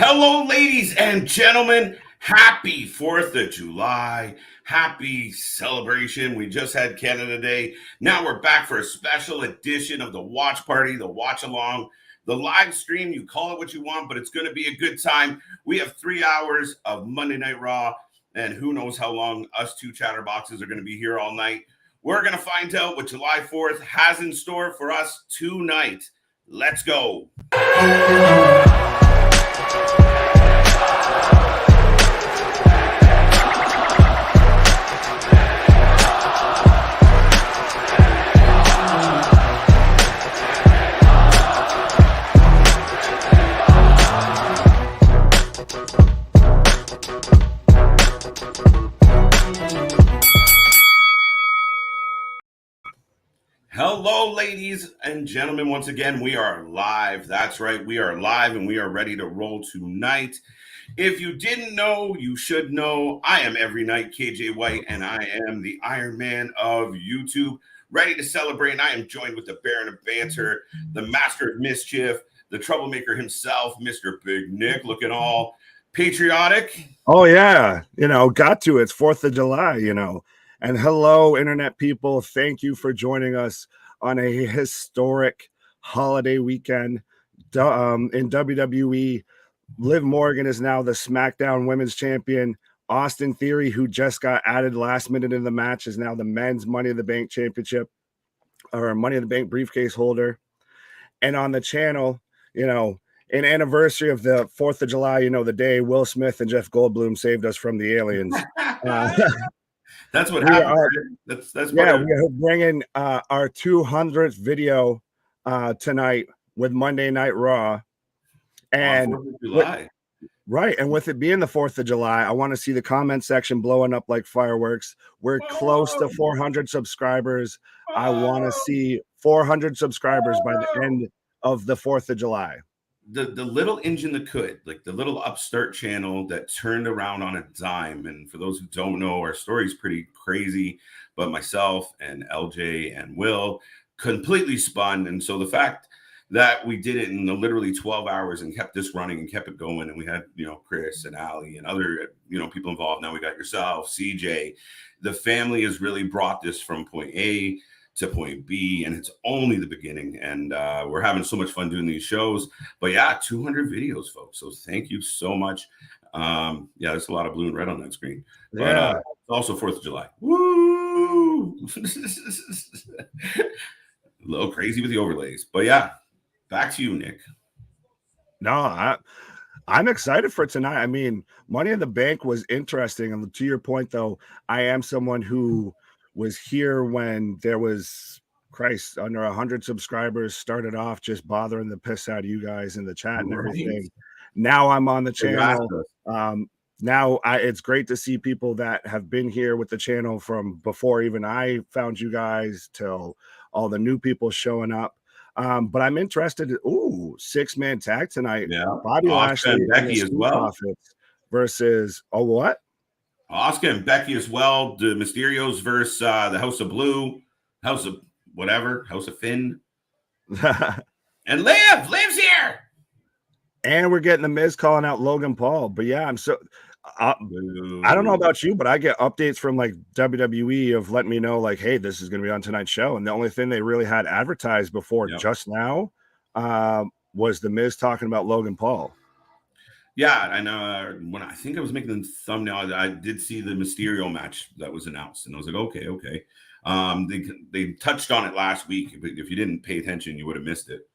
Hello, ladies and gentlemen. Happy 4th of July. Happy celebration. We just had Canada Day. Now we're back for a special edition of the watch party, the watch along, the live stream. You call it what you want, but it's going to be a good time. We have 3 hours of Monday Night Raw, and who knows how long us two chatterboxes are going to be here all night. We're going to find out what July 4th has in store for us tonight. Let's go. Hello, ladies and gentlemen. Once again, we are live. That's right. We are live and we are ready to roll tonight. If you didn't know, you should know. I am every night KJ White, and I am the Iron Man of YouTube, ready to celebrate. And I am joined with the Baron of Banter, the Master of Mischief, the troublemaker himself, Mr. Big Nick, looking all patriotic. Oh, yeah. Got to. It's 4th of July, And hello, Internet people. Thank you for joining us on a historic holiday weekend. In WWE, Liv Morgan is now the SmackDown Women's Champion. Austin Theory, who just got added last minute in the match, is now the men's Money in the Bank championship or Money in the Bank briefcase holder. And on the channel, in anniversary of the 4th of July, the day Will Smith and Jeff Goldblum saved us from the aliens. That's what happened. That's we are bringing our 200th video tonight with Monday Night Raw, and 4th of July. And with it being the 4th of July, I want to see the comment section blowing up like fireworks. We're close to 400 subscribers. I want to see 400 subscribers by the end of the 4th of July. The little engine that could, like the little upstart channel that turned around on a dime. And for those who don't know, our story is pretty crazy, but myself and LJ and Will completely spun. And so the fact that we did it in the literally 12 hours and kept this running and kept it going, and we had, Chris and Ali and other, people involved. Now we got yourself, CJ. The family has really brought this from point A to point B, and it's only the beginning, and we're having so much fun doing these shows. But yeah, 200 videos, folks, so thank you so much. There's a lot of blue and red on that screen, but it's also 4th of July. Woo! A little crazy with the overlays, but yeah, back to you, Nick. No, I'm excited for tonight. I mean, Money in the Bank was interesting, and to your point, though, I am someone who was here when there was under 100 subscribers, started off just bothering the piss out of you guys in the chat and everything. Now I'm on the channel. Now it's great to see people that have been here with the channel from before even I found you guys till all the new people showing up. But I'm interested. 6-man tag tonight. Yeah, Bobby Lashley and Becky as well versus what? Asuka and Becky as well. The Mysterios versus the House of Blue, House of whatever, House of Finn. And Liv's here. And we're getting the Miz calling out Logan Paul. But yeah, I'm so I don't know about you, but I get updates from like WWE of letting me know like, hey, this is going to be on tonight's show. And the only thing they really had advertised before just now was the Miz talking about Logan Paul. Yeah, I know. When I think I was making the thumbnail, I did see the Mysterio match that was announced, and I was like, okay. They touched on it last week, but if you didn't pay attention, you would have missed it.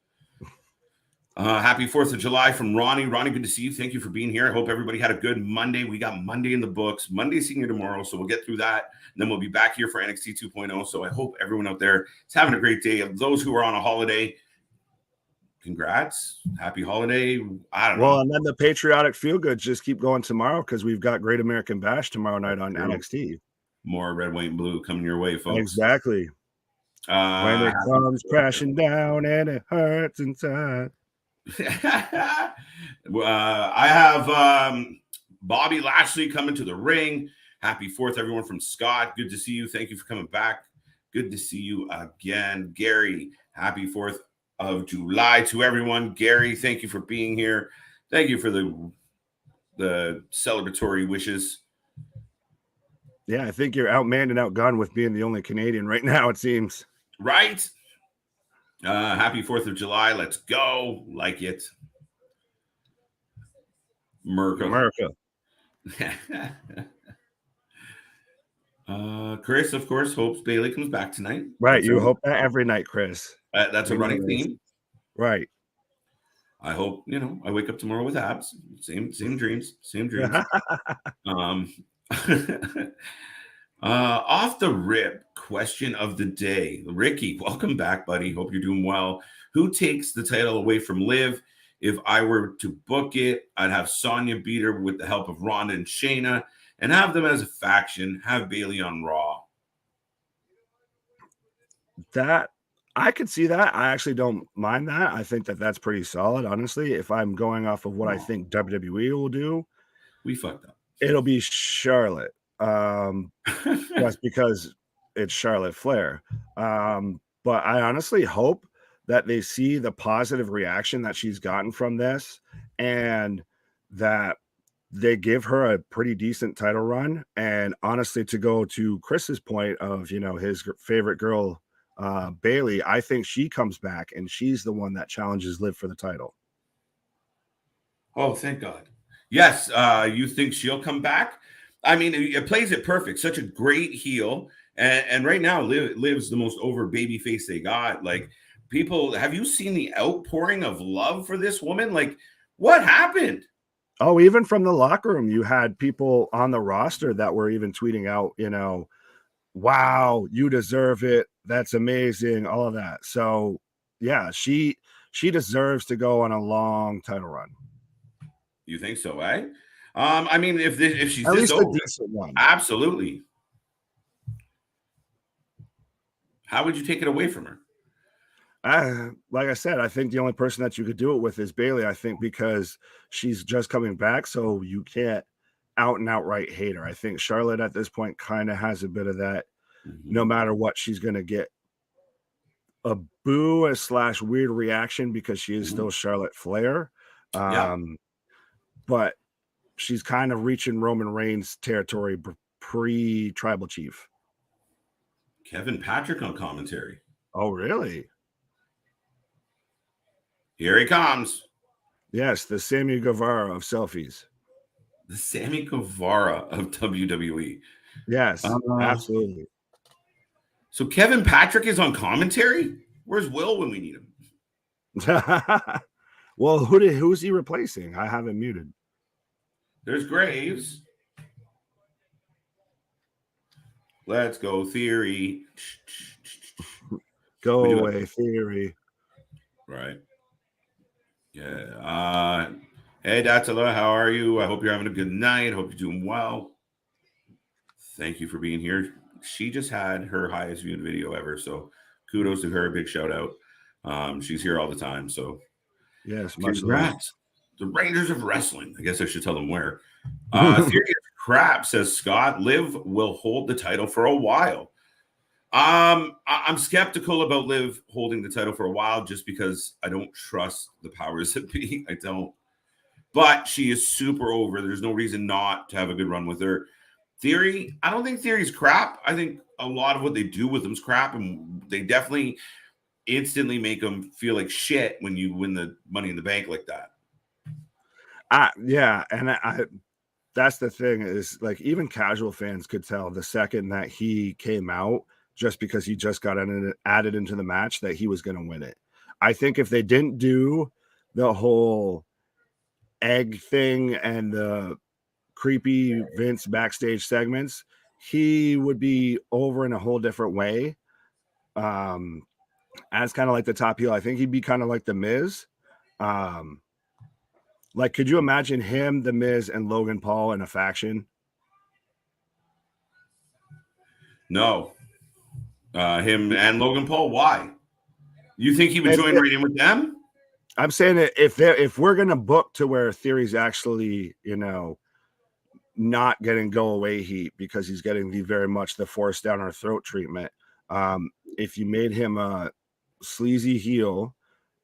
Happy 4th of July from Ronnie. Ronnie, good to see you. Thank you for being here. I hope everybody had a good Monday. We got Monday in the books. Monday's senior tomorrow, so we'll get through that, and then we'll be back here for NXT 2.0. So I hope everyone out there is having a great day. Those who are on a holiday, congrats. Happy holiday. I don't know. Well, and then the patriotic feel-goods just keep going tomorrow because we've got Great American Bash tomorrow night on NXT. More red, white, and blue coming your way, folks. Exactly. When it comes crashing down and it hurts inside. I have Bobby Lashley coming to the ring. Happy 4th, everyone, from Scott. Good to see you. Thank you for coming back. Good to see you again. Gary, happy 4th of July to everyone. Gary, thank you for being here. Thank you for the celebratory wishes. Yeah, I think you're outmanned and outgunned with being the only Canadian right now, it seems. Right? Happy 4th of July. Let's go. Like it. America. Chris, of course, hopes Bailey comes back tonight. Right. You hope that every night, Chris. That's a running theme. Right. I hope, I wake up tomorrow with abs. Same dreams. Off the rip, question of the day. Ricky, welcome back, buddy. Hope you're doing well. Who takes the title away from Liv? If I were to book it, I'd have Sonya beat her with the help of Ronda and Shayna and have them as a faction, have Bailey on Raw. That I could see that. I actually don't mind that. I think that that's pretty solid, honestly. If I'm going off of what I think WWE will do, we fucked up. It'll be Charlotte, just because it's Charlotte Flair. But I honestly hope that they see the positive reaction that she's gotten from this, and that they give her a pretty decent title run. And honestly, to go to Chris's point of his favorite girl, Bailey, I think she comes back and she's the one that challenges Liv for the title. Oh, thank God. Yes, you think she'll come back? I mean, it plays it perfect. Such a great heel. And right now, Liv's the most over baby face they got. Like, people, have you seen the outpouring of love for this woman? Like, what happened? Oh, even from the locker room, you had people on the roster that were even tweeting out, wow, you deserve it. That's amazing. All of that. So yeah, she deserves to go on a long title run. You think so, eh? I mean, if she's at this least over, a decent one. Absolutely. How would you take it away from her? Like I said, I think the only person that you could do it with is Bailey. I think because she's just coming back, so you can't out and outright hate her. I think Charlotte at this point kind of has a bit of that. No matter what, she's going to get a boo / weird reaction because she is still Charlotte Flair. But she's kind of reaching Roman Reigns territory pre-Tribal Chief. Kevin Patrick on commentary. Oh, really? Here he comes. Yes, the Sammy Guevara of selfies. The Sammy Guevara of WWE. Yes, absolutely. So Kevin Patrick is on commentary? Where's Will when we need him? Well, who's he replacing? I have him muted. There's Graves. Let's go, Theory. Go away, Theory. Right. Yeah. Hey, Datala, how are you? I hope you're having a good night. Hope you're doing well. Thank you for being here. She just had her highest viewed video ever, so kudos to her. Big shout out. She's here all the time, so yes, much congrats. The Rangers of Wrestling. I guess I should tell them where. Theory of crap, says Scott. Liv will hold the title for a while. I'm skeptical about Liv holding the title for a while just because I don't trust the powers that be. I don't. But she is super over. There's no reason not to have a good run with her. Theory, I don't think Theory's crap. I think a lot of what they do with them is crap, and they definitely instantly make them feel like shit when you win the Money in the Bank like that. Yeah, and I that's the thing is, like, even casual fans could tell the second that he came out, just because he just got added into the match, that he was going to win it. I think if they didn't do the whole egg thing and the creepy Vince backstage segments, he would be over in a whole different way. As kind of like the top heel, I think he'd be kind of like the Miz. Like, could you imagine him, the Miz, and Logan Paul in a faction? No. Him and Logan Paul, why? You think he would join right in with them? I'm saying that if we're gonna book to where Theory's actually, not getting go away heat because he's getting the very much the force down our throat treatment. If you made him a sleazy heel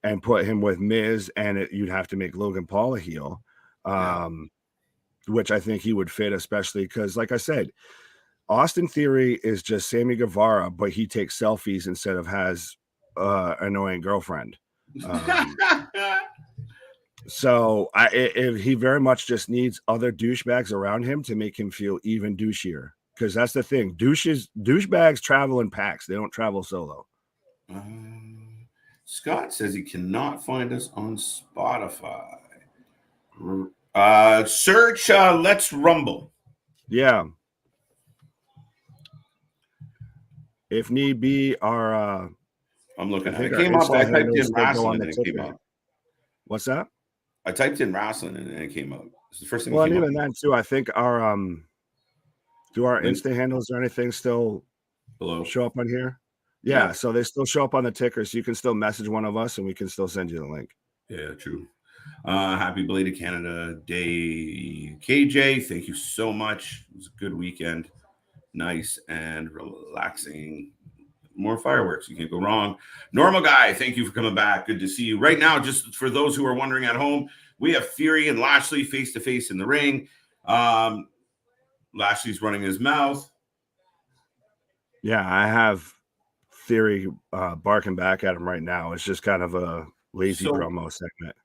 and put him with Miz, and you'd have to make Logan Paul a heel, which I think he would fit, especially because, like I said, Austin Theory is just Sammy Guevara, but he takes selfies instead of has annoying girlfriend. So he very much just needs other douchebags around him to make him feel even douchier. Because that's the thing. Douchebags travel in packs. They don't travel solo. Scott says he cannot find us on Spotify. Search Let's Rumble. Yeah. If need be, our I'm looking at it. It came up. I typed in Wrasslin and it came up. What's that? I typed in Wrasslin and it came up. It's the first thing. Well, and even then too, I think our do our Insta handles or anything still below show up on here? Yeah, so they still show up on the ticker, so you can still message one of us and we can still send you the link. Yeah, true. Happy belated Canada Day, KJ. Thank you so much. It was a good weekend. Nice and relaxing. More fireworks. You can't go wrong. Normal Guy, thank you for coming back. Good to see you. Right now, just for those who are wondering at home, we have Theory and Lashley face-to-face in the ring. Lashley's running his mouth. Yeah, I have Theory barking back at him right now. It's just kind of a lazy promo segment.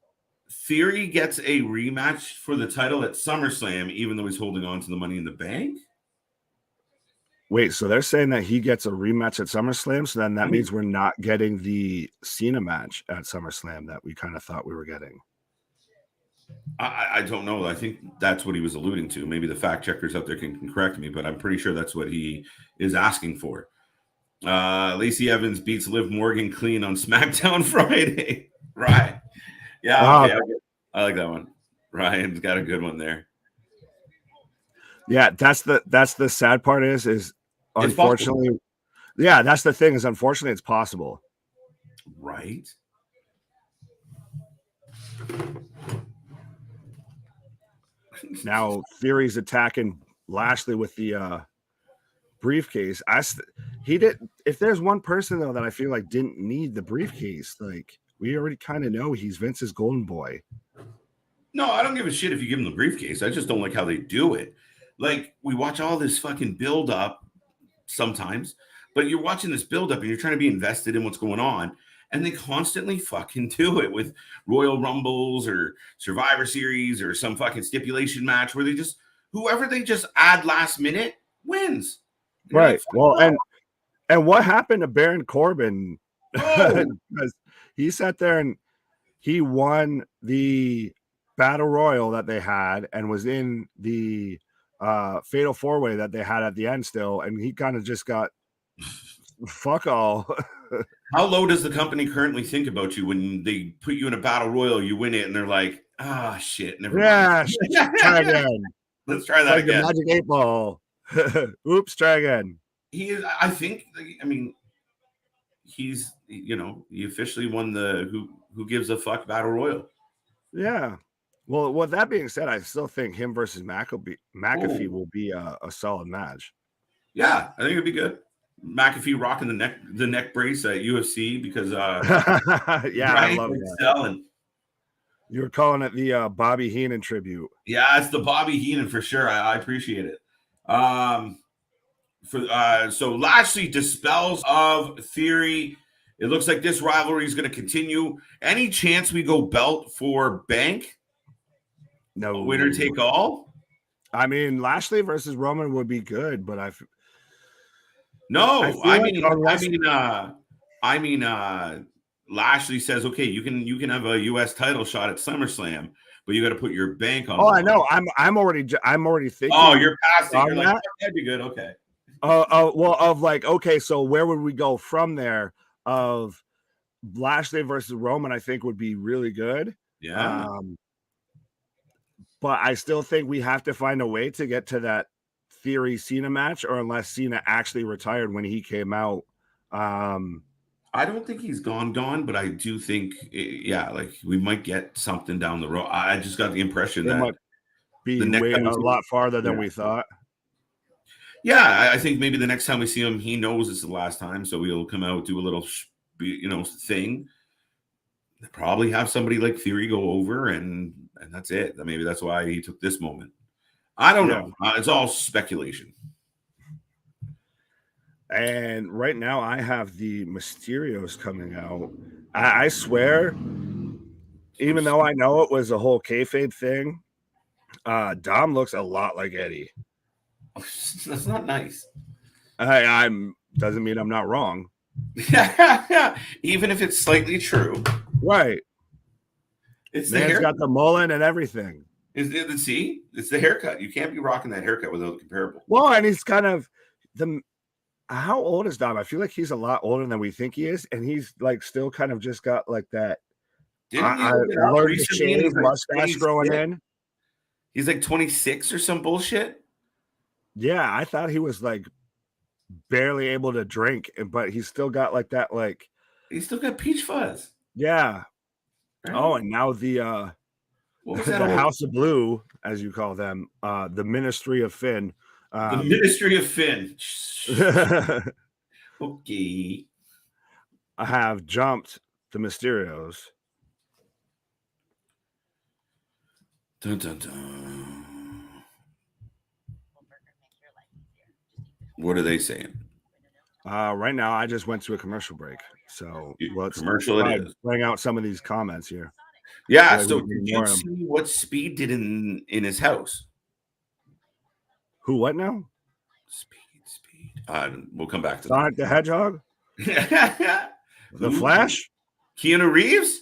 Theory gets a rematch for the title at SummerSlam, even though he's holding on to the Money in the Bank. Wait, so they're saying that he gets a rematch at SummerSlam, so then that means we're not getting the Cena match at SummerSlam that we kind of thought we were getting. I don't know. I think that's what he was alluding to. Maybe the fact checkers out there can correct me, but I'm pretty sure that's what he is asking for. Lacey Evans beats Liv Morgan clean on SmackDown Friday. Right. Yeah, okay. I like that one. Ryan's got a good one there. Yeah, that's the sad part is unfortunately, yeah, that's the thing is unfortunately it's possible. Right. Now Theory's attacking Lashley with the briefcase. If there's one person though that I feel like didn't need the briefcase, like we already kind of know he's Vince's golden boy. No, I don't give a shit if you give him the briefcase. I just don't like how they do it. Like, we watch all this fucking build up sometimes, but you're watching this build up and you're trying to be invested in what's going on. And they constantly fucking do it with Royal Rumbles or Survivor Series or some fucking stipulation match where whoever they just add last minute wins. Right. Well, and what happened to Baron Corbin? Because he sat there and he won the Battle Royal that they had and was in the Fatal 4-Way that they had at the end still, and he kind of just got fuck all. How low does the company currently think about you when they put you in a Battle Royal, you win it, and they're like, shit, never mind. Try again. Let's try that again. The Magic 8 Ball. Oops, try again. He is, I think, he's, he officially won the Who Gives a Fuck Battle Royal. Yeah. Well, with that being said, I still think him versus McAfee will be a solid match. Yeah, I think it'd be good. McAfee rocking the neck brace at UFC because yeah, I love that. Selling. You were calling it the Bobby Heenan tribute. Yeah, it's the Bobby Heenan for sure. I appreciate it. So Lashley dispels of Theory. It looks like this rivalry is going to continue. Any chance we go belt for Bank? No. Winner take all? I mean, Lashley versus Roman would be good, but Lashley says, okay, you can have a US title shot at SummerSlam, but you got to put your bank on. Oh, I know. I'm already thinking. Oh, you're past it. You're like, that'd be good. Okay. Okay, so where would we go from there? Of Lashley versus Roman, I think would be really good. Yeah. But I still think we have to find a way to get to that Theory Cena match, or unless Cena actually retired when he came out. I don't think he's gone, but I do think, we might get something down the road. I just got the impression that might be a lot farther than we thought. Yeah, I think maybe the next time we see him, he knows it's the last time, so he'll come out, do a little, thing. They probably have somebody like Theory go over, and that's it. Maybe that's why he took this moment. I don't know. It's all speculation. And right now, I have the Mysterios coming out. I swear, even though I know it was a whole kayfabe thing, Dom looks a lot like Eddie. That's not nice. I'm doesn't mean I'm not wrong. Even if it's slightly true. Right. It's the haircut. Got the mullet and everything. See? It's the haircut. You can't be rocking that haircut without comparable. Well, and he's kind of how old is Dom? I feel like he's a lot older than we think he is, and he's like still kind of just got like that. I learned to shave mustache growing in. He's like 26 or some bullshit. Yeah, I thought he was like barely able to drink, but he's still got like that, like he's still got peach fuzz. Yeah. Right. Oh, and now the House of Blue, as you call them, the Ministry of Finn. The Ministry of Finn. Okay. I have jumped the Mysterios. Dun, dun, dun. What are they saying? Right now, I just went to a commercial break. So let's bring out some of these comments here. Yeah. So did you see what Speed did in his house? Who? What now? Speed. We'll come back to Sonic the Hedgehog. The Flash. Keanu Reeves.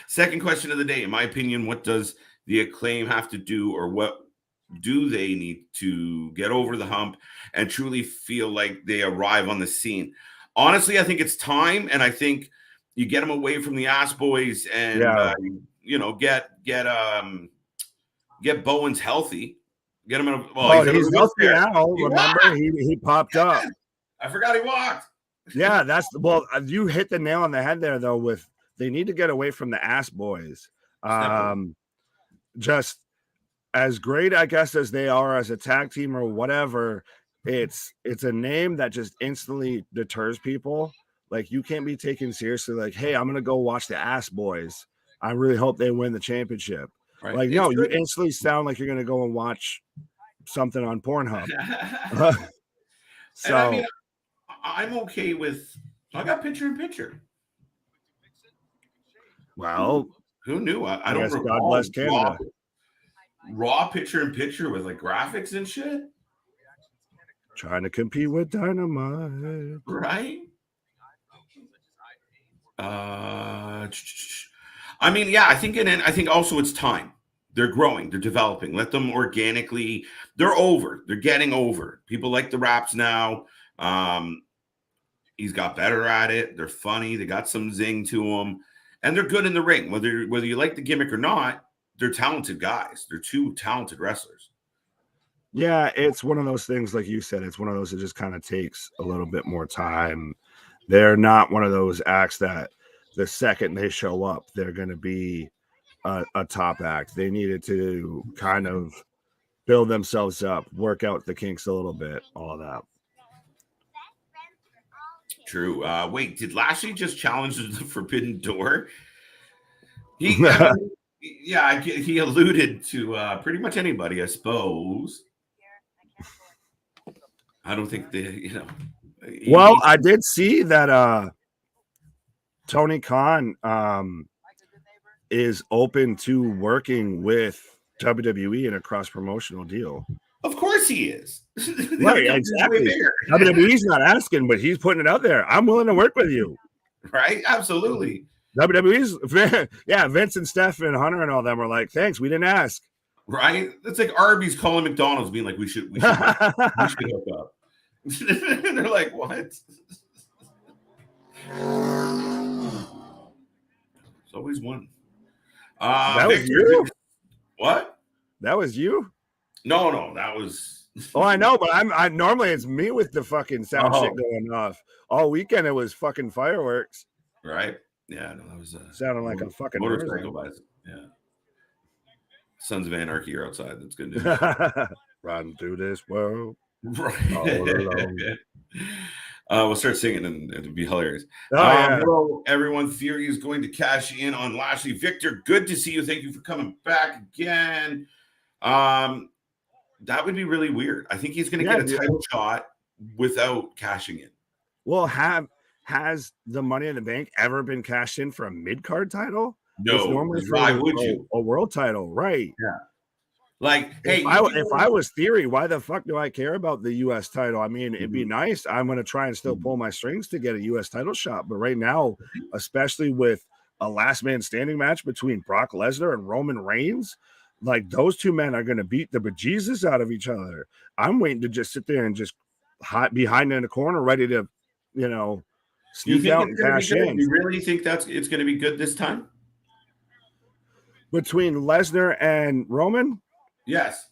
Second question of the day. In my opinion, what does the Acclaim have to do, or what do they need to get over the hump and truly feel like they arrive on the scene? Honestly, I think it's time, and I think you get them away from the ass boys and get Bowens healthy. Get him in he's healthy now. Remember, he popped up. I forgot he walked. Yeah, you hit the nail on the head there, though. With they need to get away from the ass boys. Just as great, I guess, as they are as a tag team or whatever, it's a name that just instantly deters people. Like, you can't be taken seriously. Like, hey, I'm gonna go watch the ass boys. I really hope they win the championship. Right. Like, no, you instantly sound like you're gonna go and watch something on Pornhub. So, and I mean, I'm okay with. I got picture in picture. Well, who knew? I don't recall. God bless Canada. Raw picture in picture with like graphics and shit. Trying to compete with Dynamite, right? I mean, yeah, I think also it's time. They're growing, they're developing. Let them organically. They're over. They're getting over. People like the raps now. He's got better at it. They're funny. They got some zing to them, and they're good in the ring. Whether you like the gimmick or not, they're talented guys. They're two talented wrestlers. Yeah, it's one of those things, like you said. It's one of those that just kind of takes a little bit more time. They're not one of those acts that the second they show up, they're going to be a top act. They needed to kind of build themselves up, work out the kinks a little bit, all of that. True. Wait, did Lashley just challenge the Forbidden Door? He alluded to pretty much anybody, I suppose. I don't think Well, I did see that Tony Khan is open to working with WWE in a cross-promotional deal. Of course he is. Right, exactly. WWE's not asking, but he's putting it out there. I'm willing to work with you. Right? Absolutely. WWE's, yeah, Vince and Steph and Hunter and all them were like, thanks, we didn't ask. Right? It's like Arby's calling McDonald's being like, we should hook up. They're like, what? It's always one. That was you? What? That was you? No, that was. Oh, I know, but I normally it's me with the fucking sound shit going off. All weekend it was fucking fireworks. Right? Yeah, no, that was sounding like a fucking motorcycle by. Yeah. Sons of Anarchy are outside. That's good news. Riding through this world. Right. We'll start singing and it'll be hilarious. Yeah. Hello, everyone. Theory is going to cash in on Lashley. Victor, good to see you. Thank you for coming back again. That would be really weird. I think he's going to get a title shot without cashing in. Well, has the Money in the Bank ever been cashed in for a mid-card title? No. Normally why would you? A world title, right? Yeah. Like, hey, if I was Theory, why the fuck do I care about the U.S. title? I mean, it'd be nice. I'm going to try and still pull my strings to get a U.S. title shot. But right now, especially with a last man standing match between Brock Lesnar and Roman Reigns, like those two men are going to beat the bejesus out of each other. I'm waiting to just sit there and just behind in the corner, ready to, sneak out and cash in. You really think it's going to be good this time? Between Lesnar and Roman? Yes.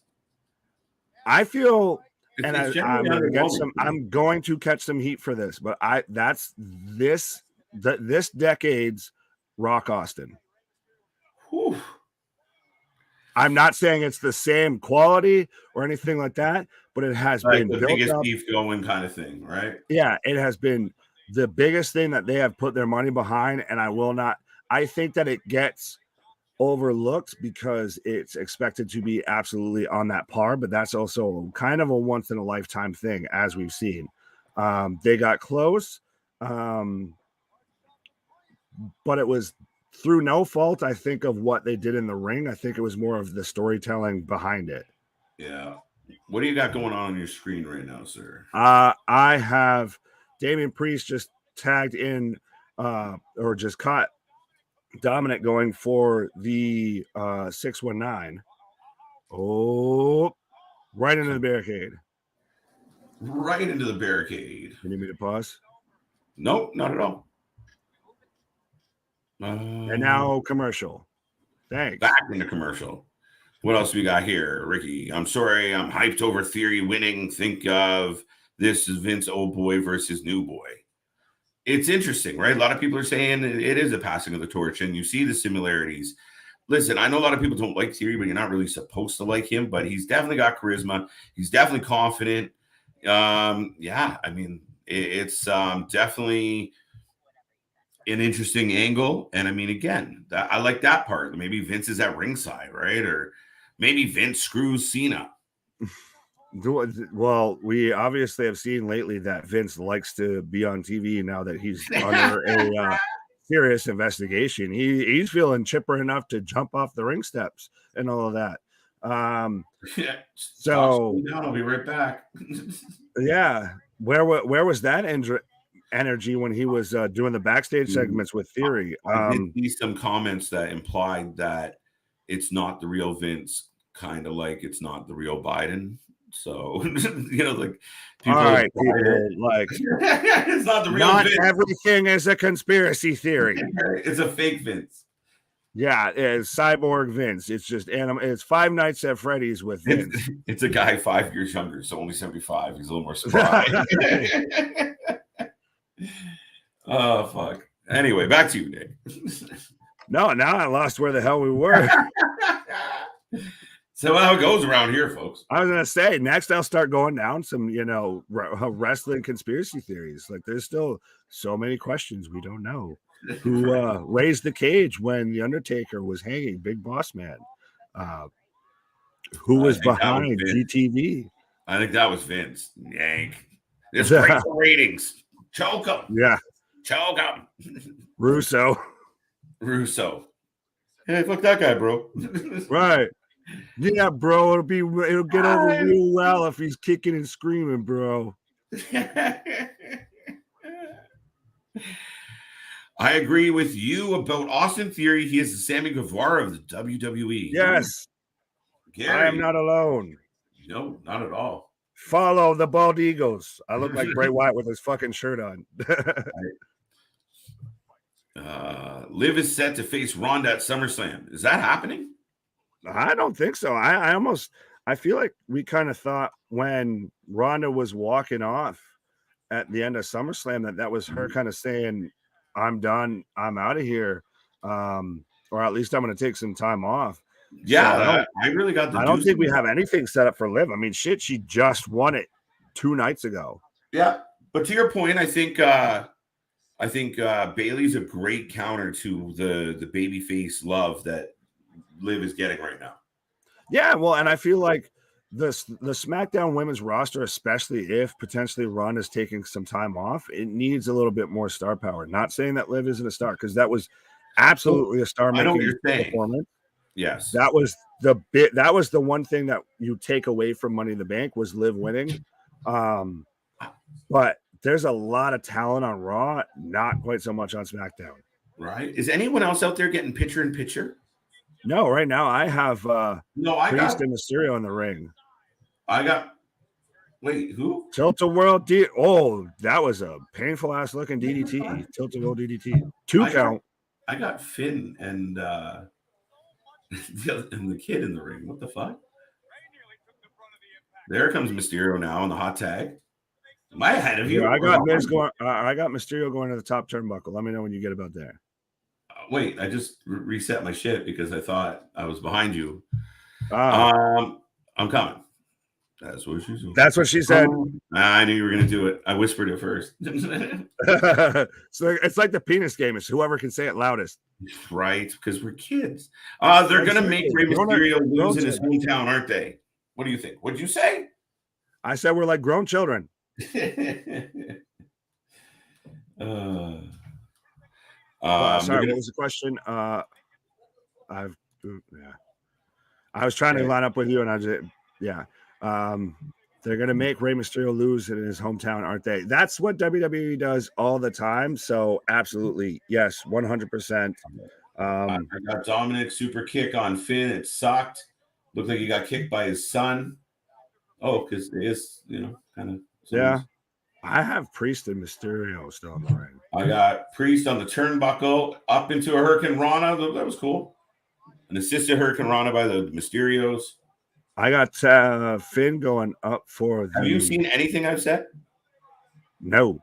I feel, and I'm going to catch some heat for this, but that's this decade's Rock Austin. Whew. I'm not saying it's the same quality or anything like that, but it has been the biggest beef going kind of thing, right? Yeah, it has been the biggest thing that they have put their money behind, and I think that it gets overlooked because it's expected to be absolutely on that par, but that's also kind of a once in a lifetime thing, as we've seen. They got close, but it was through no fault, I think, of what they did in the ring. I think it was more of the storytelling behind it. Yeah. What do you got going on your screen right now, sir? I have Damien Priest just tagged in or just caught Dominic going for the 619. Oh, right into the barricade. Right into the barricade. You need me to pause? Nope, not at all. And now commercial. Thanks. Back into commercial. What else we got here, Ricky? I'm sorry, I'm hyped over Theory winning. Think of this as Vince old boy versus new boy. It's interesting, right? A lot of people are saying it is a passing of the torch, and you see the similarities. Listen, I know a lot of people don't like Theory, but you're not really supposed to like him, but he's definitely got charisma. He's definitely confident. Yeah, I mean, it's definitely an interesting angle. And I mean, again, I like that part. Maybe Vince is at ringside, right? Or maybe Vince screws Cena. Well, we obviously have seen lately that Vince likes to be on TV now that he's under a serious investigation. He's feeling chipper enough to jump off the ring steps and all of that. So I'll be right back. Yeah, where was that energy when he was doing the backstage segments with Theory? I did see some comments that implied that it's not the real Vince, kind of like it's not the real Biden. So like people, all right, people, like it's not the real. Not Vince. Everything is a conspiracy theory. It's a fake Vince. Yeah, it's cyborg Vince. It's just It's Five Nights at Freddy's with Vince. It's a guy 5 years younger, so only 75. He's a little more surprised. Oh fuck. Anyway, back to you, Nick. No, now I lost where the hell we were. So how it goes around here, folks. I was gonna say next I'll start going down some, wrestling conspiracy theories. Like there's still so many questions we don't know. Who raised the cage when the Undertaker was hanging, Big Boss Man? Who was behind GTV? I think that was Vince. Yank. It's great for ratings. Choke him. Yeah. Choke him. Russo. Hey, fuck that guy, bro. Right. Yeah, bro. It'll get over real well if he's kicking and screaming, bro. I agree with you about Austin Theory. He is the Sammy Guevara of the WWE. Yes. Gary. I am not alone. No, not at all. Follow the Bald Eagles. I look like Bray Wyatt with his fucking shirt on. Liv is set to face Ronda at SummerSlam. Is that happening? I don't think so. I feel like we kind of thought when Ronda was walking off at the end of SummerSlam that was her kind of saying, I'm done. I'm out of here. Or at least I'm going to take some time off. Yeah, so I really got I don't think we have anything set up for Liv. I mean, shit, she just won it 2 nights ago. Yeah. But to your point, I think Bailey's a great counter to the babyface love that Liv is getting right now. Yeah, well, and I feel like the SmackDown women's roster, especially if potentially Ron is taking some time off, it needs a little bit more star power. Not saying that Liv isn't a star, because that was absolutely a star-making performance. Yes, that was the one thing that you take away from Money in the Bank was Liv winning. But there's a lot of talent on Raw, not quite so much on SmackDown. Right? Is anyone else out there getting picture in picture? No, right now I have Priest and Mysterio in the ring. Wait, who? Tilt-a-World that was a painful ass looking DDT. Tilt-a-World DDT. Count. I got Finn and the kid in the ring. What the fuck? There comes Mysterio now on the hot tag. Am I ahead of you? I got Mysterio going to the top turnbuckle. Let me know when you get about there. Wait, I just reset my shit because I thought I was behind you. I'm coming. That's what she said. That's what she said. I knew you were going to do it. I whispered it first. So it's like the penis game. It's whoever can say it loudest. Right, because we're kids. They're going to make Rey Mysterio lose in his hometown, aren't they? What do you think? What'd you say? I said we're like grown children. Sorry, what was the question? I was trying to line up with you, and I just they're gonna make Rey Mysterio lose in his hometown, aren't they? That's what WWE does all the time. So absolutely, yes, 100%. I got Dominic super kick on Finn. It sucked. Looked like he got kicked by his son. Oh, because it is, kind of. Yeah. I have Priest and Mysterio still in the ring. I got Priest on the turnbuckle up into a Hurricane Rana. That was cool. An assisted Hurricane Rana by the Mysterios. I got Finn going up for the... Have you seen anything I've said? No.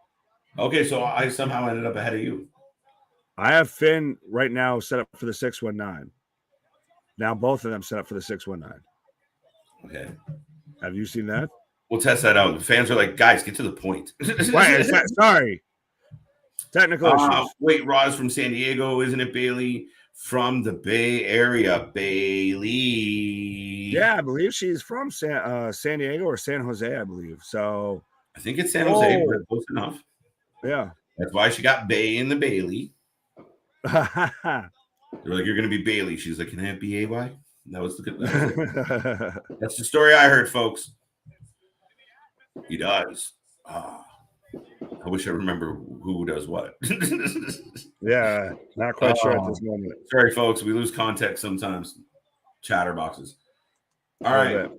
Okay, so I somehow ended up ahead of you. I have Finn right now set up for the 619. Now both of them set up for the 619. Okay. Have you seen that? We'll test that out. The fans are like, guys, get to the point. Wait, sorry. Technical issues. Wait, Raw is from San Diego, isn't it, Bailey? From the Bay Area, Bailey. Yeah, I believe she's from San Diego or San Jose, I believe. So I think it's San Jose, but close enough. Yeah. That's why she got Bay in the Bailey. They're like, you're going to be Bailey. She's like, can I have B-A-Y? That's the story I heard, folks. He does. I wish I remember who does what. Yeah, not quite sure at this moment. Sorry, folks. We lose context sometimes. Chatterboxes. All right.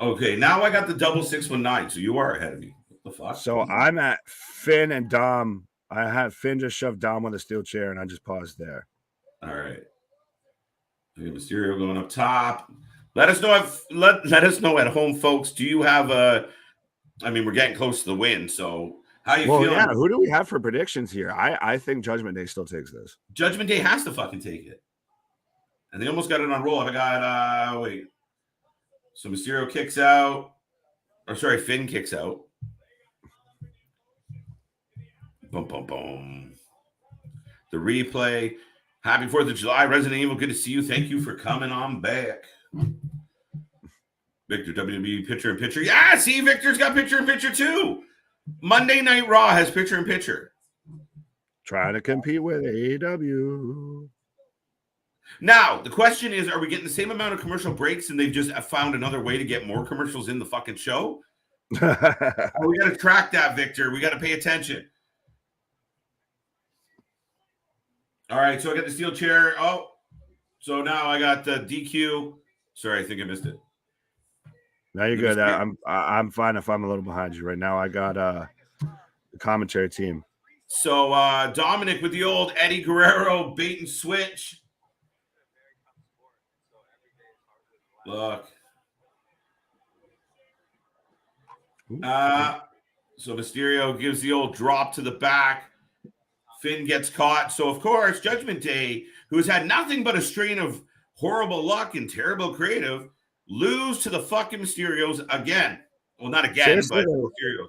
Okay, now I got the double 619, so you are ahead of me. What the fuck? So I'm at Finn and Dom. I have Finn just shoved Dom on the steel chair, and I just paused there. All right. We have Mysterio going up top. Let us know let us know at home, folks. Do you have we're getting close to the win, so how you feeling? Yeah, who do we have for predictions here? I think Judgment Day still takes this. Judgment Day has to fucking take it. And they almost got it on roll. I got so Mysterio kicks out. Or sorry, Finn kicks out. Boom, boom, boom. The replay. Happy 4th of July, Resident Evil. Good to see you. Thank you for coming on back. Victor, WWE picture-in-picture. Yeah, see, Victor's got picture-in-picture too. Monday Night Raw has picture-in-picture. Trying to compete with AEW. Now, the question is, are we getting the same amount of commercial breaks and they've just found another way to get more commercials in the fucking show? We got to track that, Victor. We got to pay attention. All right, so I got the steel chair. Oh, so now I got the DQ. Sorry, I think I missed it. No, you're good. I'm fine if I'm a little behind you right now. I got the commentary team. So Dominic with the old Eddie Guerrero bait and switch. Look. So Mysterio gives the old drop to the back. Finn gets caught. So, of course, Judgment Day, who's had nothing but a strain of horrible luck and terrible creative, lose to the fucking Mysterios again. Well, not again, but Mysterios.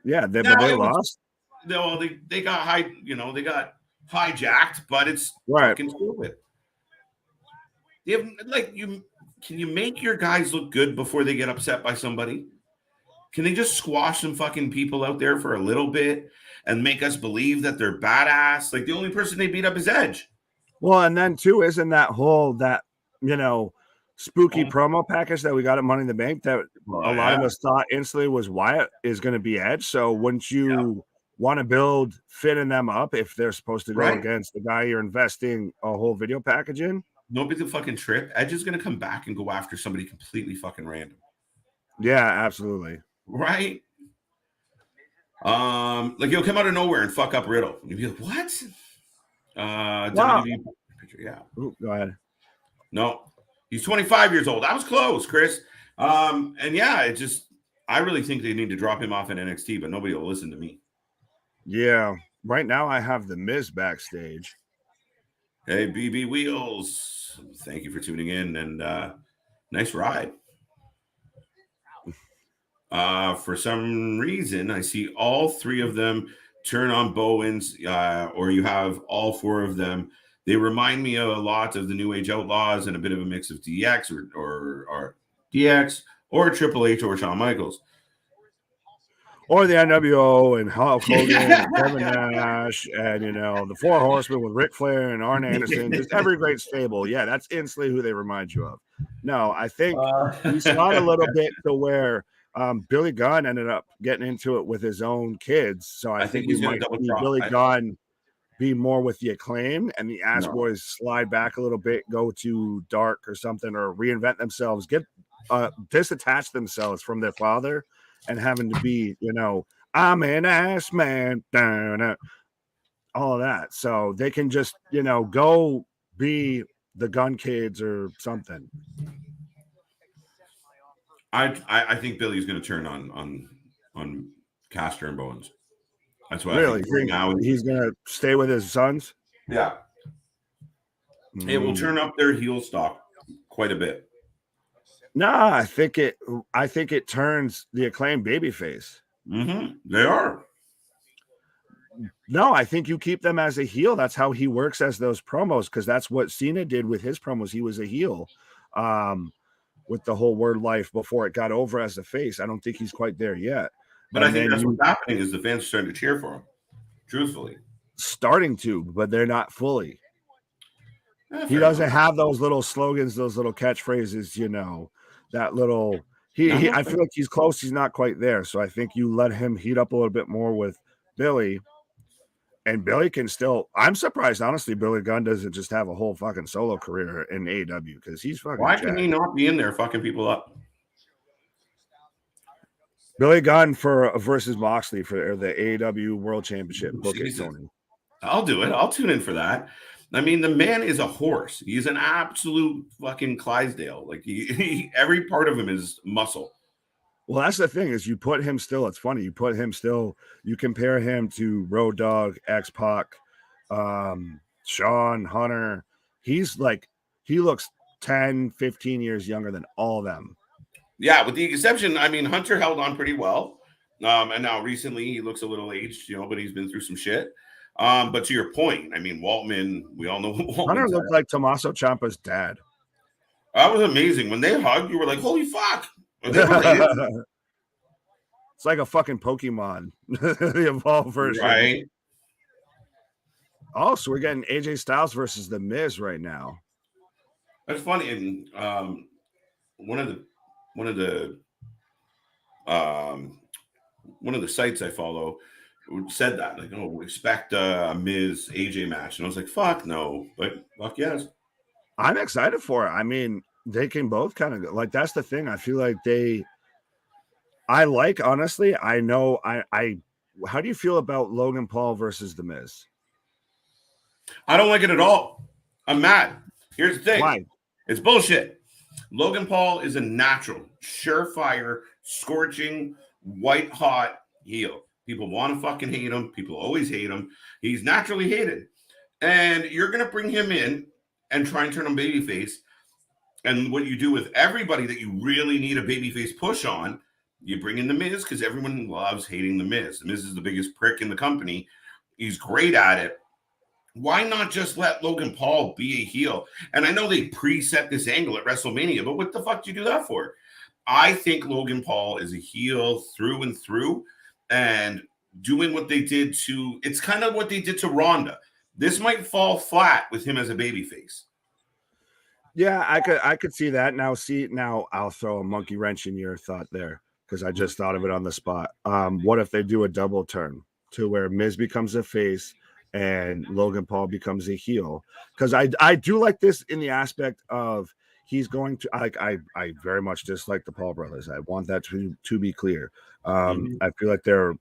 Yeah, but they lost. No, they got they got hijacked, but it's fucking stupid. They have, can you make your guys look good before they get upset by somebody? Can they just squash some fucking people out there for a little bit and make us believe that they're badass? Like, the only person they beat up is Edge. Well, and then too, isn't that whole spooky promo package that we got at Money in the Bank that a lot of us thought instantly was Wyatt is going to be Edge. So wouldn't you want to build Finn them up if they're supposed to go against the guy you're investing a whole video package in? Nobody's a fucking trip. Edge is going to come back and go after somebody completely fucking random. Yeah, absolutely. Right? Like, he'll come out of nowhere and fuck up Riddle. You'd be like, what? Yeah. Ooh, go ahead. No, he's 25 years old. I was close, Chris. And yeah, I really think they need to drop him off in NXT, but nobody will listen to me. Yeah. Right now I have the Miz backstage. Hey, BB Wheels. Thank you for tuning in, and nice ride. For some reason, I see all three of them turn on Bowens, or you have all four of them. They remind me a lot of the New Age Outlaws and a bit of a mix of DX or DX or Triple H or Shawn Michaels. Or the NWO and Hulk Hogan and Kevin Nash and, the Four Horsemen with Ric Flair and Arn Anderson. Just every great stable. Yeah, that's instantly who they remind you of. No, I think we saw it a little bit to where Billy Gunn ended up getting into it with his own kids. So I think we might see Billy Gunn be more with the Acclaim and the Ass Boys slide back a little bit, go to Dark or something, or reinvent themselves, get disattach themselves from their father and having to be, I'm an ass man, all of that. So they can just, go be the Gun Kids or something. I think Billy's going to turn on Caster and Bowens. That's what really I think. Now he's going to stay with his sons. Yeah, it will turn up their heel stock quite a bit. No, I think it turns the Acclaimed babyface. Mm-hmm. They are. No, I think you keep them as a heel. That's how he works as those promos, because that's what Cena did with his promos. He was a heel with the whole word life before it got over as a face. I don't think he's quite there yet. But I think that's what's happening is the fans are starting to cheer for him. Truthfully. Starting to, but they're not fully. He doesn't have those little slogans, those little catchphrases, that little I feel like he's close. He's not quite there. So I think you let him heat up a little bit more with Billy. And Billy can still, I'm surprised, honestly, Billy Gunn doesn't just have a whole fucking solo career in AEW, because he's fucking Why can he not be in there fucking people up? Billy Gunn versus Moxley for the AEW World Championship. Book it, Tony. I'll do it. I'll tune in for that. I mean, the man is a horse. He's an absolute fucking Clydesdale. Like, every part of him is muscle. Well, that's the thing, is you put him still. It's funny. You compare him to Road Dogg, X-Pac, Sean, Hunter. He looks 10, 15 years younger than all of them. Yeah, with the exception, I mean, Hunter held on pretty well. And now recently he looks a little aged, but he's been through some shit. But to your point, I mean, Waltman, we all know Waltman. Hunter looked like Tommaso Ciampa's dad. That was amazing. When they hugged, you were like, holy fuck. It's like a fucking Pokemon, the evolved version. Right. Oh, so we're getting AJ Styles versus The Miz right now. That's funny. And one of the sites I follow said that, like, oh, expect a Miz AJ match. And I was like, fuck no, but fuck yes. I'm excited for it. I mean, they can both kind of, like, that's the thing. I feel like honestly, I know, how do you feel about Logan Paul versus The Miz? I don't like it at all. I'm mad. Here's the thing. Why? It's bullshit. Logan Paul is a natural, surefire, scorching, white hot heel. People want to fucking hate him. People always hate him. He's naturally hated. And you're going to bring him in and try and turn him babyface. And what you do with everybody that you really need a babyface push on, You bring in the Miz because everyone loves hating the Miz. The Miz is the biggest prick in the company. He's great at it. Why not just let Logan Paul be a heel? And I know they preset this angle at WrestleMania, but what the fuck do you do that for? I think Logan Paul is a heel through and through, and doing what they did to, it's kind of what they did to Ronda. This might fall flat with him as a babyface. Yeah, I could see that. Now I'll throw a monkey wrench in your thought there because I just thought of it on the spot. What if they do a double turn to where Miz becomes a face and Logan Paul becomes a heel? Because I do like this in the aspect of he's going to I very much dislike the Paul brothers. I want that to be clear. I feel like they're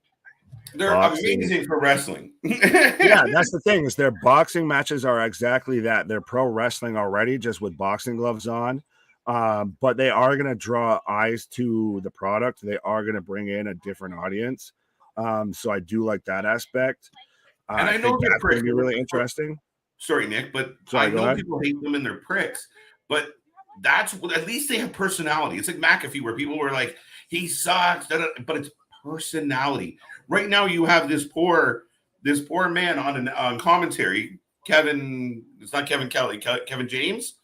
amazing for wrestling. Yeah, that's the thing, is their boxing matches are exactly that. They're pro wrestling already, just with boxing gloves on. But they are going to draw eyes to the product. They are going to bring in a different audience. So I do like that aspect. And I know that's going to be really interesting. Sorry, Nick, but I know people hate them and they're pricks. But that's at least they have personality. It's like McAfee, where people were like, he sucks, but it's personality. Right now, you have this poor man on commentary. Kevin, it's not Kevin Kelly, Kevin James.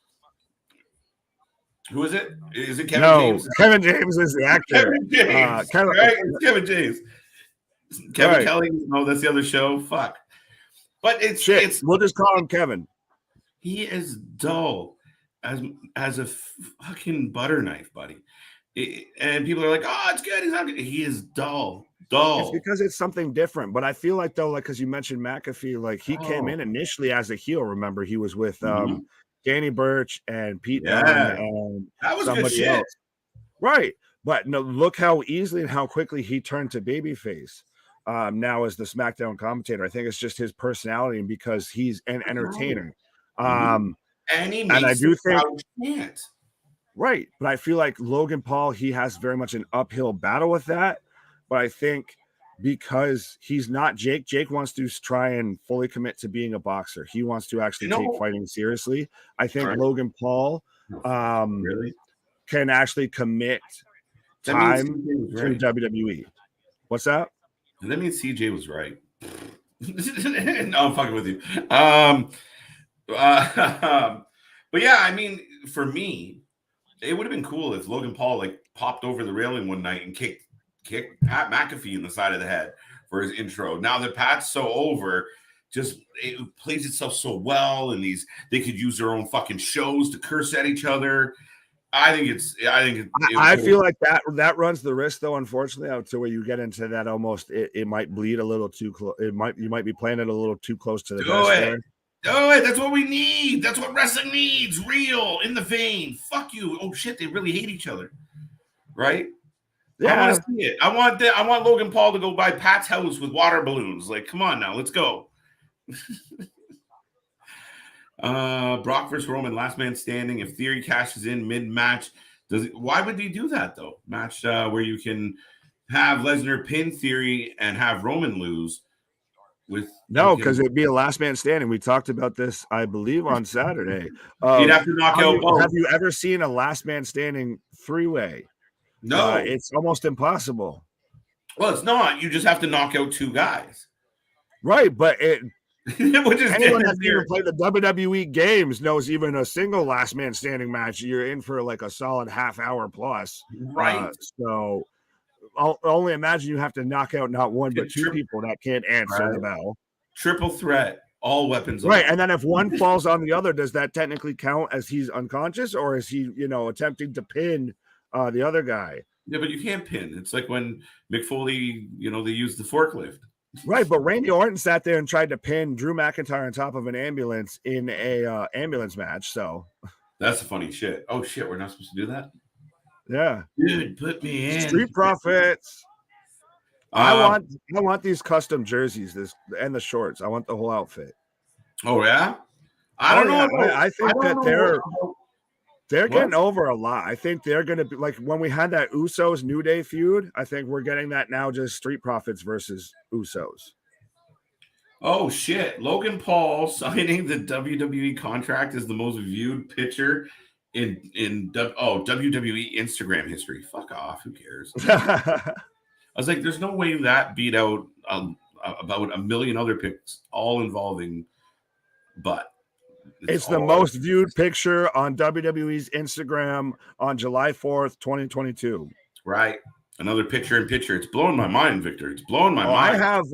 Who is it? Is it Kevin James? Kevin James is the actor. Kevin James. Kevin James. Kevin Kelly. No, that's the other show. Fuck. But it's we'll just call him Kevin. He is dull as a fucking butter knife, buddy. And people are like, oh, it's good. He's not good. He is dull. It's because it's something different. But I feel like, though, like, because you mentioned McAfee, like he came in initially as a heel. Remember, he was with Danny Burch and Pete Dunne and that was somebody good shit. else. Right. But no, look how easily and how quickly he turned to babyface. Now as the SmackDown commentator. I think it's just his personality, and because he's an entertainer. And he makes I do think chant. Right. But I feel like Logan Paul, he has very much an uphill battle with that. But I think because he's not Jake wants to try and fully commit to being a boxer. He wants to actually take fighting seriously. I think Logan Paul can actually commit time to WWE. What's that? That means CJ was right. No, I'm fucking with you. But yeah, I mean, for me, it would have been cool if Logan Paul like popped over the railing one night and kicked Pat McAfee in the side of the head for his intro. Now that Pat's so over, just it plays itself so well, and they could use their own fucking shows to curse at each other. I feel like that runs the risk, though, unfortunately, to where you get into that almost it might bleed a little too close. You might be playing it a little too close to the vest. Do it. That's what we need. That's what wrestling needs. Real, in the vein. Fuck you. Oh shit, they really hate each other, right? Yeah, I want to see it. I want Logan Paul to go by Pat's house with water balloons. Like, come on now, let's go. Brock versus Roman, last man standing. If Theory cashes in mid-match, why would he do that though? Match where you can have Lesnar pin Theory and have Roman lose. Because it'd be a last man standing. We talked about this, I believe, on Saturday. You'd have to knock out both. Have you ever seen a last man standing three-way? No, it's almost impossible. Well, it's not. You just have to knock out two guys, right? But anyone that's even played the WWE games knows even a single last man standing match, you're in for like a solid half hour plus, right? So I'll only imagine you have to knock out not one but two people that can't answer the bell. Triple threat, all weapons, right? And then if one falls on the other, does that technically count as he's unconscious, or is he, attempting to pin the other guy? Yeah, but you can't pin. It's like when Mick Foley, they used the forklift. Right, but Randy Orton sat there and tried to pin Drew McIntyre on top of an ambulance in a ambulance match. So that's the funny shit. Oh shit, we're not supposed to do that. Yeah, dude, put me in. Street Profits. I want these custom jerseys, and the shorts. I want the whole outfit. Oh yeah, I don't know. I think that they're getting over a lot. I think they're going to be like when we had that Usos New Day feud. I think we're getting that now, just Street Profits versus Usos. Oh shit! Logan Paul signing the WWE contract is the most viewed picture WWE Instagram history. Fuck off. Who cares? I was like, there's no way that beat out about a million other picks, all involving butt. It's the most viewed picture on WWE's Instagram on July 4th, 2022. Right. Another picture in picture. It's blowing my mind, Victor. It's blowing my mind. I have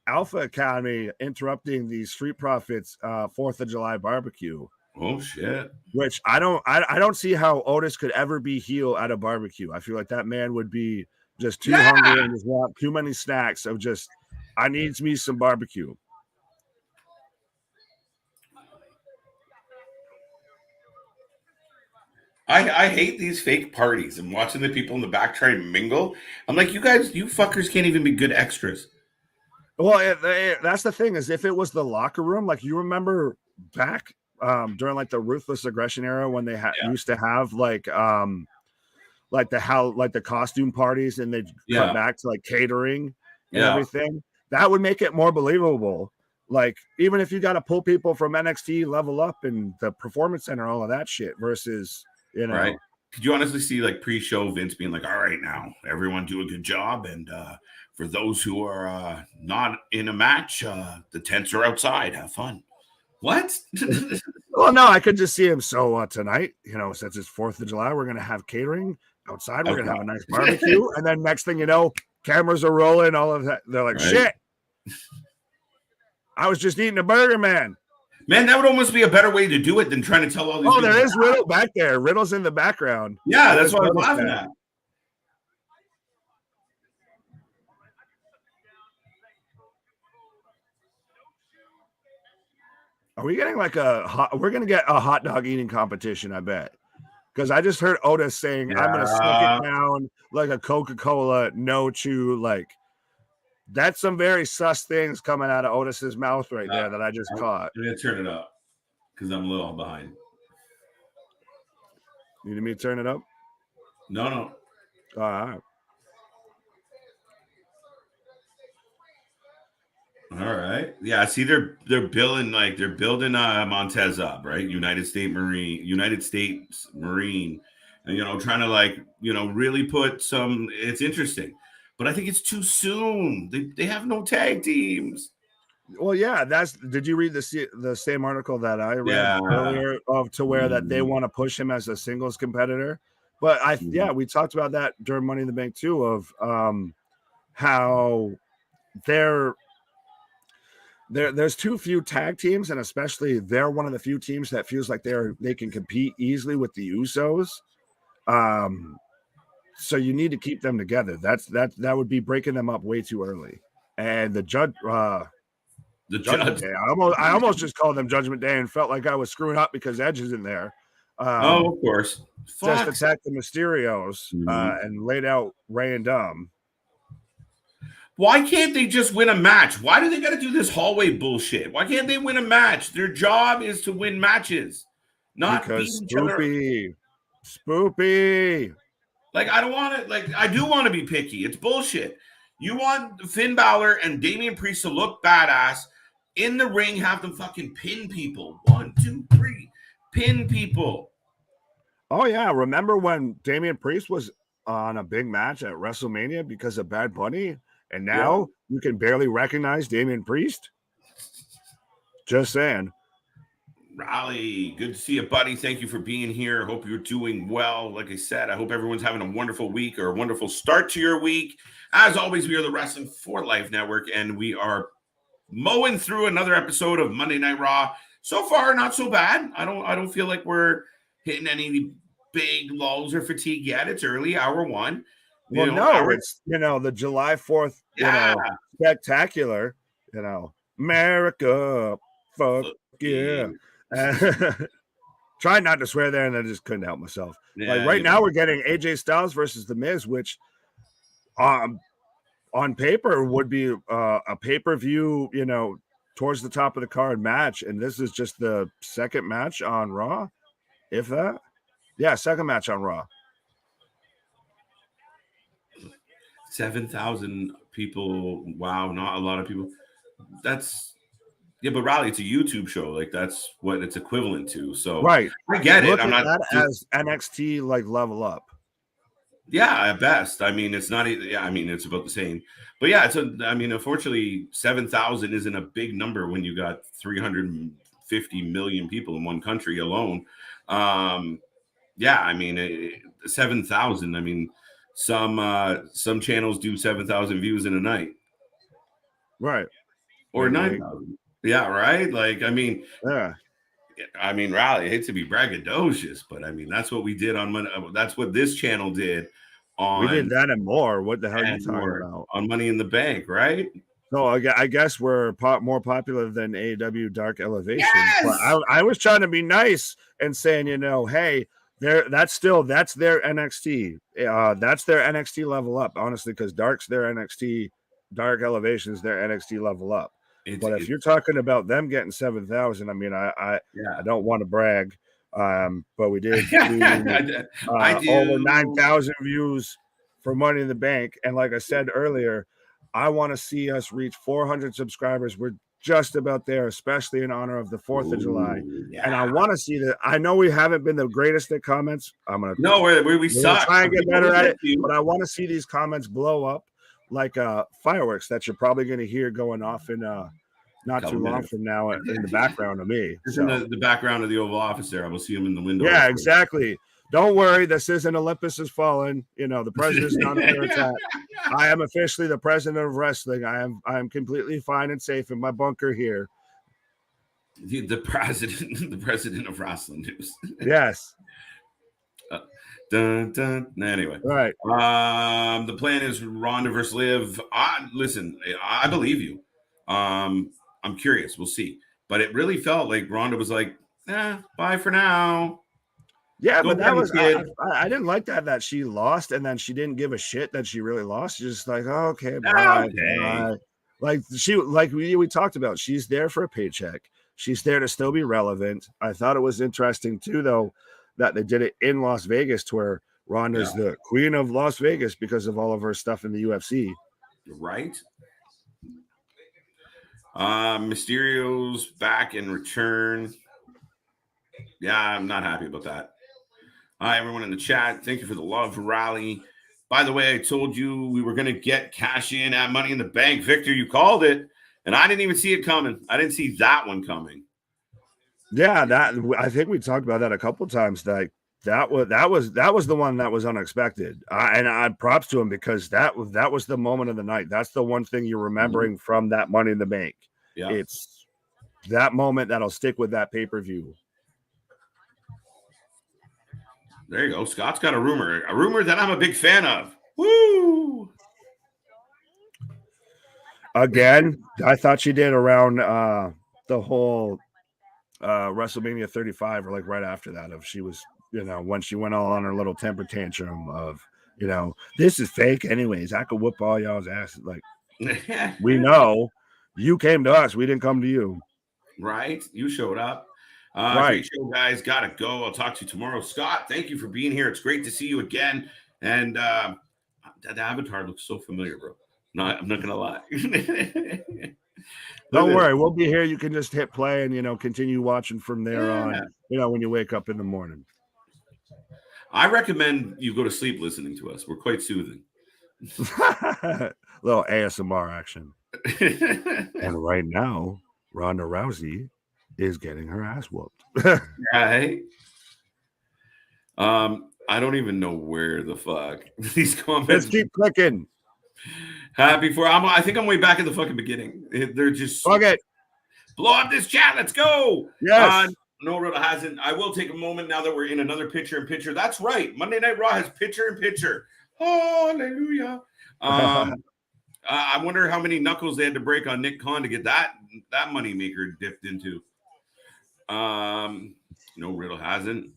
Alpha Academy interrupting the Street Profits 4th of July barbecue. Oh shit. Which I don't see how Otis could ever be heel at a barbecue. I feel like that man would be just too hungry and just want too many snacks of just, I needs me some barbecue. I hate these fake parties and watching the people in the back try and mingle. I'm like, you fuckers can't even be good extras. Well, that's the thing, is if it was the locker room, like you remember back during like the Ruthless Aggression era when they used to have like the costume parties, and they'd cut back to like catering and everything. That would make it more believable. Like, even if you got to pull people from NXT, Level Up, and the Performance Center, all of that shit, versus, you know. Right. Could you honestly see like pre-show Vince being like, all right, now everyone do a good job. And for those who are not in a match, the tents are outside. Have fun. What? Well, no, I could just see him. So tonight, you know, since it's 4th of July, we're going to have catering outside. We're going to have a nice barbecue. And then next thing you know, cameras are rolling, all of that. They're like, shit. I was just eating a burger, man. Man, that would almost be a better way to do it than trying to tell all these. Oh, there is Riddle back there. Riddle's in the background. Yeah, that's what I was laughing at. Are we getting like we're going to get a hot dog eating competition, I bet. Because I just heard Otis saying, I'm going to suck it down like a Coca-Cola, no chew. Like, that's some very sus things coming out of Otis's mouth right there that I just caught. I'm going to turn it up because I'm a little behind. You need me to turn it up? No. All right. All right. Yeah. See, they're building Montez up, right? United States Marine, and trying to really put some. It's interesting, but I think it's too soon. They have no tag teams. Well, yeah. Did you read the same article that I read earlier to where that they want to push him as a singles competitor? But we talked about that during Money in the Bank too, of how there's too few tag teams, and especially they're one of the few teams that feels like they can compete easily with the Usos. So you need to keep them together. That would be breaking them up way too early. And the Judgment Day. I almost just called them Judgment Day and felt like I was screwing up because Edge is in there. Of course. Just attacked the Mysterios and laid out Ray and Dom. Why can't they just win a match? Why do they got to do this hallway bullshit? Why can't they win a match? Their job is to win matches, not because beat each other. Spoopy. Like, I don't want it. Like, I do want to be picky. It's bullshit. You want Finn Balor and Damien Priest to look badass in the ring, have them fucking pin people. 1, 2, 3. Pin people. Oh, yeah. Remember when Damien Priest was on a big match at WrestleMania because of Bad Bunny? And now you can barely recognize Damien Priest? Just saying. Raleigh, good to see you, buddy. Thank you for being here. Hope you're doing well. Like I said, I hope everyone's having a wonderful week or a wonderful start to your week. As always, we are the Wrestling for Life Network, and we are mowing through another episode of Monday Night Raw. So far, not so bad. I don't feel like we're hitting any big lulls or fatigue yet. It's early, hour 1. It's the July 4th, spectacular, America, fuck yeah. Tried not to swear there, and I just couldn't help myself. Now we're getting AJ Styles versus The Miz, which on paper would be a pay-per-view, towards the top of the card match, and this is just the second match on Raw, if that. Yeah, second match on Raw. 7,000 people. Wow, not a lot of people. That's Yeah, but Raleigh, it's a YouTube show. Like that's what it's equivalent to. So Right. I get Look it. I'm at not that as NXT like level up. Yeah, at best. I mean, it's not. Yeah, I mean, it's about the same. But yeah, I mean, unfortunately, 7,000 isn't a big number when you got 350 million people in one country alone. Yeah, I mean, 7,000. I mean, some channels do 7,000 views in a night, Right. or 9,000. Yeah, right. Like, Yeah. I mean, Raleigh, I hate to be braggadocious, but I mean, that's what we did on Money. That's what this channel did We did on that and more. What the hell are you and talking more about? on Money in the Bank, right? No, I guess we're more popular than AEW Dark Elevation. Yes! But I was trying to be nice and saying, hey, that's their NXT. That's their NXT level up, honestly, because Dark's their NXT, Dark Elevation's their NXT level up. But if you're talking about them getting 7,000, I mean, I don't want to brag, but we did do over 9,000 views for Money in the Bank, and like I said earlier, I want to see us reach 400 subscribers. We're just about there, especially in honor of the 4th of July. Yeah. And I want to see that. I know we haven't been the greatest at comments. We suck. Try and get better at it, but I want to see these comments blow up like fireworks that you're probably going to hear going off in not too long from now in the background of me. In the background of the Oval Office there. I will see him in the window. Yeah, exactly. Don't worry, this isn't Olympus Has Fallen. The president's not under attack. I am officially the president of wrestling. I am completely fine and safe in my bunker here. The president of wrestling news. Yes. Dun, dun. Anyway, right. The plan is Ronda versus Liv. Listen, I believe you. I'm curious. We'll see. But it really felt like Ronda was like, bye for now. Yeah, but that was I didn't like that she lost and then she didn't give a shit that she really lost. Just like, okay, bye. Like we talked about, she's there for a paycheck. She's there to still be relevant. I thought it was interesting too, though, that they did it in Las Vegas, to where Ronda's the queen of Las Vegas because of all of her stuff in the UFC. Right. Mysterio's back in return. Yeah, I'm not happy about that. Hi, everyone in the chat. Thank you for the love, Raleigh. By the way, I told you we were going to get cash in at Money in the Bank. Victor, you called it, and I didn't even see it coming. I didn't see that one coming. Yeah, I think we talked about that a couple of times. That was the one that was unexpected, and I props to him, because that was the moment of the night. That's the one thing you're remembering from that Money in the Bank. Yeah, it's that moment that'll stick with that pay-per-view. There you go. Scott's got a rumor that I'm a big fan of. Woo! Again, I thought she did around the whole WrestleMania 35, or like right after that, of she was, when she went all on her little temper tantrum of, this is fake anyways. I could whoop all y'all's asses. Like, we know you came to us. We didn't come to you. Right. You showed up. Right. Great show, guys. Gotta go. I'll talk to you tomorrow. Scott, thank you for being here. It's great to see you again. And that avatar looks so familiar, bro. I'm not gonna lie. Don't worry, we'll be here. You can just hit play and continue watching from there on. When you wake up in the morning. I recommend you go to sleep listening to us. We're quite soothing. Little ASMR action. And right now, Ronda Rousey is getting her ass whooped. Right. I don't even know where the fuck these comments. Let's keep clicking. I think I'm way back in the fucking beginning. They're just fuck it. Blow up this chat. Let's go. Yes. No, Riddle hasn't. I will take a moment now that we're in another picture-in-picture. That's right. Monday Night Raw has picture-in-picture. Hallelujah. I wonder how many knuckles they had to break on Nick Khan to get that moneymaker dipped into. No, Riddle hasn't.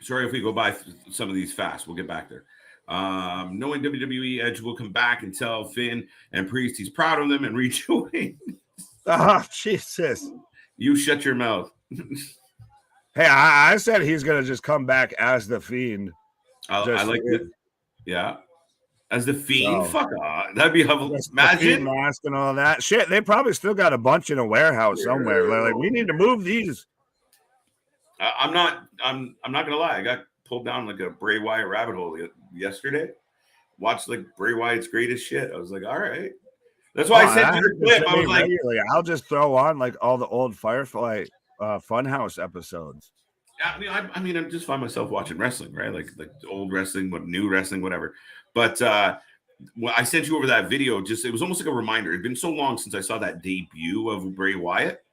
Sorry if we go by some of these fast. We'll get back there. Knowing WWE, Edge will come back and tell Finn and Priest he's proud of them and rejoin. Oh, Jesus. You shut your mouth. Hey, I said he's going to just come back as the Fiend. I like it. Yeah. As the Fiend? So, Fuck off. That'd be the imagine. mask and all that shit. They probably still got a bunch in a warehouse somewhere. They're like, we need to move these. I'm not gonna lie. I got pulled down like a Bray Wyatt rabbit hole yesterday. Watched like Bray Wyatt's greatest shit. I was like, all right. That's why I sent you the clip. I was like, regularly. I'll just throw on like all the old Firefly Funhouse episodes. I mean, I just find myself watching wrestling, right? Like old wrestling, new wrestling, whatever. But well, I sent you over that video. It was almost like a reminder. It'd been so long since I saw that debut of Bray Wyatt.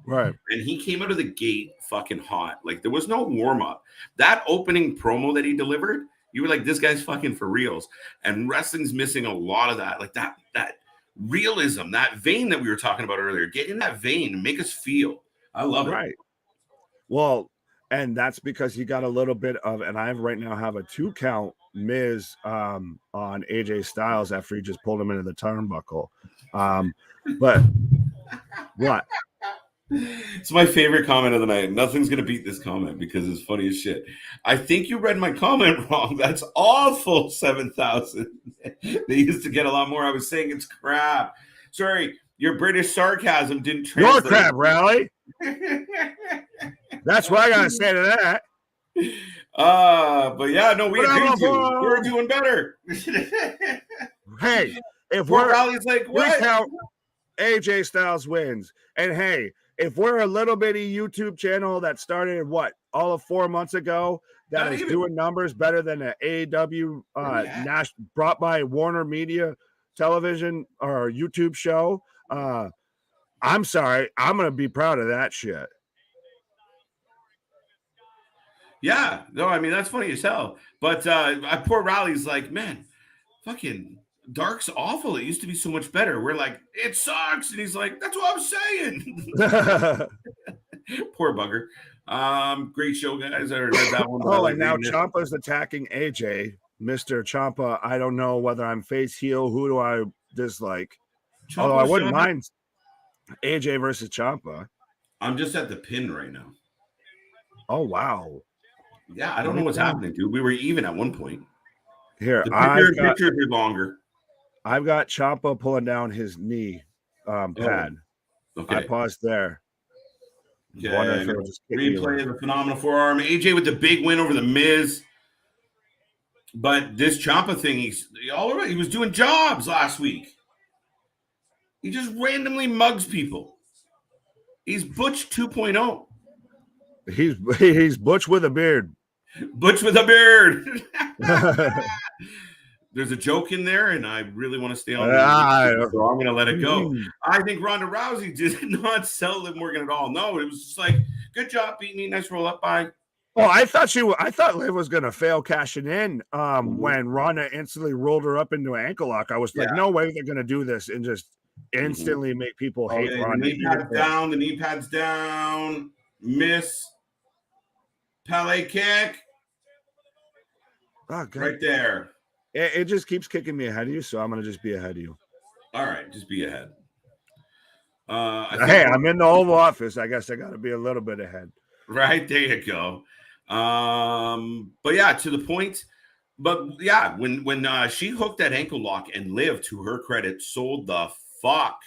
Right. And he came out of the gate fucking hot. Like there was no warm up. That opening promo that he delivered, you were like, this guy's fucking for reals. And wrestling's missing a lot of that. Like that realism, that vein that we were talking about earlier. Get in that vein and make us feel. I love it. Right. Well, and that's because he got a little bit of, and I right now have a 2 count Miz on AJ Styles after he just pulled him into the turnbuckle. But what? It's my favorite comment of the night. Nothing's gonna beat this comment because it's funny as shit. I think you read my comment wrong. That's awful. 7,000. They used to get a lot more. I was saying it's crap. Sorry, your British sarcasm didn't translate. Your crap, Rally. That's what I gotta say to that. But yeah, no, we agreed to. We're doing better. Hey, if we're Rally's like, what? We count AJ Styles wins, and hey, if we're a little bitty YouTube channel that started all of 4 months ago that is doing numbers better than an AEW brought by Warner Media television or YouTube show, I'm sorry, I'm gonna be proud of that shit. Yeah, no, I mean that's funny as hell. But poor Rally's like, man, fucking Dark's awful. It used to be so much better. We're like, it sucks, and he's like, that's what I'm saying. Poor bugger. Great show, guys. I heard that one. Oh, and now Ciampa's attacking AJ. Mr. Ciampa, I don't know whether I'm face heel. Who do I dislike? Although I wouldn't mind AJ versus Ciampa. I'm just at the pin right now. Oh, wow. Yeah, I don't know what's happening, dude. We were even at one point. Here, the pictures are longer. I've got Ciampa pulling down his knee pad. Okay. I paused there. Okay, replay of the phenomenal forearm. AJ with the big win over the Miz. But this Ciampa thing, he was doing jobs last week. He just randomly mugs people. He's Butch 2.0. He's Butch with a beard. Butch with a beard. There's a joke in there, and I really want to stay on. So I'm going to let it go. I think Ronda Rousey did not sell Liv Morgan at all. No, it was just like, good job, beat me, nice roll up, bye. Well, I thought Liv was going to fail cashing in when Ronda instantly rolled her up into an ankle lock. I was like, no way they're going to do this and just instantly make people hate Ronda. The knee pad's down. Miss. Pele kick. Oh, God. Right there. It just keeps kicking me ahead of you, so I'm going to just be ahead of you. All right, just be ahead. I'm in the Oval Office. I guess I got to be a little bit ahead. Right, there you go. But yeah, to the point. But yeah, when she hooked that ankle lock and Liv, to her credit, sold the fuck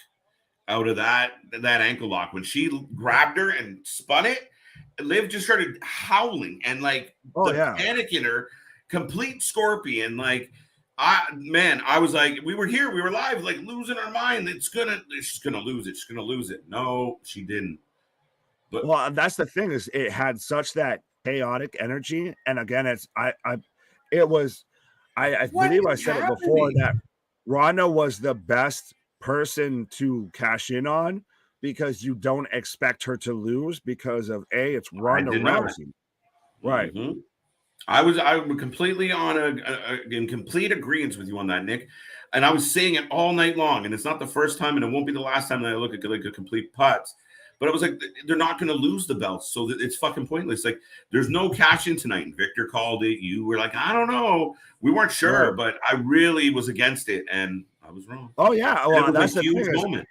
out of that ankle lock. When she grabbed her and spun it, Liv just started howling and like panic in her. Complete scorpion. Like, I was like, we were live, like losing our mind. She's gonna lose it. She's gonna lose it. No, she didn't. But well, that's the thing, is it had such that chaotic energy. And again, I believe I said it before that Ronda was the best person to cash in on because you don't expect her to lose because of it's Ronda Rousey. Right. Mm-hmm. I was completely in complete agreement with you on that, Nick. And I was saying it all night long. And it's not the first time, and it won't be the last time that I look at like a complete putz. But I was like, they're not going to lose the belts, so it's fucking pointless. Like, there's no cash in tonight. And Victor called it. You were like, I don't know. We weren't sure, but I really was against it, and I was wrong. Oh yeah, well, that's the huge moment.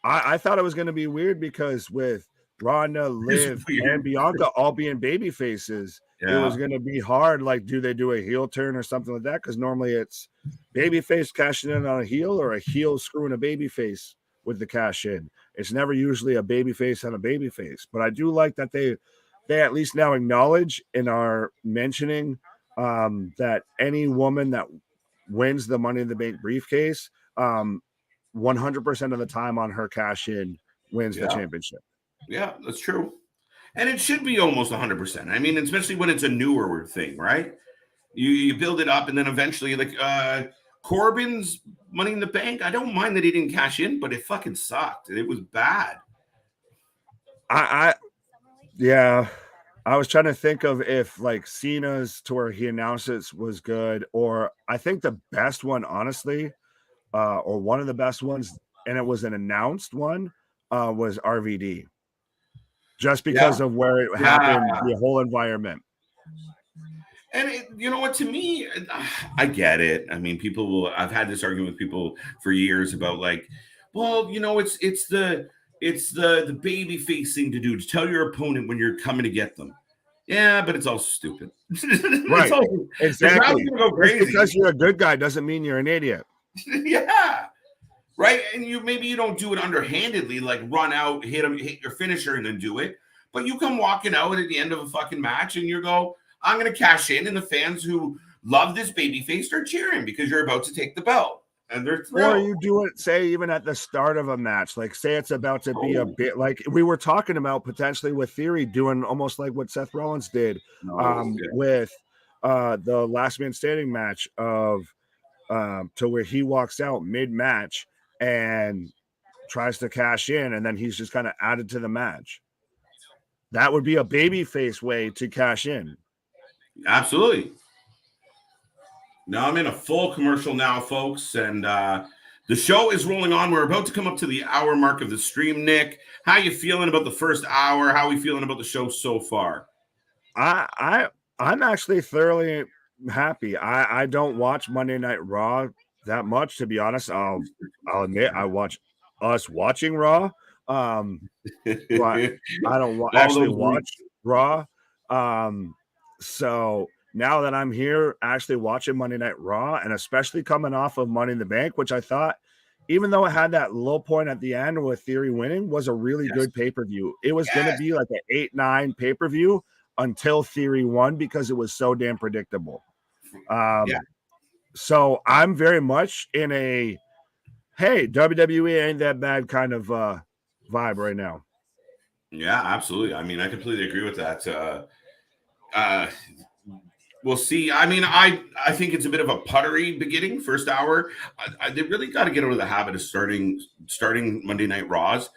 I thought it was going to be weird because with Ronda, Liv, and Bianca all being baby faces, it was going to be hard. Like, do they do a heel turn or something like that? Because normally it's baby face cashing in on a heel or a heel screwing a baby face with the cash in. It's never usually a baby face on a baby face. But I do like that they at least now acknowledge and are mentioning that any woman that wins the Money in the Bank briefcase, 100% of the time on her cash in wins the championship. Yeah, that's true. And it should be almost 100%. I mean, especially when it's a newer thing, right? You build it up, and then eventually, like Corbin's Money in the Bank, I don't mind that he didn't cash in, but it fucking sucked. It was bad. Yeah. I was trying to think of if like Cena's to where he announced it was good, or I think the best one, honestly, or one of the best ones, and it was an announced one, was RVD. Just because of where it happened, the whole environment. And you know what? To me, I get it. I mean, I've had this argument with people for years about like, well, you know, it's the baby face thing to do, to tell your opponent when you're coming to get them. Yeah, but it's all stupid. Right. Exactly. Go crazy. Just because you're a good guy doesn't mean you're an idiot. Yeah. Right. And maybe you don't do it underhandedly, like run out, hit your finisher and then do it. But you come walking out at the end of a fucking match and you go, I'm going to cash in. And the fans who love this babyface are cheering because you're about to take the belt. And they're thrilled. Or you do it, say, even at the start of a match, like say it's about to be a bit like we were talking about potentially with Theory doing almost like what Seth Rollins did with the last man standing match of to where he walks out mid-match and tries to cash in, and then he's just kind of added to the match. That would be a babyface way to cash in. Absolutely. Now I'm in a full commercial now, folks, and the show is rolling on. We're about to come up to the hour mark of the stream. Nick, how you feeling about the first hour? How are we feeling about the show so far? I'm actually thoroughly happy. I don't watch Monday Night Raw that much, to be honest. I'll admit I watch us watching Raw. But I don't actually watch Raw. So now that I'm here actually watching Monday Night Raw, and especially coming off of Money in the Bank, which I thought, even though it had that low point at the end with Theory winning, was a really good pay-per-view. It was going to be like an 8-9 pay-per-view until Theory won because it was so damn predictable. So I'm very much in a, hey, WWE ain't that bad kind of vibe right now. Yeah, absolutely. I mean, I completely agree with that. We'll see. I mean, I think it's a bit of a puttery beginning, first hour. They really got to get out of the habit of starting Monday Night Raws.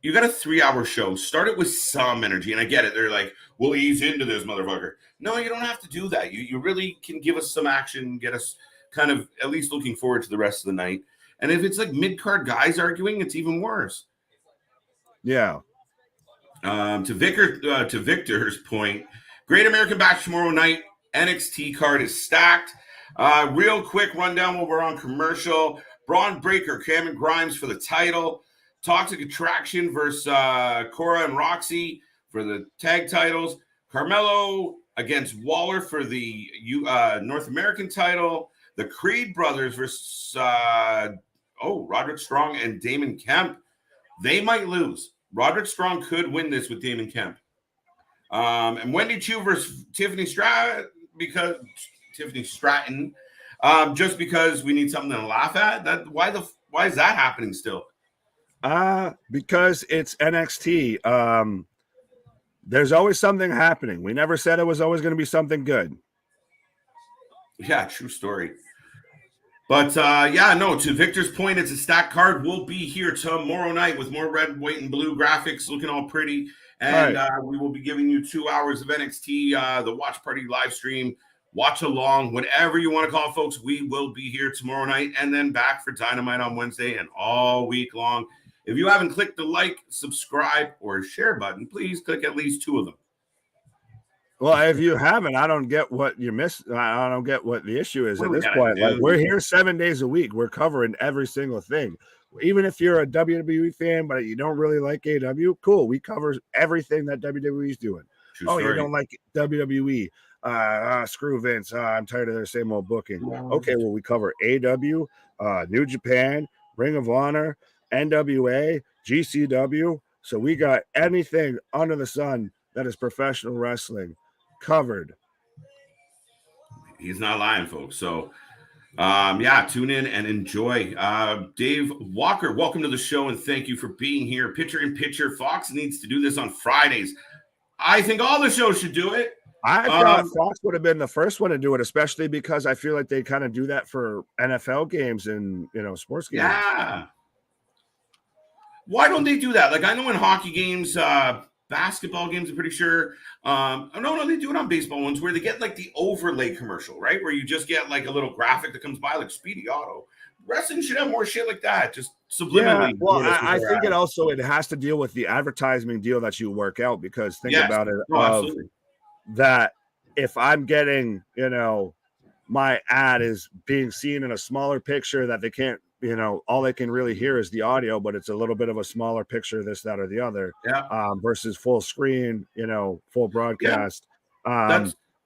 You got a 3-hour show. Start it with some energy. And I get it. They're like, we'll ease into this motherfucker. No, you don't have to do that. You really can give us some action, get us kind of at least looking forward to the rest of the night. And if it's like mid-card guys arguing, it's even worse. Yeah. To Victor's point, Great American Bash tomorrow night. NXT card is stacked. Real quick rundown while we're on commercial. Braun Breaker, Cameron Grimes for the title. Toxic Attraction versus Cora and Roxy for the tag titles. Carmelo against Waller for the North American title. The Creed brothers versus Roderick Strong and Damon Kemp. They might lose. Roderick Strong could win this with Damon Kemp. And Wendy Chu versus Tiffany Stratton, just because we need something to laugh at. Why is that happening still? Because it's NXT. There's always something happening. We never said it was always going to be something good. Yeah, true story. But to Victor's point, it's a stacked card. We'll be here tomorrow night with more red, white, and blue graphics looking all pretty. And we will be giving you 2 hours of NXT, the watch party live stream, watch along, whatever you want to call it, folks. We will be here tomorrow night and then back for Dynamite on Wednesday and all week long. If you haven't clicked the like, subscribe, or share button, please click at least 2 of them. Well, if you haven't, I don't get what you missed. I don't get what the issue is What at do we this gotta point. Like, do? we're here 7 days a week. We're covering every single thing. Even if you're a WWE fan, but you don't really like AEW, cool. We cover everything that WWE is doing. True Oh, you story. don't like WWE? Screw Vince. I'm tired of their same old booking. Okay, well, we cover AEW, New Japan, Ring of Honor, NWA, GCW. So we got anything under the sun that is professional wrestling covered. He's not lying, folks. So tune in and enjoy. Dave Walker, welcome to the show and thank you for being here. Pitcher in Pitcher. Fox needs to do this on Fridays. I think all the shows should do it. I thought Fox would have been the first one to do it, especially because I feel like they kind of do that for NFL games and sports games. Yeah. Why don't they do that? Like, I know in hockey games, basketball games, I'm pretty sure. No, they do it on baseball ones where they get like the overlay commercial, right? Where you just get like a little graphic that comes by, like Speedy Auto. Wrestling should have more shit like that, just subliminally. Yeah, well, I think it has to deal with the advertising deal that you work out, because think about it. Absolutely. That if I'm getting, my ad is being seen in a smaller picture that they can't, all they can really hear is the audio, but it's a little bit of a smaller picture, this, that, or the other, versus full screen, full broadcast.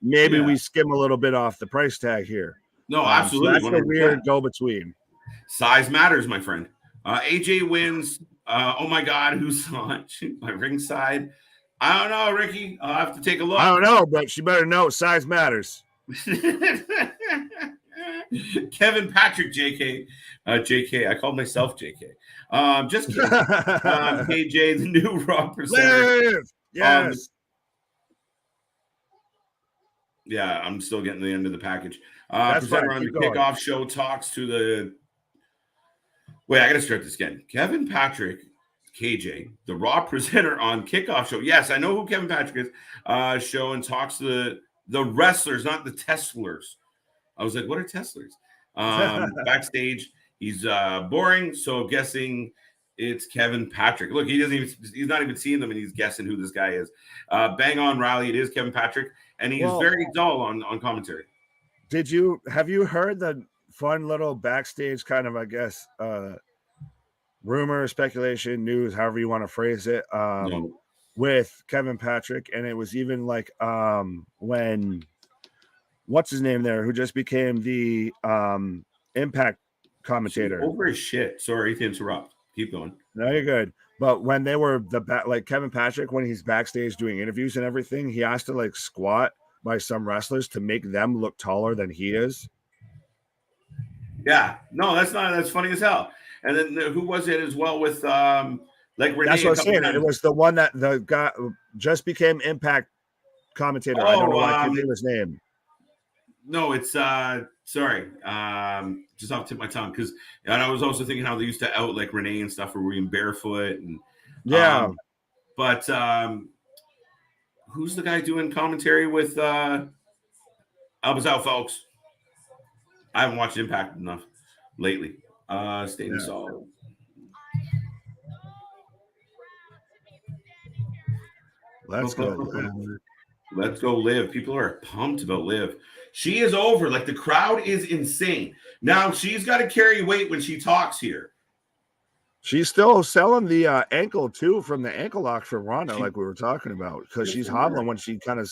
Maybe we skim a little bit off the price tag here. No, absolutely. So that's a weird go-between. Size matters, my friend. AJ wins. Oh my God, who's on my ringside? I don't know, Ricky. I'll have to take a look. I don't know, but she better know size matters. Kevin Patrick, JK. I called myself JK. Just kidding. KJ, the new Raw presenter. Yes. Yeah, I'm still getting the end of the package. That's presenter on the kickoff show talks to the. Wait, I got to start this again. Kevin Patrick, KJ, the Raw presenter on kickoff show. Yes, I know who Kevin Patrick is. Show and talks to the wrestlers, not the Teslers. I was like, what are Teslers? Backstage, he's boring, so guessing it's Kevin Patrick. Look, he's not even seeing them, and he's guessing who this guy is. Bang on, Riley. It is Kevin Patrick, and he's very dull on commentary. Have you heard the fun little backstage kind of, I guess, rumor, speculation, news, however you want to phrase it, No. with Kevin Patrick? And it was even like when what's his name there, who just became the Impact commentator. Over his shit. Sorry to interrupt. Keep going. No, you're good. But when they were like Kevin Patrick, when he's backstage doing interviews and everything, he has to like squat by some wrestlers to make them look taller than he is. Yeah, no, that's funny as hell. And then who was it as well with like Renee? That's what I'm saying. It was the one that the guy just became Impact commentator. I don't know why I can't think of his name. No, it's sorry. Just off the tip of my tongue, because I was also thinking how they used to out like Renee and stuff, where we're in barefoot and but who's the guy doing commentary with help us out, folks? I haven't watched Impact enough lately. Staying solid. Let's go. Let's go, Liv. People are pumped about Liv. She is over. Like, the crowd is insane. Now she's got to carry weight when she talks here. She's still selling the ankle too from the ankle lock for Ronda, like we were talking about, because she's hobbling when she kind of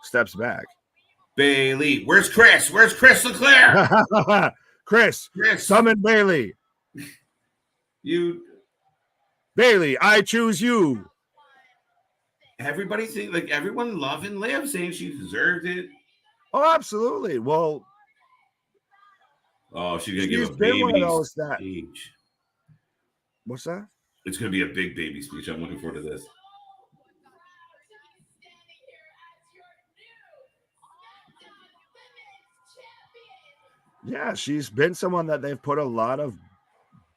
steps back. Bailey, where's Chris? Where's Chris Leclerc? Chris, summon Bailey. Bailey, I choose you. Everybody think like everyone loving Liv, saying she deserved it. Oh, absolutely. Well, she's gonna give a baby speech. What's that? It's gonna be a big baby speech. I'm looking forward to this. Yeah, she's been someone that they've put a lot of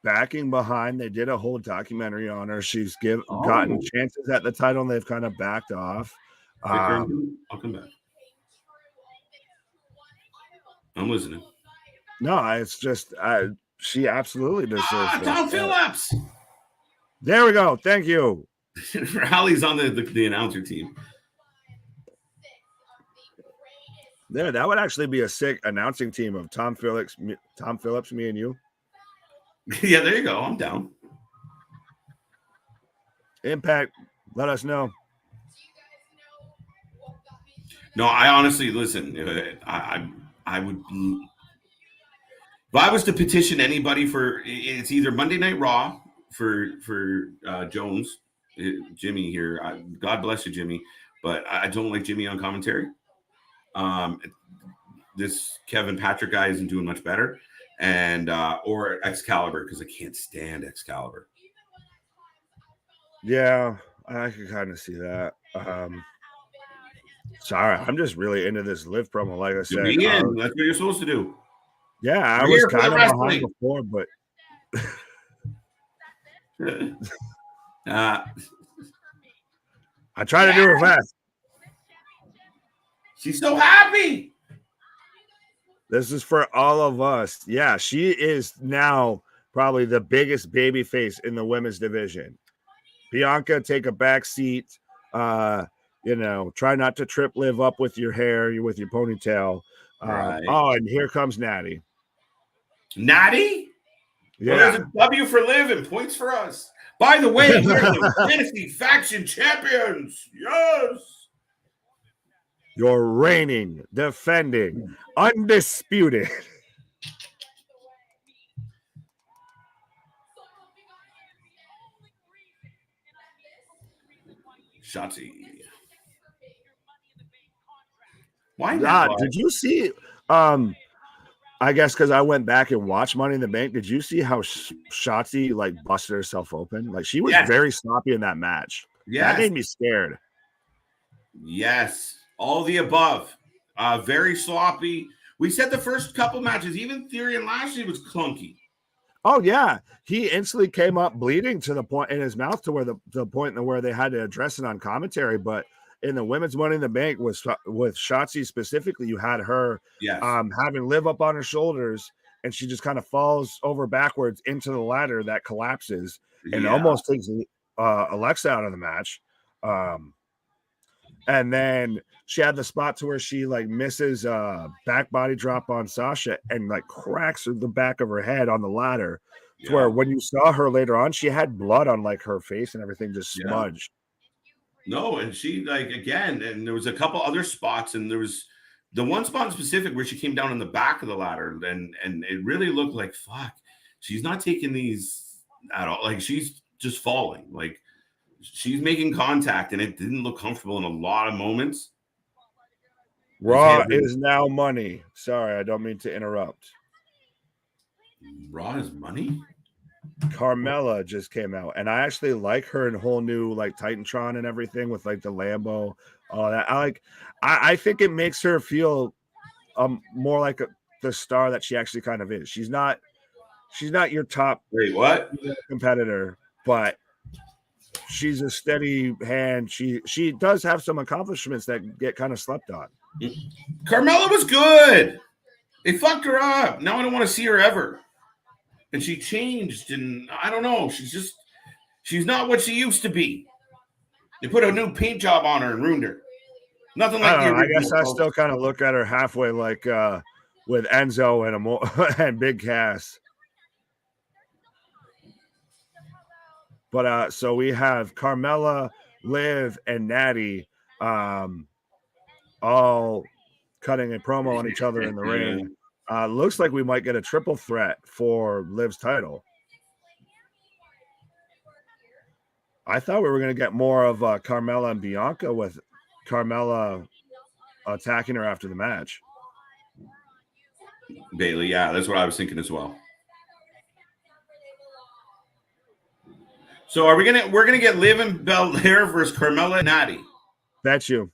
backing behind. They did a whole documentary on her. She's gotten chances at the title, and they've kind of backed off. I'll come back. I'm listening. No, it's just she absolutely deserves it. Tom Phillips. There we go. Thank you. Hallie's on the announcer team. Yeah, that would actually be a sick announcing team of Tom Phillips, me and you. Yeah, there you go. I'm down. Impact, let us know. No, I honestly listen. I would. If I was to petition anybody for, it's either Monday Night Raw for Jones, Jimmy here. God bless you, Jimmy, but I don't like Jimmy on commentary. This Kevin Patrick guy isn't doing much better, and or Excalibur, because I can't stand Excalibur. Yeah, I can kind of see that. Sorry, I'm just really into this Liv promo. Like I said, That's what you're supposed to do. Yeah, I was kind of behind before, but I try to do it fast. She's so happy. This is for all of us. Yeah, she is now probably the biggest baby face in the women's division. Bianca, take a back seat. Try not to trip Liv up with your hair, with your ponytail. Right. Oh, and here comes Natty. Natty? Yeah. Well, there's a W for Liv and points for us. By the way, we're the Fantasy Faction champions. Yes. You're reigning, defending, undisputed. Shotzi. Why not? Did you see? I guess because I went back and watched Money in the Bank. Did you see how Shotzi like busted herself open? Like she was very sloppy in that match. Yeah, that made me scared. Yes, all the above. Very sloppy. We said the first couple matches, even Theory and Lashley was clunky. Oh yeah, he instantly came up bleeding to the point in his mouth to where the point where they had to address it on commentary. But in the women's Money in the Bank with Shotzi specifically, you had her having Liv up on her shoulders, and she just kind of falls over backwards into the ladder that collapses and almost takes Alexa out of the match. And then she had the spot to where she like misses back body drop on Sasha and like cracks the back of her head on the ladder to where when you saw her later on, she had blood on like her face and everything just smudged. No, and she again, and there was a couple other spots, and there was the one spot in specific where she came down on the back of the ladder, and it really looked like fuck. She's not taking these at all. Like she's just falling. Like she's making contact, and it didn't look comfortable in a lot of moments. Raw is now money. Sorry, I don't mean to interrupt. Raw is money? Carmella just came out, and I actually like her in whole new like Titantron and everything with like the Lambo, all that. I think it makes her feel more like the star that she actually kind of is. She's not your top competitor, but she's a steady hand. She does have some accomplishments that get kind of slept on. Carmella was good. They fucked her up. Now I don't want to see her ever. And she changed, and I don't know. She's not what she used to be. They put a new paint job on her and ruined her. Nothing like I guess I still kind of look at her halfway like with Enzo and Big Cass. But so we have Carmella, Liv, and Natty all cutting a promo on each other in the ring. Looks like we might get a triple threat for Liv's title. I thought we were going to get more of Carmella and Bianca with Carmella attacking her after the match. Bailey, yeah, that's what I was thinking as well. So we're gonna get Liv and Belair versus Carmella and Natty. Bet you.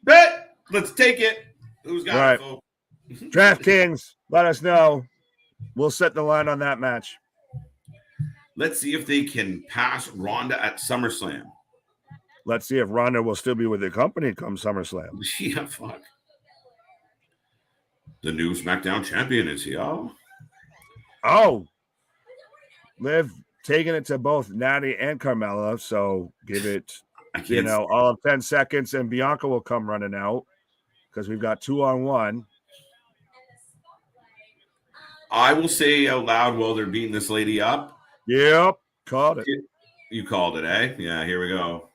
Bet. Let's take it. Who's got it, folks? DraftKings, let us know. We'll set the line on that match. Let's see if they can pass Ronda at SummerSlam. Let's see if Ronda will still be with the company come SummerSlam. Yeah, fuck. The new SmackDown champion is here. Oh. Liv taking it to both Natty and Carmella. So give it, all of 10 seconds and Bianca will come running out. because we've got 2-on-1. I will say out loud while they're beating this lady up. Yep, called it. You called it, eh? Yeah, here we go.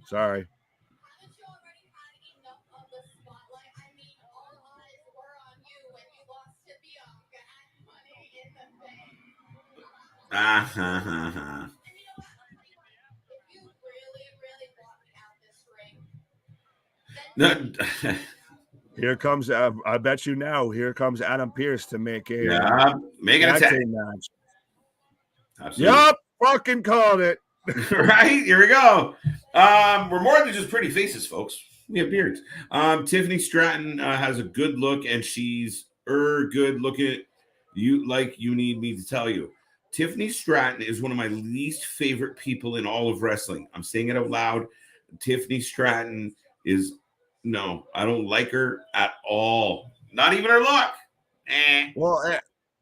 Sorry. No. Here comes, I bet you now, here comes Adam Pearce to make a make it a tag match. Absolutely. Yup, fucking called it. Right, here we go. We're more than just pretty faces, folks. We have beards. Tiffany Stratton has a good look, and she's good looking. You need me to tell you. Tiffany Stratton is one of my least favorite people in all of wrestling. I'm saying it out loud. Tiffany Stratton is I don't like her at all. Not even her look. Well,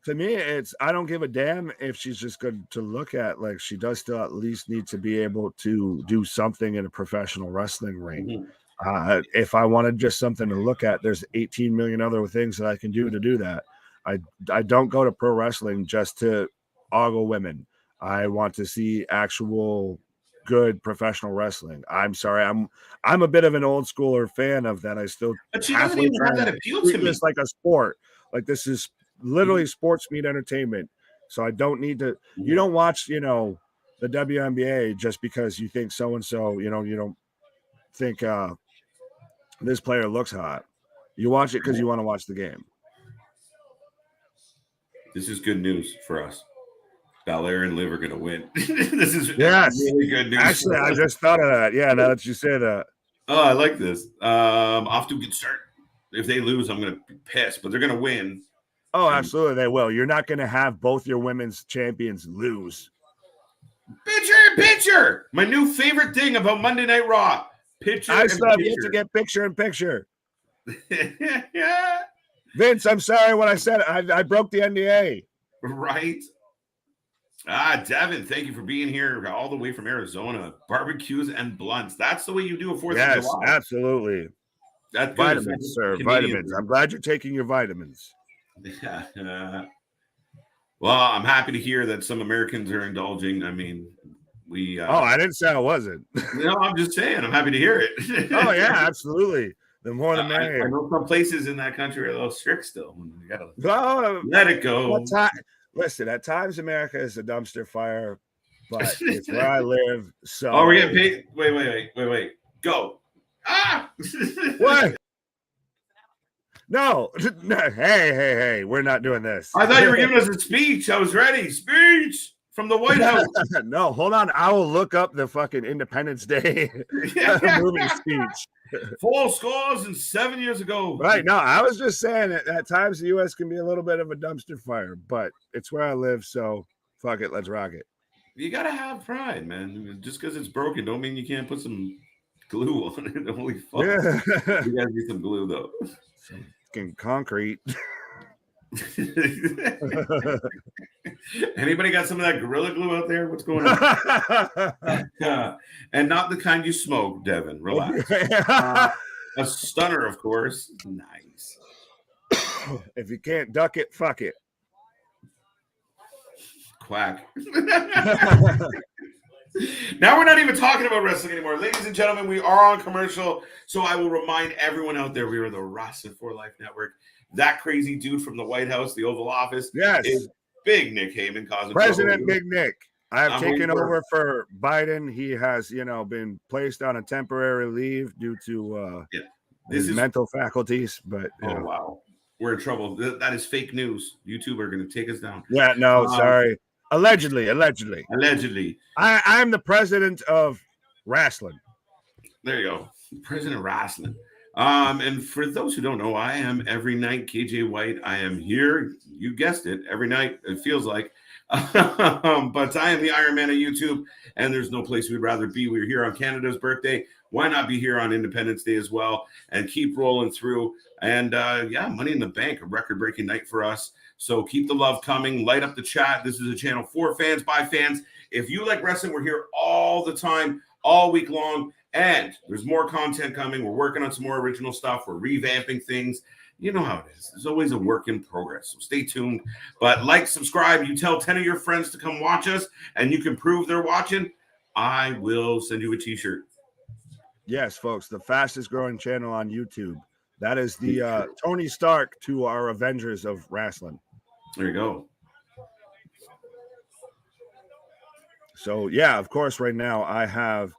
to me, I don't give a damn if she's just good to look at. Like, she does still at least need to be able to do something in a professional wrestling ring. Mm-hmm. If I wanted just something to look at, there's 18 million other things that I can do to do that. I don't go to pro wrestling just to ogle women. I want to see actual good professional wrestling. I'm sorry, I'm a bit of an old schooler fan of that. I still, but she doesn't even have that appeal to me. This like a sport. Like, this is literally sports meet entertainment. So I don't need to. You don't watch, the WNBA just because you think so and so. You don't think this player looks hot. You watch it because you want to watch the game. This is good news for us. Balor and Liv are going to win. This is really good news. Actually, I just thought of that. Yeah, now that you say that. Oh, I like this. Off to a good start. If they lose, I'm going to be pissed, but they're going to win. Oh, absolutely, they will. You're not going to have both your women's champions lose. Picture. My new favorite thing about Monday Night Raw. Picture. I still have yet to get picture. Yeah. Vince, I'm sorry when I said it. I broke the NDA. Right. Devin, thank you for being here all the way from Arizona. Barbecues and blunts. That's the way you do a 4th of July. Yes, absolutely. That's vitamins, sir. Vitamins. I'm glad you're taking your vitamins. Well, I'm happy to hear that some Americans are indulging. I mean, we. I didn't say I wasn't. No, I'm just saying. I'm happy to hear it. Oh yeah, absolutely. The more the merrier. I know some places in that country are a little strict still. You gotta let it go. Listen, at times America is a dumpster fire, but it's where I live. So we're getting paid. Wait. Go. What? No. Hey, we're not doing this. I thought you were giving us a speech. I was ready. Speech from the White House. No, hold on. I will look up the fucking Independence Day movie speech. 4 scores and 7 years ago. Right. No, I was just saying that at times the U.S. can be a little bit of a dumpster fire, but it's where I live, so fuck it. Let's rock it. You got to have pride, man. Just because it's broken don't mean you can't put some glue on it. Holy fuck. Yeah. You got to do some glue, though. Some fucking concrete. Anybody got some of that Gorilla Glue out there? What's going on? And not the kind you smoke, Devin. Relax. A stunner, of course. Nice. If you can't duck it, fuck it. Quack. Now we're not even talking about wrestling anymore. Ladies and gentlemen, we are on commercial. So I will remind everyone out there, we are the Wrasslin for Life Network. That crazy dude from the White House, the Oval Office, is Big Nick Heyman, causing President trouble. Big Nick. I have taken over for Biden. He has, been placed on a temporary leave due to his mental faculties. But wow, we're in trouble. That is fake news. YouTube are going to take us down. Yeah, no, sorry. Allegedly. I'm the president of Wrasslin. There you go, President Wrasslin. And for those who don't know, I am every night KJ White. I am here. You guessed it. Every night, it feels like. But I am the Iron Man of YouTube, and there's no place we'd rather be. We're here on Canada's birthday. Why not be here on Independence Day as well and keep rolling through? And Money in the Bank, a record-breaking night for us. So keep the love coming. Light up the chat. This is a channel for fans, by fans. If you like wrestling, we're here all the time, all week long. And there's more content coming. We're working on some more original stuff. We're revamping things. You know how it is. There's always a work in progress. So stay tuned. But like, subscribe. You tell 10 of your friends to come watch us, and you can prove they're watching. I will send you a t-shirt. Yes, folks, the fastest growing channel on YouTube. That is the Tony Stark to our Avengers of Wrasslin. There you go. So, yeah, of course, right now I have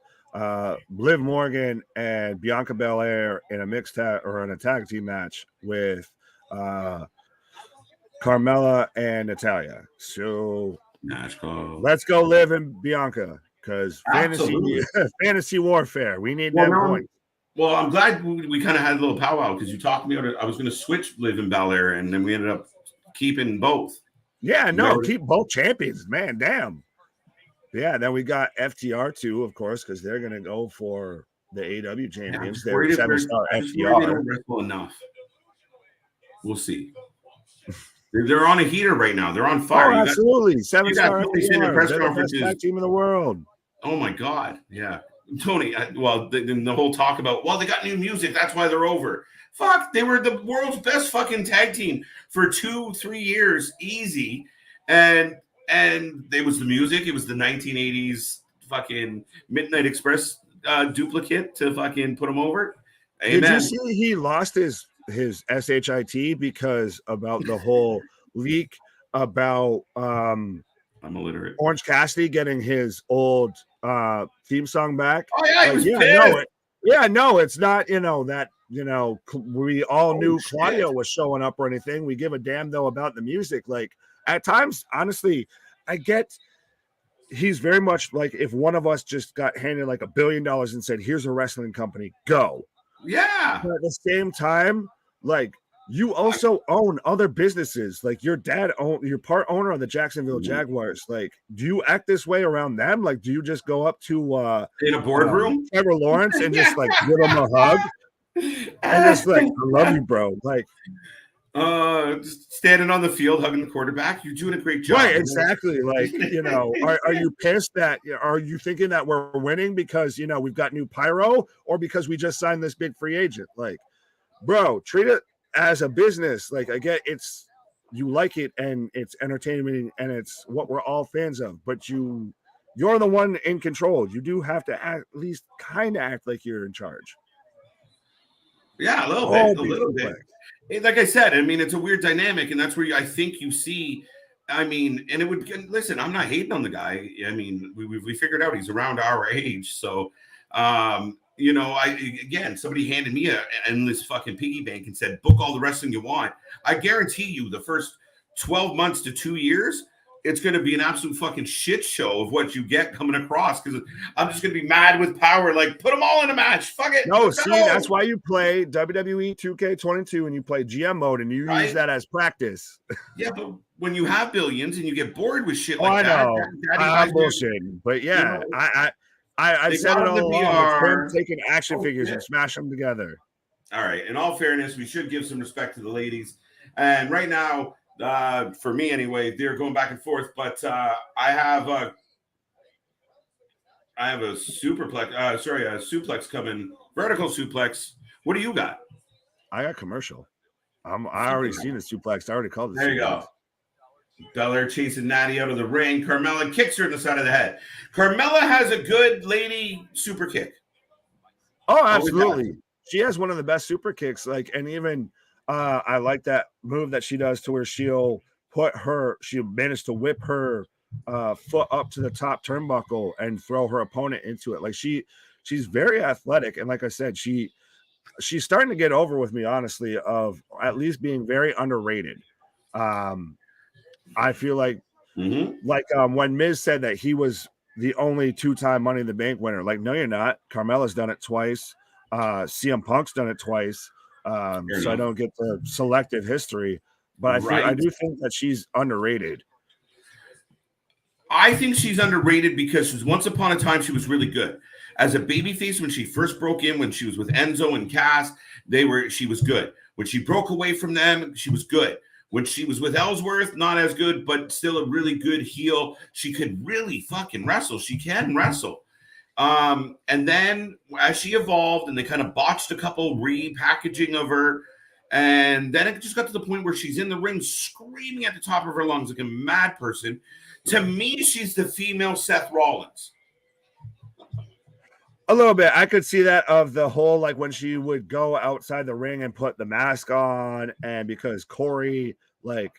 Liv Morgan and Bianca Belair in a mixed tag or in a tag team match with Carmella and Natalya. So let's go Liv and Bianca, because fantasy warfare. We need them points. Well, I'm glad we kind of had a little powwow, because you talked me out. I was going to switch Liv and Belair, and then we ended up keeping both. Yeah, no, keep both champions, man. Damn. Yeah, then we got FTR too, of course, because they're going to go for the AEW champions. Yeah, they're 7-star FTR. They don't wrestle enough. We'll see. They're on a heater right now. They're on fire. Oh, absolutely. 7-star FTR. Press they're the best tag team in the world. Oh, my God. Yeah. Tony, the whole talk about, well, they got new music. That's why they're over. Fuck, they were the world's best fucking tag team for 2-3 years. Easy. And it was the music. It was the 1980s fucking Midnight Express duplicate to fucking put them over. Amen. Did you see he lost his SHIT because about the whole leak about I'm illiterate. Orange Cassidy getting his old theme song back? Oh yeah, he was pissed. No, it's not, that, we all knew Claudio was showing up or anything. We give a damn though about the music. Like, at times, honestly, I get he's very much like if one of us just got handed like $1 billion and said, here's a wrestling company, go. Yeah. But at the same time, like, you also own other businesses. Like, your dad you're part owner of the Jacksonville Jaguars. Like, do you act this way around them? Like, do you just go up to in a boardroom, Trevor Lawrence, and just like give him a hug and just like, I love you, bro? Like, just standing on the field hugging the quarterback. You're doing a great job. Right, exactly. Like, are you pissed that, are you thinking that we're winning because, we've got new pyro, or because we just signed this big free agent? Like, bro, treat it as a business. Like, I get you like it and it's entertainment and it's what we're all fans of, but you're the one in control. You do have to at least kind of act like you're in charge. Yeah, a little bit. Like I said, I mean, it's a weird dynamic, and that's where I think you see. I mean, and it would listen. I'm not hating on the guy. I mean, we figured out he's around our age, so somebody handed me an endless fucking piggy bank and said, book all the wrestling you want. I guarantee you, the first 12 months to 2 years, it's going to be an absolute fucking shit show of what you get coming across, because I'm just going to be mad with power. Like, put them all in a match. Fuck it. No, see, that's why you play WWE 2K22 and you play GM mode and you use that as practice. Yeah, but when you have billions and you get bored with shit like that. I'm bullshitting. But yeah, I said it all along. Taking action figures and smash them together. All right. In all fairness, we should give some respect to the ladies. And right now, for me anyway, they're going back and forth, but I have a suplex coming, vertical suplex. What do you got? I got commercial. I already seen the suplex. I already called it. There you go. Belair chasing Natty out of the ring. Carmella kicks her in the side of the head. Carmella has a good lady super kick. Oh, absolutely. She has one of the best super kicks. Like, and even I like that move that she does to where she'll manage to whip her foot up to the top turnbuckle and throw her opponent into it. Like, she's very athletic. And like I said, she's starting to get over with me, honestly, of at least being very underrated. I feel like, when Miz said that he was the only 2-time Money in the Bank winner, like, no, you're not. Carmella's done it twice. CM Punk's done it twice. So I don't get the selective history, but I do think that she's underrated. I think she's underrated because once upon a time she was really good as a babyface. When she first broke in, when she was with Enzo and Cass, she was good. When she broke away from them, she was good. When she was with Ellsworth, not as good, but still a really good heel. She could really fucking wrestle. She can wrestle. And then as she evolved and they kind of botched a couple repackaging of her, and then it just got to the point where she's in the ring screaming at the top of her lungs like a mad person. To me, she's the female Seth Rollins. A little bit. I could see that of the whole, like when she would go outside the ring and put the mask on, and because Corey like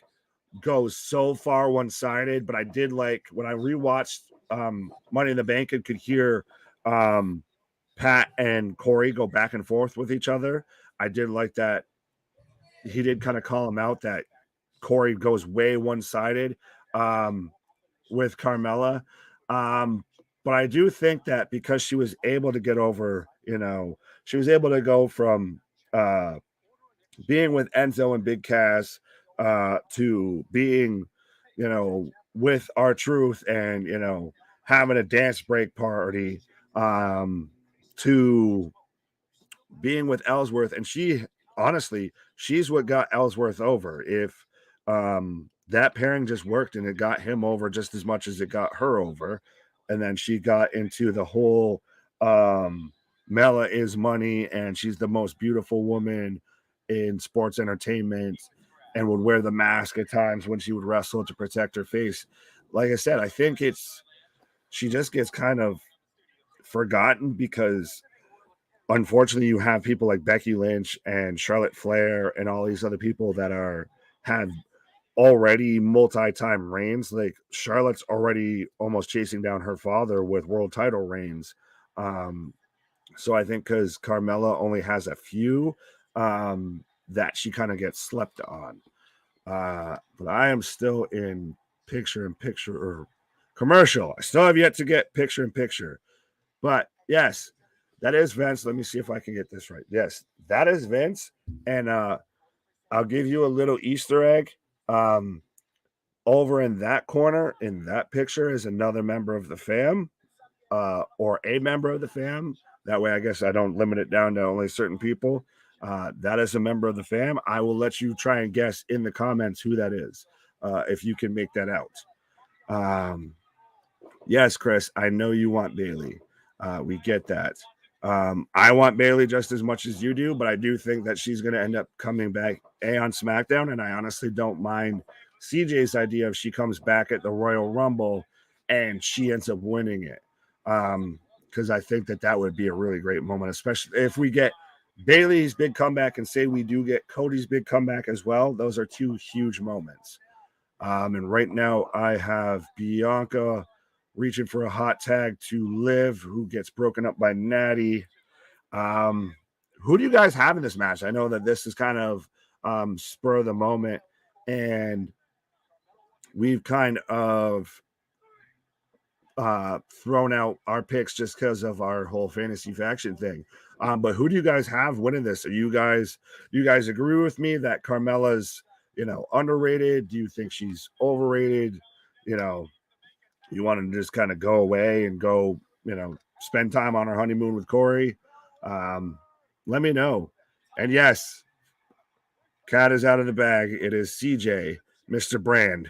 goes so far one-sided, but I did like when I rewatched Money in the Bank and could hear Pat and Corey go back and forth with each other. I did like that he did kind of call him out that Corey goes way one-sided with Carmella. But I do think that because she was able to get over, she was able to go from being with Enzo and Big Cass to being, with R-Truth and, having a dance break party to being with Ellsworth. And she's what got Ellsworth over. If that pairing just worked and it got him over just as much as it got her over. And then she got into the whole Mela is money and she's the most beautiful woman in sports entertainment and would wear the mask at times when she would wrestle to protect her face. Like I said, I think she just gets kind of forgotten because unfortunately you have people like Becky Lynch and Charlotte Flair and all these other people that have already multi-time reigns. Like Charlotte's already almost chasing down her father with world title reigns. So I think because Carmella only has a few that she kind of gets slept on. But I am still in picture-in-picture or commercial. I still have yet to get picture-in-picture. But yes, that is Vince. Let me see if I can get this right. Yes, that is Vince. And I'll give you a little Easter egg. Over in that corner, in that picture, is another member of the fam, or a member of the fam. That way, I guess I don't limit it down to only certain people. That is a member of the fam. I will let you try and guess in the comments who that is, if you can make that out. Yes, Chris, I know you want Bayley. We get that. I want Bayley just as much as you do, but I do think that she's going to end up coming back on SmackDown, and I honestly don't mind CJ's idea if she comes back at the Royal Rumble and she ends up winning it. Because I think that would be a really great moment, especially if we get Bayley's big comeback and say we do get Cody's big comeback as well. Those are two huge moments. And right now I have Bianca reaching for a hot tag to Liv, who gets broken up by Natty. Who do you guys have in this match? I know that this is kind of spur of the moment, and we've kind of thrown out our picks just because of our whole fantasy faction thing. But who do you guys have winning this? Do you guys agree with me that Carmella's, underrated? Do you think she's overrated? You want to just kind of go away and go, spend time on her honeymoon with Corey? Let me know. And yes, cat is out of the bag. It is CJ, Mr. Brand,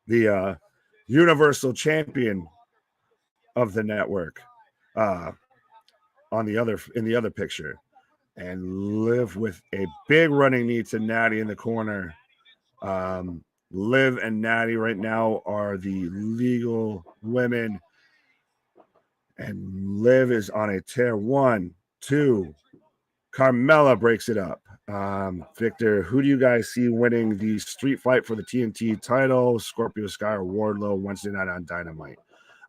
the Universal Champion of the network, in the other picture, and Liv with a big running knee to Natty in the corner. Liv and Natty right now are the legal women, and Liv is on a tear. 1, 2. Carmella breaks it up. Victor, who do you guys see winning the street fight for the TNT title? Scorpio Sky or Wardlow Wednesday night on Dynamite?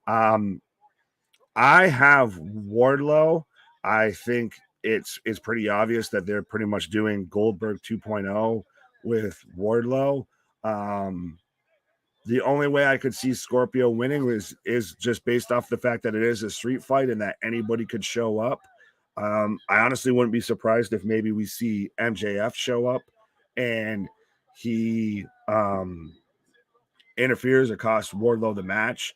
I have Wardlow. I think it's pretty obvious that they're pretty much doing Goldberg 2.0 with Wardlow. The only way I could see Scorpio winning is just based off the fact that it is a street fight and that anybody could show up. I honestly wouldn't be surprised if maybe we see MJF show up and he interferes or costs Wardlow the match.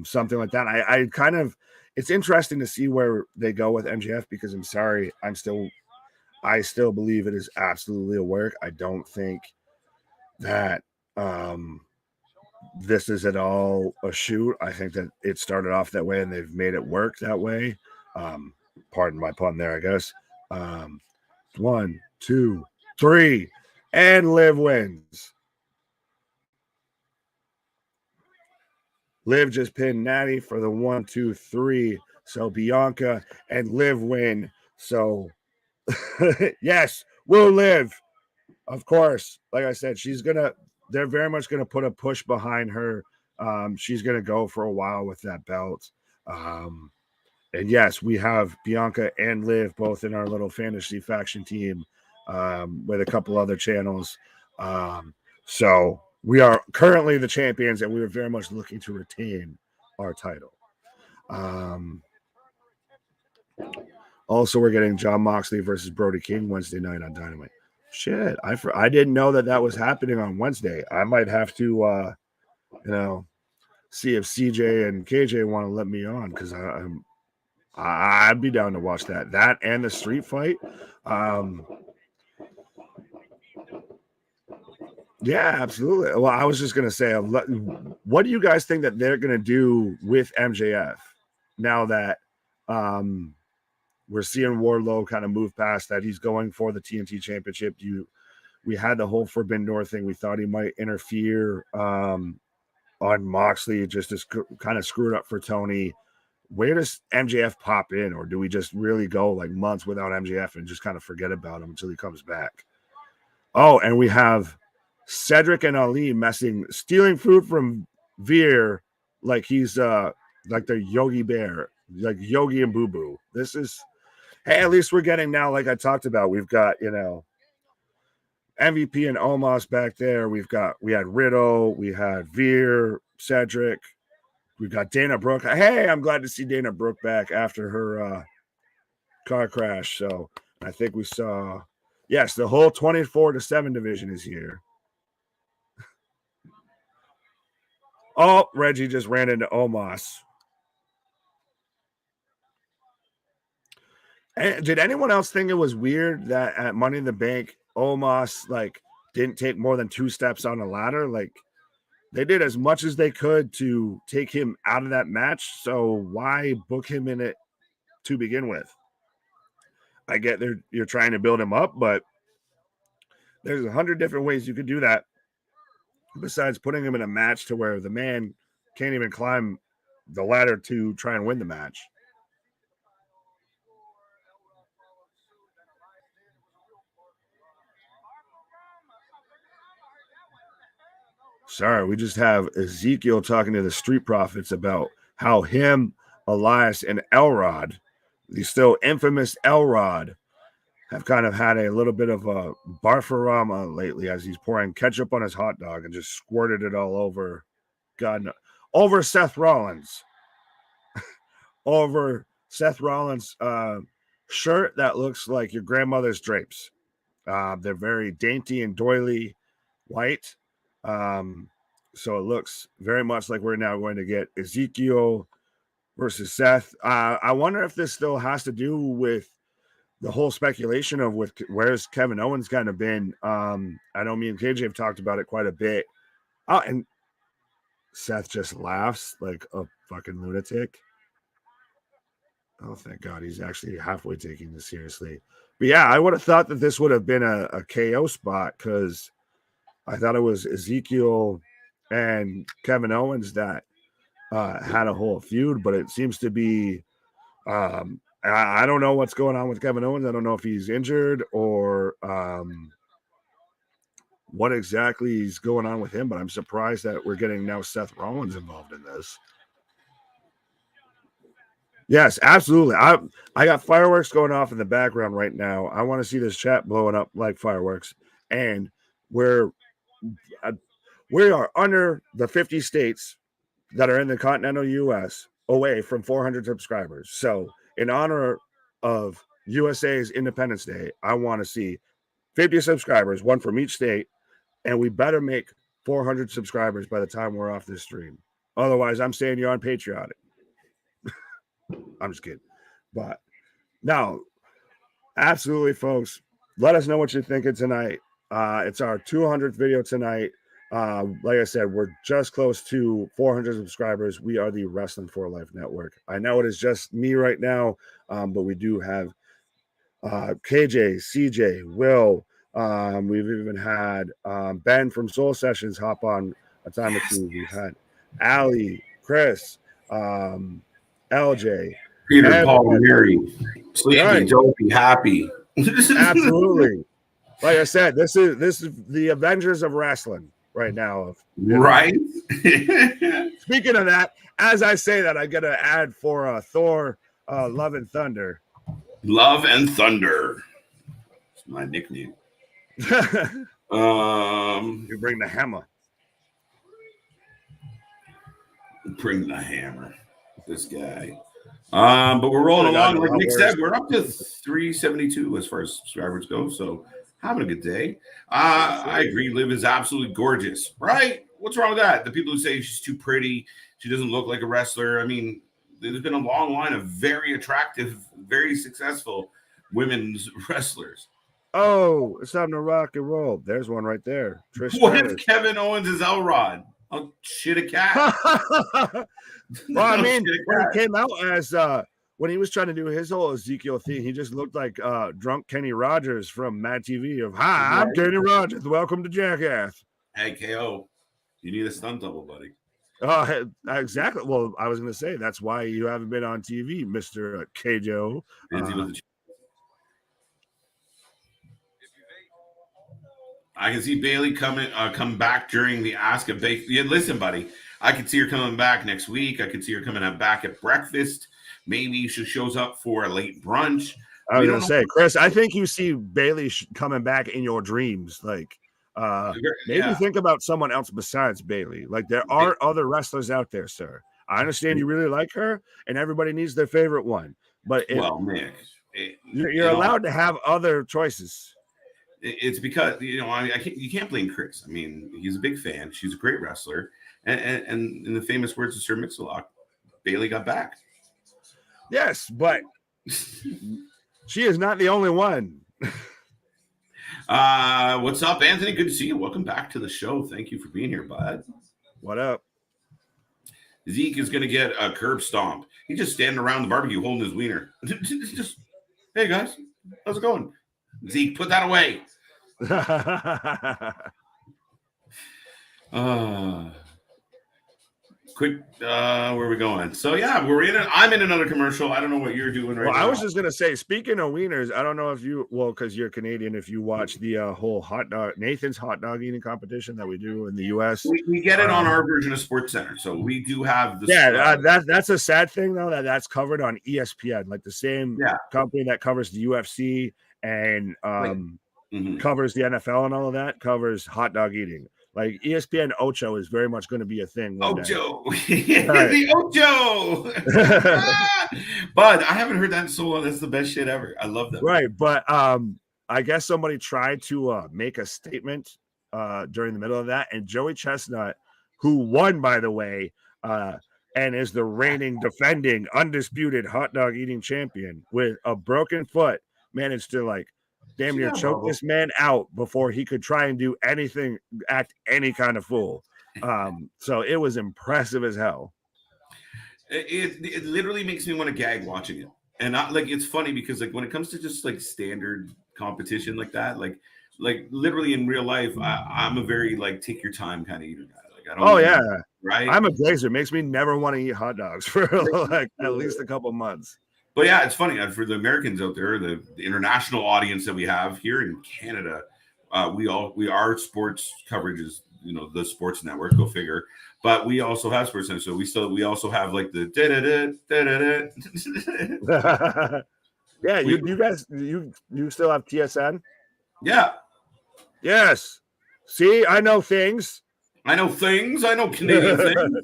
Something like that. I kind of, it's interesting to see where they go with MJF because I'm sorry, I still believe it is absolutely a work. I don't think that this is at all a shoot. I think that it started off that way and they've made it work that way. Pardon my pun there, I guess. 1, 2, 3, and Liv wins. Liv just pinned Natty for the 1, 2, 3. So Bianca and Liv win. So yes, we'll live. Of course, like I said, they're very much gonna put a push behind her. She's gonna go for a while with that belt. And yes, we have Bianca and Liv both in our little fantasy faction team with a couple other channels. So we are currently the champions, and we are very much looking to retain our title. Also, we're getting Jon Moxley versus Brody King Wednesday night on Dynamite. Shit, I didn't know that was happening on Wednesday. I might have to, see if CJ and KJ want to let me on because I'd be down to watch that. That and the street fight. Yeah, absolutely. Well, I was just going to say, what do you guys think that they're going to do with MJF now that we're seeing Wardlow kind of move past that? He's going for the TNT Championship. We had the whole Forbidden Door thing. We thought he might interfere on Moxley, just to kind of screw it up for Tony. Where does MJF pop in, or do we just really go like months without MJF and just kind of forget about him until he comes back? Oh, and we have Cedric and Ali stealing food from Veer like he's like the Yogi Bear, like Yogi and Boo Boo. This is, hey, at least we're getting now, like I talked about, we've got, MVP and Omos back there. We had Riddle, we had Veer, Cedric. We've got Dana Brooke. Hey, I'm glad to see Dana Brooke back after her car crash. So I think we saw, yes, the whole 24-7 division is here. Oh, Reggie just ran into Omos. And did anyone else think it was weird that at Money in the Bank, Omos didn't take more than 2 steps on the ladder? Like, they did as much as they could to take him out of that match. So why book him in it to begin with? I get you're trying to build him up, but there's 100 different ways you could do that besides putting him in a match to where the man can't even climb the ladder to try and win the match. Sorry, we just have Ezekiel talking to the Street Profits about how him, Elias, and Elrod, the still infamous Elrod, have kind of had a little bit of a barfarama lately as he's pouring ketchup on his hot dog and just squirted it all over, over Seth Rollins. Over Seth Rollins' shirt that looks like your grandmother's drapes. They're very dainty and doily white. So it looks very much like we're now going to get Ezekiel versus Seth. I wonder if this still has to do with the whole speculation of where's Kevin Owens kind of been. I know me and KJ have talked about it quite a bit. Oh, and Seth just laughs like a fucking lunatic. Oh, thank God he's actually halfway taking this seriously. But yeah, I would have thought that this would have been a KO spot because I thought it was Ezekiel and Kevin Owens that had a whole feud, but it seems to be I don't know what's going on with Kevin Owens. I don't know if he's injured or what exactly is going on with him, but I'm surprised that we're getting now Seth Rollins involved in this. Yes, absolutely. I got fireworks going off in the background right now. I want to see this chat blowing up like fireworks. And we are under the 50 states that are in the continental U.S. away from 400 subscribers. So in honor of USA's Independence Day, I want to see 50 subscribers, one from each state, and we better make 400 subscribers by the time we're off this stream. Otherwise, I'm saying you're unpatriotic. I'm just kidding. But no, absolutely, folks. Let us know what you're thinking tonight. It's our 200th video tonight. Like I said, we're just close to 400 subscribers. We are the Wrestling for Life Network. I know it is just me right now, but we do have KJ, CJ, Will. We've even had Ben from Soul Sessions hop on a time or two. We've had Allie, Chris, LJ, Peter, Paul, everybody. Mary, sleepy, Right. dopey, happy. Absolutely. Like I said, this is the Avengers of wrestling right now. Right. Speaking of that, as I say that, I get an ad for Thor, Love and Thunder. Love and Thunder. It's my nickname. You bring the hammer. Bring the hammer. This guy. But we're rolling along. Like Nick said, we're up to 372 as far as subscribers go. So having a good day. I agree. Liv is absolutely gorgeous, right? What's wrong with that? The people who say she's too pretty, she doesn't look like a wrestler. I mean, there's been a long line of very attractive, very successful women's wrestlers. Oh, it's time to rock and roll. There's one right there. Trish what Stratus. If Kevin Owens is Elrod? I'll shit a cat. Well, I mean, when he came out as when he was trying to do his whole Ezekiel thing, he just looked like drunk Kenny Rogers from Mad TV of hi, I'm Kenny Rogers. Welcome to Jackass. Hey, KO, you need a stunt double, buddy. Exactly. Well, I was going to say that's why you haven't been on TV, Mr. KJO. I can see Bailey come back during the Asuka Becky. Yeah, listen, buddy. I could see her coming back next week. I could see her coming back at breakfast. Maybe she shows up for a late brunch. I was going to say, Chris, I think you see Bailey coming back in your dreams. Like, maybe think about someone else besides Bailey. Like, there are other wrestlers out there, sir. I understand you really like her, and everybody needs their favorite one. But Nick, you're allowed to have other choices. It's because you can't blame Chris. I mean, he's a big fan. She's a great wrestler, and in the famous words of Sir Mix-a-Lot, Bailey got back. Yes, but she is not the only one. What's up, Anthony? Good to see you. Welcome back to the show. Thank you for being here, bud. What up? Zeke is going to get a curb stomp. He's just standing around the barbecue holding his wiener. Just, hey, guys, how's it going? Zeke, put that away. Quick, where are we going? So yeah, I'm in another commercial. I don't know what you're doing right now. I was just gonna say, speaking of wieners, I don't know if you because you're Canadian, if you watch the whole Nathan's hot dog eating competition that we do in the US. We get it on our version of Sports Center, so we do have the that's a sad thing though, that's covered on ESPN, like the same company that covers the UFC and covers the NFL and all of that, covers hot dog eating. Like ESPN Ocho is very much going to be a thing. Ocho, the Ocho. But I haven't heard that in so long. That's the best shit ever. I love that. Right, but I guess somebody tried to make a statement during the middle of that, and Joey Chestnut, who won, by the way, and is the reigning, defending, undisputed hot dog eating champion with a broken foot, managed to damn near choke this man out before he could try and do anything, act any kind of fool. So it was impressive as hell. It literally makes me want to gag watching it. And it's funny because when it comes to just standard competition like that, like literally in real life, I'm a very take your time kind of eater guy. I don't right? I'm a grazer. It makes me never want to eat hot dogs for at least a couple months. But yeah, it's funny for the Americans out there, the international audience that we have here in Canada. Our sports coverage is the Sports Network. Go figure. But we also have Sports Center, so we also have the Yeah, you guys you still have TSN? Yeah. Yes. See, I know things. I know Canadian things.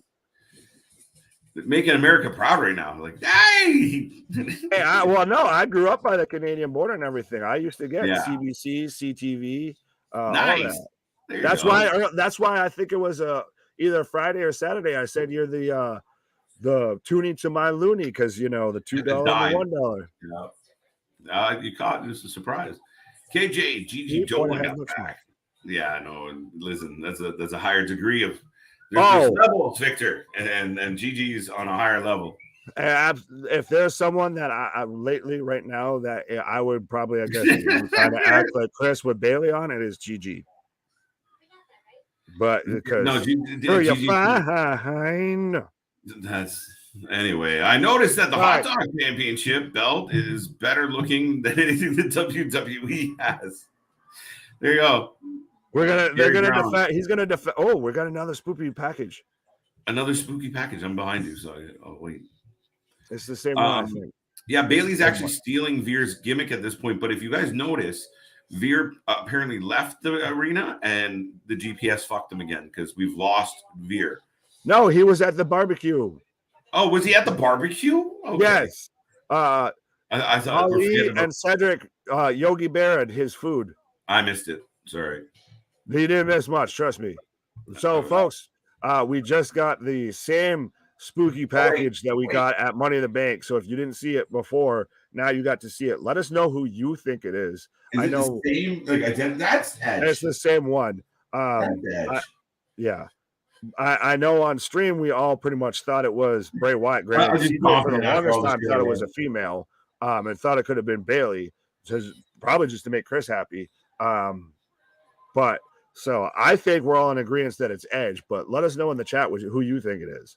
Making America proud right now. Hey! Hey, I grew up by the Canadian border and everything. I used to get CBC, CTV, nice. All that. That's why I think it was either Friday or Saturday. I said you're the tuning to my loony because the $2 and the $1. Yeah. You caught it. It's a surprise. KJ, GG Joel got back. Yeah, no. Listen, that's a higher degree of there's levels, Victor, and Gigi's on a higher level. If there's someone that I lately right now that I would probably, I guess, kind of act like Chris with Bailey on, it is Gigi. But because you're fine. That's anyway. I noticed that the hot dog championship belt is better looking than anything that WWE has. There you go. They're gonna defend. He's gonna defend. Oh, we got another spooky package. Another spooky package. I'm behind you. So, wait. It's the same one, I think. Yeah, Bailey's actually stealing Veer's gimmick at this point. But if you guys notice, Veer apparently left the arena and the GPS fucked him again because we've lost Veer. No, he was at the barbecue. Oh, was he at the barbecue? Okay. Yes. I thought Ali and Cedric Yogi Berra his food. I missed it. Sorry. He didn't miss much, trust me. So, folks, we just got the same spooky package that we got at Money in the Bank. So if you didn't see it before, now you got to see it. Let us know who you think it is. I know the same, that's Edge. It's the same one. Yeah. I know on stream we all pretty much thought it was Bray Wyatt. Granted, for the longest time thought it was a female, and thought it could have been Bailey, probably just to make Chris happy. But so I think we're all in agreement that it's Edge. But let us know in the chat who you think it is.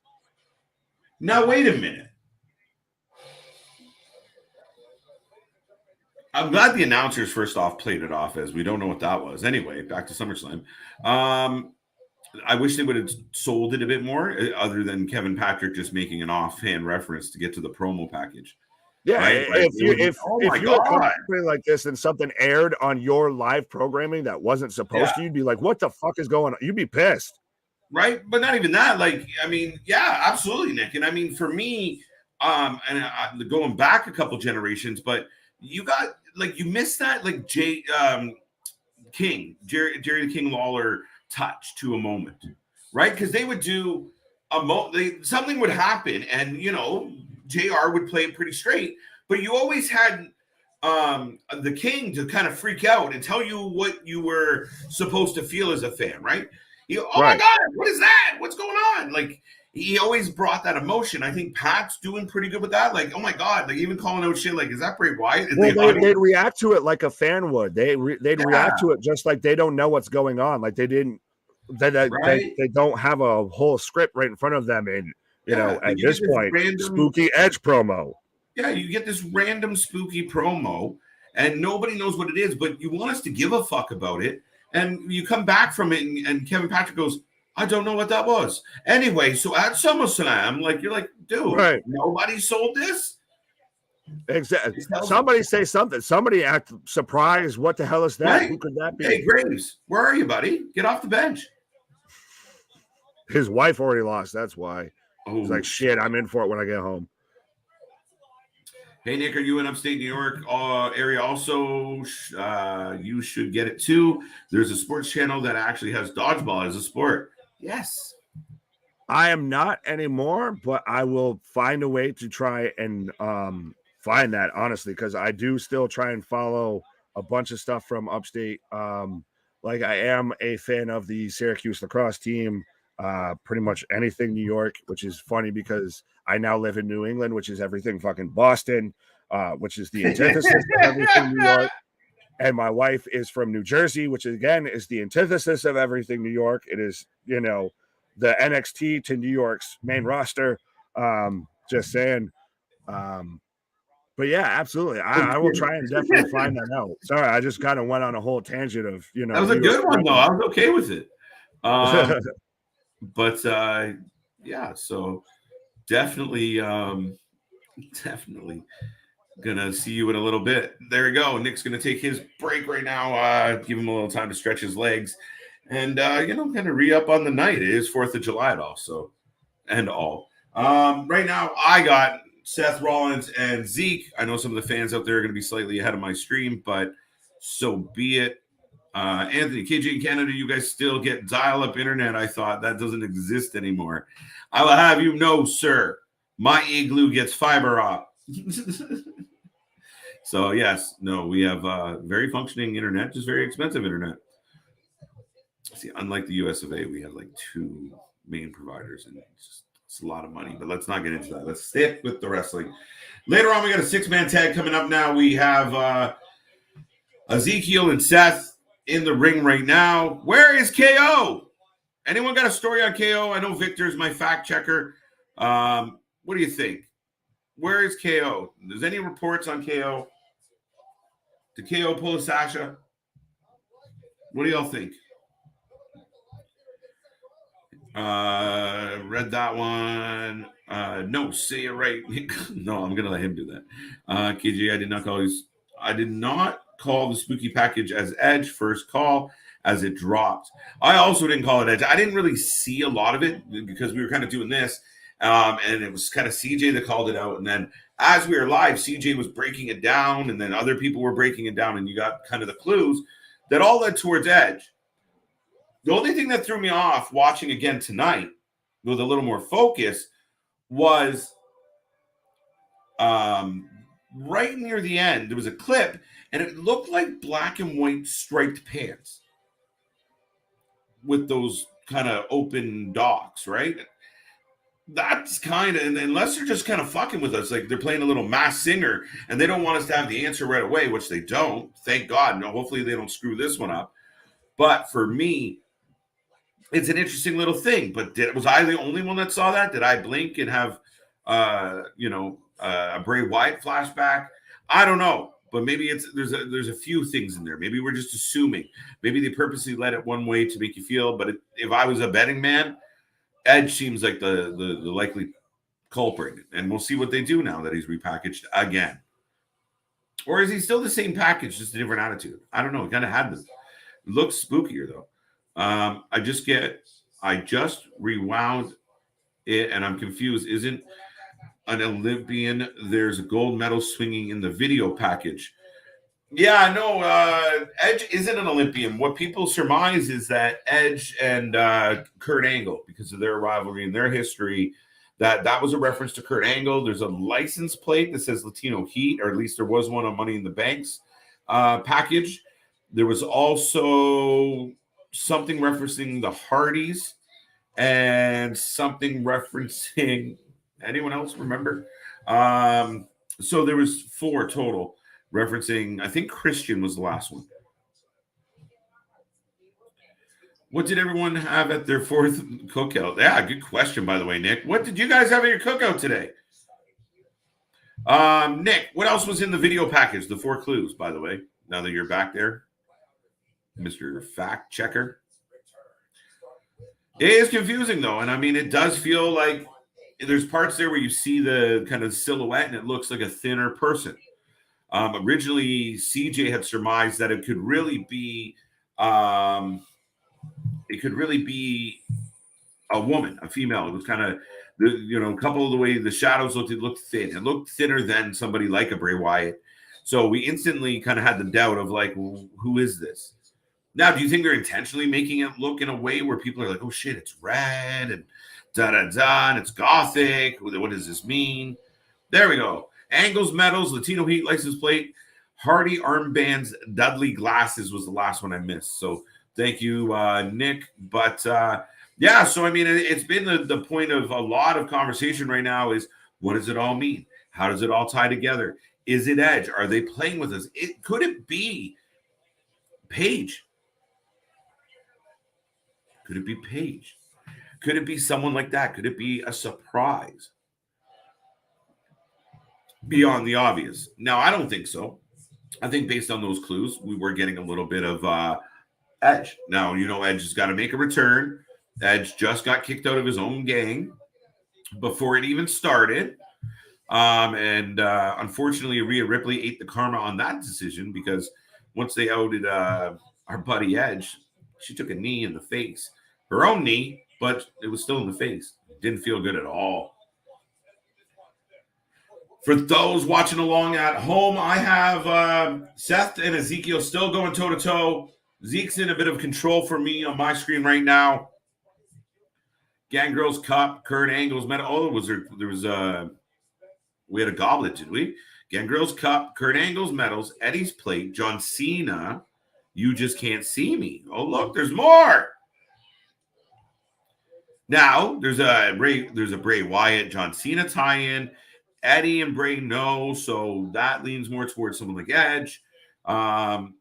Now wait a minute. I'm glad the announcers first off played it off as we don't know what that was. Anyway, back to SummerSlam. I wish they would have sold it a bit more, other than Kevin Patrick just making an offhand reference to get to the promo package. Yeah, right? If you were something like this and something aired on your live programming that wasn't supposed to, you'd be like, "What the fuck is going on?" You'd be pissed, right? But not even that. Like, I mean, yeah, absolutely, Nick. And I mean, for me, going back a couple generations, but you got you missed that Jerry the King Lawler touch to a moment, right? Because they would do something would happen, and JR would play it pretty straight, but you always had the King to kind of freak out and tell you what you were supposed to feel as a fan, right? My God, what is that? What's going on? Like, he always brought that emotion. I think Pat's doing pretty good with that. Like, oh my God, like even calling out shit like, is that Bray Wyatt? They'd react to it like a fan would. They'd react to it just like they don't know what's going on. Like they don't have a whole script right in front of them. And at this point, spooky Edge promo. Yeah, you get this random spooky promo, and nobody knows what it is, but you want us to give a fuck about it. And you come back from it, and Kevin Patrick goes, I don't know what that was. Anyway, so at SummerSlam, you're like, dude, nobody sold this? Exactly. Somebody say something. Somebody act surprised. What the hell is that? Right? Who could that be? Hey, Graves, where are you, buddy? Get off the bench. His wife already lost. That's why. He's like, shit, I'm in for it when I get home. Hey, Nick, are you in upstate New York area also? You should get it too. There's a sports channel that actually has dodgeball as a sport. Yes. I am not anymore, but I will find a way to try and find that, honestly, because I do still try and follow a bunch of stuff from upstate. Like I am a fan of the Syracuse lacrosse team, pretty much anything New York, which is funny because I now live in New England, which is everything fucking Boston, which is the antithesis of everything New York. And my wife is from New Jersey, which again is the antithesis of everything New York. It is, the NXT to New York's main roster. Just saying. But yeah, absolutely. I will try and definitely find that out. Sorry, I just kind of went on a whole tangent of, That was a good one, though. I was okay with it. But yeah, so definitely gonna see you in a little bit. There we go. Nick's gonna take his break right now. Give him a little time to stretch his legs, and kind of re-up on the night. It is 4th of July, and all. Right now, I got Seth Rollins and Zeke. I know some of the fans out there are gonna be slightly ahead of my stream, but so be it. Anthony, KJ in Canada, you guys still get dial-up internet. I thought that doesn't exist anymore. I will have you know, sir, my igloo gets fiber op. So yes, no, we have very functioning internet, just very expensive internet. See, unlike the US of A, we have like 2 main providers, and it's a lot of money. But let's not get into that. Let's stick with the wrestling. Later on, we got a 6-man tag coming up. Now we have Ezekiel and Seth in the ring right now. Where is KO? Anyone got a story on KO? I know Victor's my fact checker. What do you think? Where is KO? There's any reports on KO? Did KO pull a Sasha? What do y'all think? Read that one. No, say it right. No, I'm gonna let him do that. KJ, I did not call the spooky package as Edge first call as it dropped. I also didn't call it Edge. I didn't really see a lot of it because we were kind of doing this. And it was kind of CJ that called it out. And then as we were live, CJ was breaking it down, and then other people were breaking it down, and you got kind of the clues that all led towards Edge. The only thing that threw me off watching again tonight with a little more focus was right near the end, there was a clip, and it looked like black and white striped pants with those kind of open docks, right? That's kind of, and unless they're just kind of fucking with us, like they're playing a little Masked Singer, and they don't want us to have the answer right away, which they don't. Thank God. No, hopefully they don't screw this one up. But for me, it's an interesting little thing. But was I the only one that saw that? Did I blink and have, a Bray Wyatt flashback? I don't know. But maybe there's a few things in there. Maybe we're just assuming. Maybe they purposely led it one way to make you feel. But if I was a betting man, Edge seems like the likely culprit, and we'll see what they do now that he's repackaged again. Or is he still the same package, just a different attitude? I don't know. He kind of had this. It looks spookier though. I just rewound it, and I'm confused. Isn't an Olympian? There's a gold medal swinging in the video package. Yeah, no, Edge isn't an Olympian. What people surmise is that Edge and Kurt Angle, because of their rivalry and their history, that was a reference to Kurt Angle. There's a license plate that says Latino Heat, or at least there was one on Money in the Bank's package. There was also something referencing the Hardys and something referencing, anyone else remember? So there was 4 total. Referencing, I think Christian was the last one. What did everyone have at their 4th cookout? Yeah, good question, by the way, Nick. What did you guys have at your cookout today? Nick, what else was in the video package? The 4 clues, by the way, now that you're back there, Mr. Fact Checker. It is confusing, though, and I mean, it does feel like there's parts there where you see the kind of silhouette, and it looks like a thinner person. Originally, CJ had surmised that it could really be a woman, a female. It was kind of, a couple of the way the shadows looked, it looked thin. It looked thinner than somebody like a Bray Wyatt. So we instantly kind of had the doubt of like, who is this? Now, do you think they're intentionally making it look in a way where people are like, oh shit, it's red and da-da-da, and it's gothic. What does this mean? There we go. Angles, medals, Latino Heat license plate, Hardy armbands, Dudley glasses was the last one I missed. So thank you, Nick. But yeah, so I mean, it's been the point of a lot of conversation right now is what does it all mean? How does it all tie together? Is it Edge? Are they playing with us? Could it be Paige? Could it be Paige? Could it be someone like that? Could it be a surprise? Beyond the obvious. Now, I don't think so. I think based on those clues, we were getting a little bit of Edge. Now, Edge has got to make a return. Edge just got kicked out of his own gang before it even started. And unfortunately, Rhea Ripley ate the karma on that decision because once they outed our buddy Edge, she took a knee in the face. Her own knee, but it was still in the face. Didn't feel good at all. For those watching along at home, I have Seth and Ezekiel still going toe-to-toe. Zeke's in a bit of control for me on my screen right now. Gangrel's Cup, Kurt Angle's medal. Oh, we had a goblet, did we? Gangrel's Cup, Kurt Angle's medals, Eddie's plate, John Cena, You Just Can't See Me. Oh, look, there's more. Now there's a Bray Wyatt John Cena tie-in. Eddie and Bray no, so that leans more towards someone like Edge. None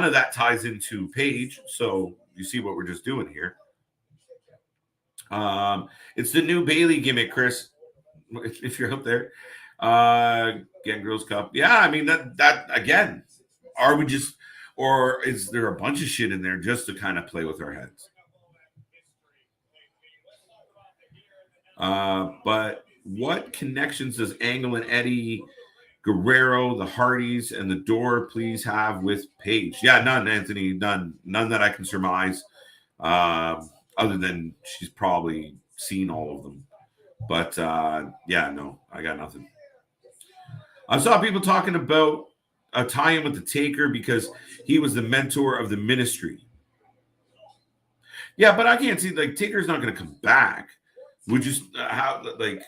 of that ties into Paige, so you see what we're just doing here. It's the new Bailey gimmick, Chris. If you're up there, Gang Girls Cup. Yeah, I mean that again. Are we just, or is there a bunch of shit in there just to kind of play with our heads? But what connections does Angle and Eddie Guerrero, the Hardys, and the Door please have with Paige? Yeah, none, Anthony. None that I can surmise. Other than she's probably seen all of them. But yeah, no, I got nothing. I saw people talking about a tie-in with the Taker because he was the mentor of the Ministry. Yeah, but I can't see, like, Taker's not going to come back. Would you how like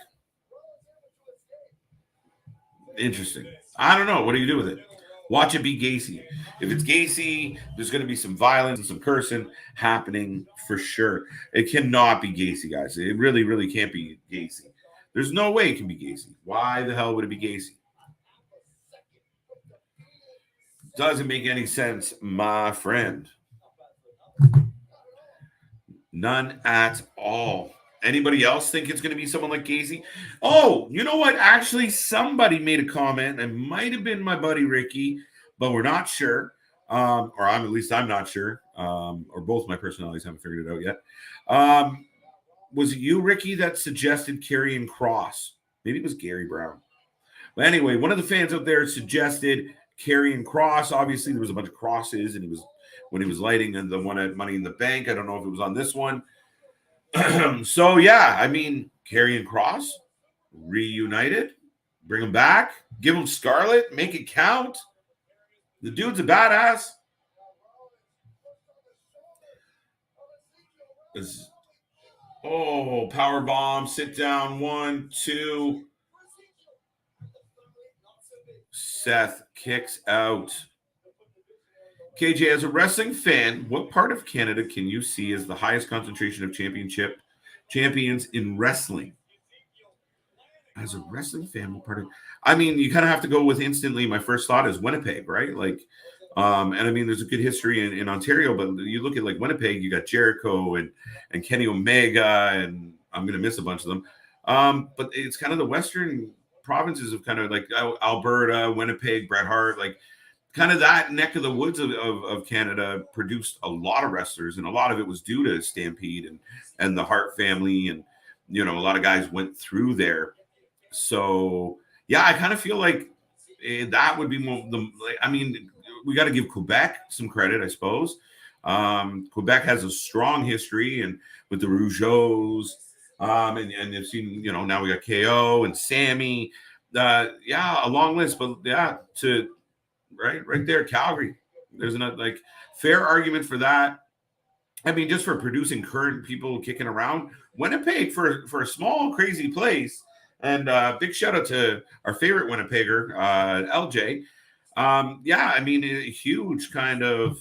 interesting? I don't know. What do you do with it? Watch it be Gacy. If it's Gacy, there's going to be some violence and some cursing happening for sure. It cannot be Gacy, guys. It really, really can't be Gacy. There's no way it can be Gacy. Why the hell would it be Gacy? Doesn't make any sense, my friend. None at all. Anybody else think it's going to be someone like Gacy? Oh, you know what? Actually, somebody made a comment. It might have been my buddy Ricky, but we're not sure. Or at least I'm not sure. Or both my personalities haven't figured it out yet. Was it you, Ricky, that suggested Karrion Kross? Maybe it was Gary Brown. But anyway, one of the fans out there suggested Karrion Kross. Obviously, there was a bunch of crosses, and when he was lighting and the one at Money in the Bank. I don't know if it was on this one. So yeah, I mean, Karrion Kross reunited, bring him back, give him Scarlet, make it count. The dude's a badass. Power bomb, sit down, 1, 2. Seth kicks out. KJ, as a wrestling fan, what part of Canada can you see as the highest concentration of champions in wrestling? As a wrestling fan, what part of? I mean, you kind of have to go with instantly. My first thought is Winnipeg, right? Like, and I mean, there's a good history in Ontario, but you look at like Winnipeg, you got Jericho and Kenny Omega, and I'm going to miss a bunch of them. But it's kind of the western provinces of kind of like Alberta, Winnipeg, Bret Hart, like kind of that neck of the woods of Canada produced a lot of wrestlers, and a lot of it was due to Stampede and the Hart family, and a lot of guys went through there. So yeah, I kind of feel like that would be more I mean, we got to give Quebec some credit, I suppose. Quebec has a strong history, and with the Rougeaus, and you've seen, now we got KO and Sammy. Yeah, a long list, but yeah, right there, Calgary. There's another like fair argument for that. I mean, just for producing current people kicking around, Winnipeg for a small crazy place. And big shout out to our favorite Winnipegger, LJ. Yeah, I mean, a huge kind of.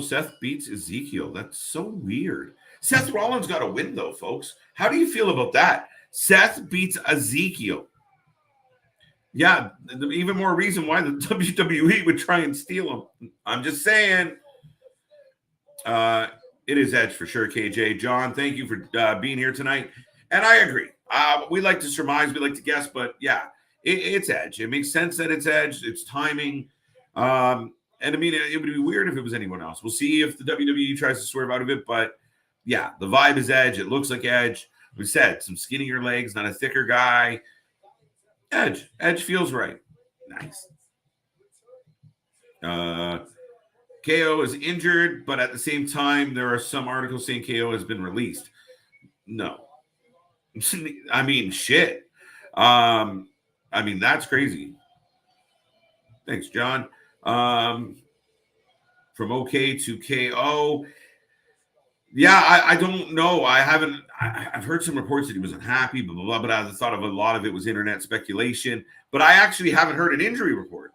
Seth beats Ezekiel. That's so weird. Seth Rollins got a win, though, folks. How do you feel about that? Seth beats Ezekiel. Yeah, even more reason why the WWE would try and steal him. I'm just saying. It is Edge for sure, KJ. John, thank you for being here tonight. And I agree. We like to surmise, we like to guess, but yeah, it's Edge. It makes sense that it's Edge. It's timing. And I mean, it would be weird if it was anyone else. We'll see if the WWE tries to swerve out of it. But yeah, the vibe is Edge. It looks like Edge. We said some skinnier legs, not a thicker guy. Edge. Edge feels right. Nice. KO is injured, but at the same time, there are some articles saying KO has been released. No. I mean, shit. I mean, that's crazy. Thanks, John. From OK to KO. Yeah, I don't know. I've heard some reports that he was unhappy, blah, blah, blah, but I thought of a lot of it was internet speculation. But I actually haven't heard an injury report.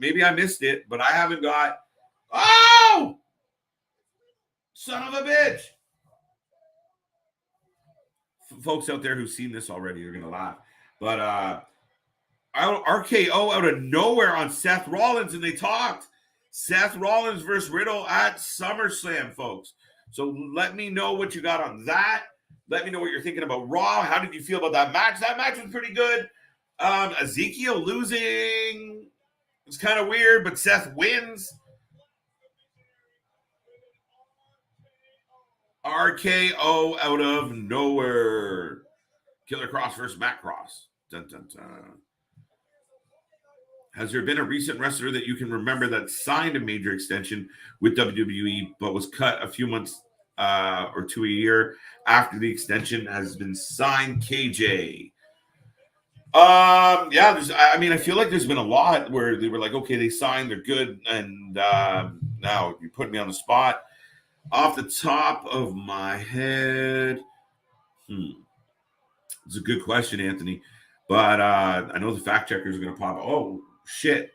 Maybe I missed it, but I haven't got. Oh! Son of a bitch. Folks out there who've seen this already are going to laugh. But RKO out of nowhere on Seth Rollins, and they talked. Seth Rollins versus Riddle at SummerSlam, folks. So let me know what you got on that. Let me know what you're thinking about Raw. How did you feel about that match? That match was pretty good. Ezekiel losing. It's kind of weird, but Seth wins. RKO out of nowhere. Killer Cross versus Matt Cross. Dun, dun, dun. Has there been a recent wrestler that you can remember that signed a major extension with WWE but was cut a few months or to a year after the extension has been signed? KJ. Yeah, I feel like there's been a lot where they were like, okay, they signed, they're good, and now you put me on the spot. Off the top of my head, it's a good question, Anthony. But I know the fact checkers are going to pop. Oh, shit.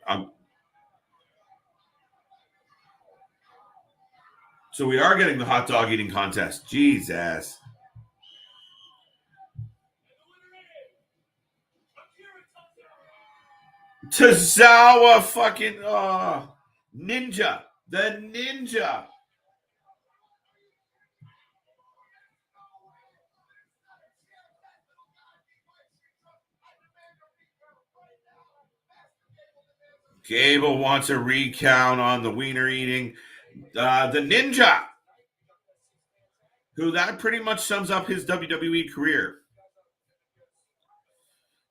So we are getting the hot dog eating contest. Jesus. Tozawa fucking Ninja. The Ninja. Gable wants a recount on the wiener eating. The Ninja, who that pretty much sums up his WWE career.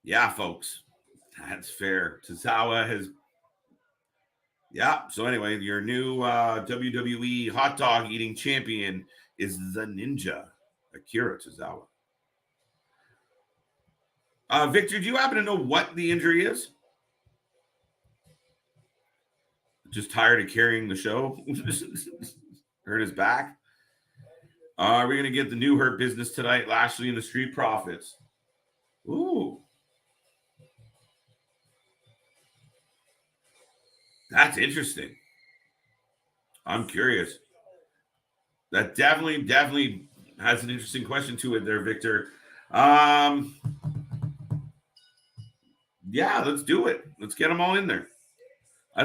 Yeah, folks, that's fair. Tozawa has, yeah. So anyway, your new WWE hot dog eating champion is the Ninja, Akira Tozawa. Victor, do you happen to know what the injury is? Just tired of carrying the show? Hurt his back? We're going to get the new Hurt Business tonight. Lashley and the Street Profits. Ooh. That's interesting. I'm curious. That definitely has an interesting question to it there, Victor. Yeah, let's do it. Let's get them all in there. I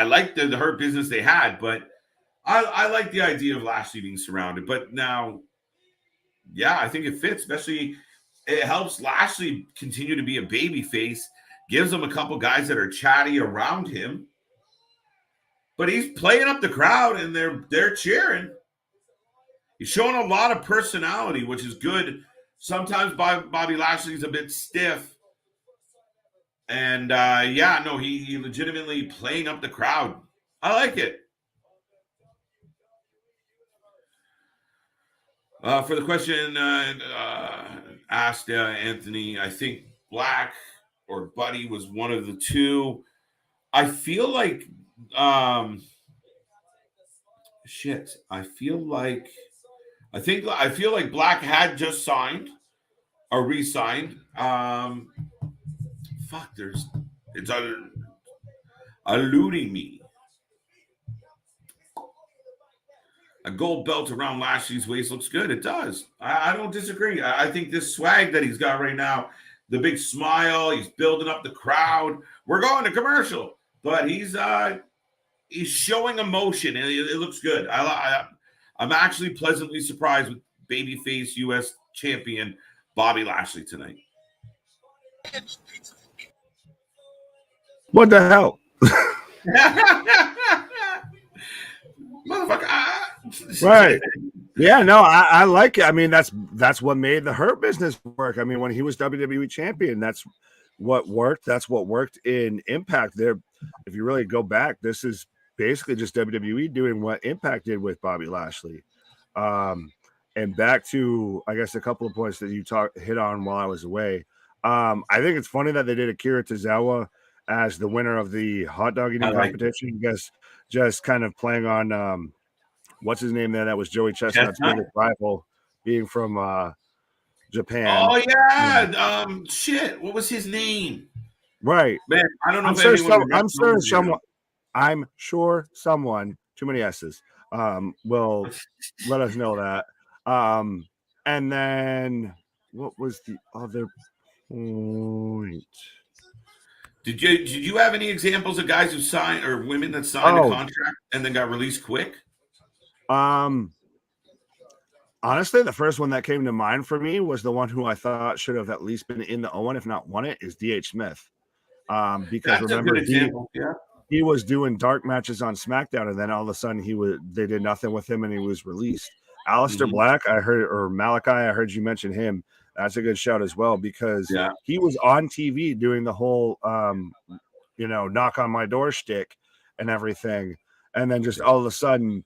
like the Hurt Business they had, but I like the idea of Lashley being surrounded. But now, yeah, I think it fits, especially it helps Lashley continue to be a baby face, gives him a couple guys that are chatty around him. But he's playing up the crowd, and they're cheering. He's showing a lot of personality, which is good. Sometimes Bobby Lashley's a bit stiff. And, he legitimately playing up the crowd. I like it. For the question asked Anthony, I think Black or Buddy was one of the two. I feel like I feel like Black had just signed or re-signed. It's eluding me. A gold belt around Lashley's waist looks good. It does. I don't disagree. I think this swag that he's got right now, the big smile, he's building up the crowd. We're going to commercial, but he's showing emotion, and it looks good. I'm actually pleasantly surprised with babyface U.S. champion Bobby Lashley tonight. What the hell? Motherfucker. Right. Yeah, no, I like it. I mean, that's what made the Hurt Business work. I mean, when he was WWE champion, that's what worked. That's what worked in Impact. There, if you really go back, this is basically just WWE doing what Impact did with Bobby Lashley. And back to, I guess, a couple of points that you hit on while I was away. I think it's funny that they did Akira Tozawa as the winner of the hot dog eating competition. Because just kind of playing on what's his name there? That was Joey Chestnut's biggest rival, being from Japan. Oh yeah, shit. What was his name? Right, man. I don't know. I'm sure someone. Too many S's. will let us know that. And then what was the other point? Did you have any examples of guys who signed or women that signed a contract and then got released quick? Honestly, the first one that came to mind for me was the one who I thought should have at least been in the Owen, if not won it, is DH Smith. Because That's remember, a good example. he was doing dark matches on SmackDown, and then all of a sudden they did nothing with him, and he was released. Aleister Black, I heard, or Malachi, I heard you mention him. That's a good shout as well, because he was on TV doing the whole, knock on my door shtick and everything, and then just all of a sudden,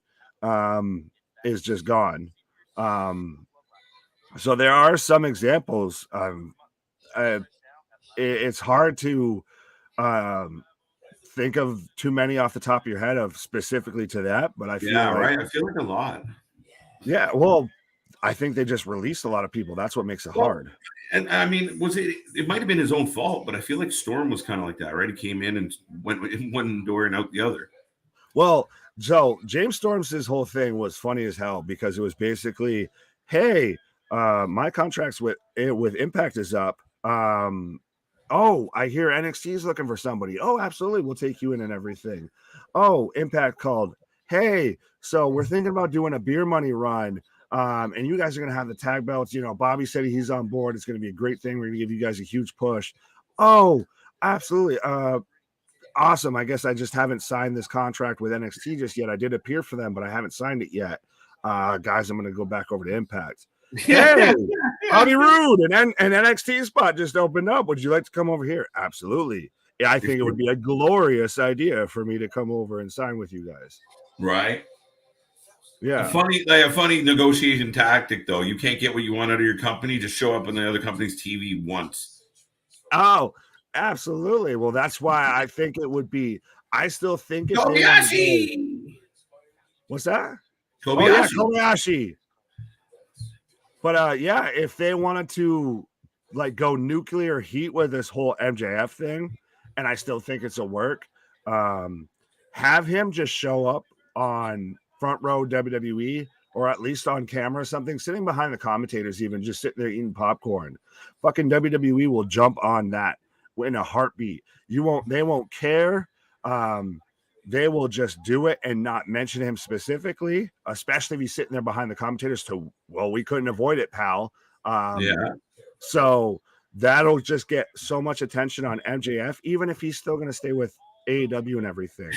is just gone. So there are some examples. It's hard to think of too many off the top of your head of specifically to that, but I feel like I feel like a lot. Yeah, well, I think they just released a lot of people. That's what makes it hard. And I mean, it might have been his own fault, but I feel like Storm was kind of like that, right? He came in and went in one door and out the other. Well, Joe, James Storm's his whole thing was funny as hell, because it was basically, hey, my contract's with Impact is up. Oh, I hear NXT is looking for somebody. Oh, absolutely, we'll take you in and everything. Oh, Impact called. Hey, so we're thinking about doing a beer money run. And you guys are going to have the tag belts. Bobby said he's on board. It's going to be a great thing. We're going to give you guys a huge push. Oh, absolutely. Awesome. I guess I just haven't signed this contract with NXT just yet. I did appear for them, but I haven't signed it yet. Guys, I'm going to go back over to Impact. Hey, Bobby Roode, and NXT spot just opened up. Would you like to come over here? Absolutely. Yeah, I think it would be a glorious idea for me to come over and sign with you guys. Right. Yeah. A funny negotiation tactic, though. You can't get what you want out of your company. Just show up on the other company's TV once. Oh, absolutely. Well, that's why I think it would be. I still think it. Kobayashi. What's that? Kobayashi. Oh, yeah, Kobayashi. But if they wanted to go nuclear heat with this whole MJF thing, and I still think it's a work, have him just show up on front row WWE, or at least on camera or something, sitting behind the commentators, even just sitting there eating popcorn. Fucking WWE will jump on that in a heartbeat. They won't care. They will just do it and not mention him specifically, especially if he's sitting there behind the commentators we couldn't avoid it, pal. So that'll just get so much attention on MJF, even if he's still going to stay with AEW and everything.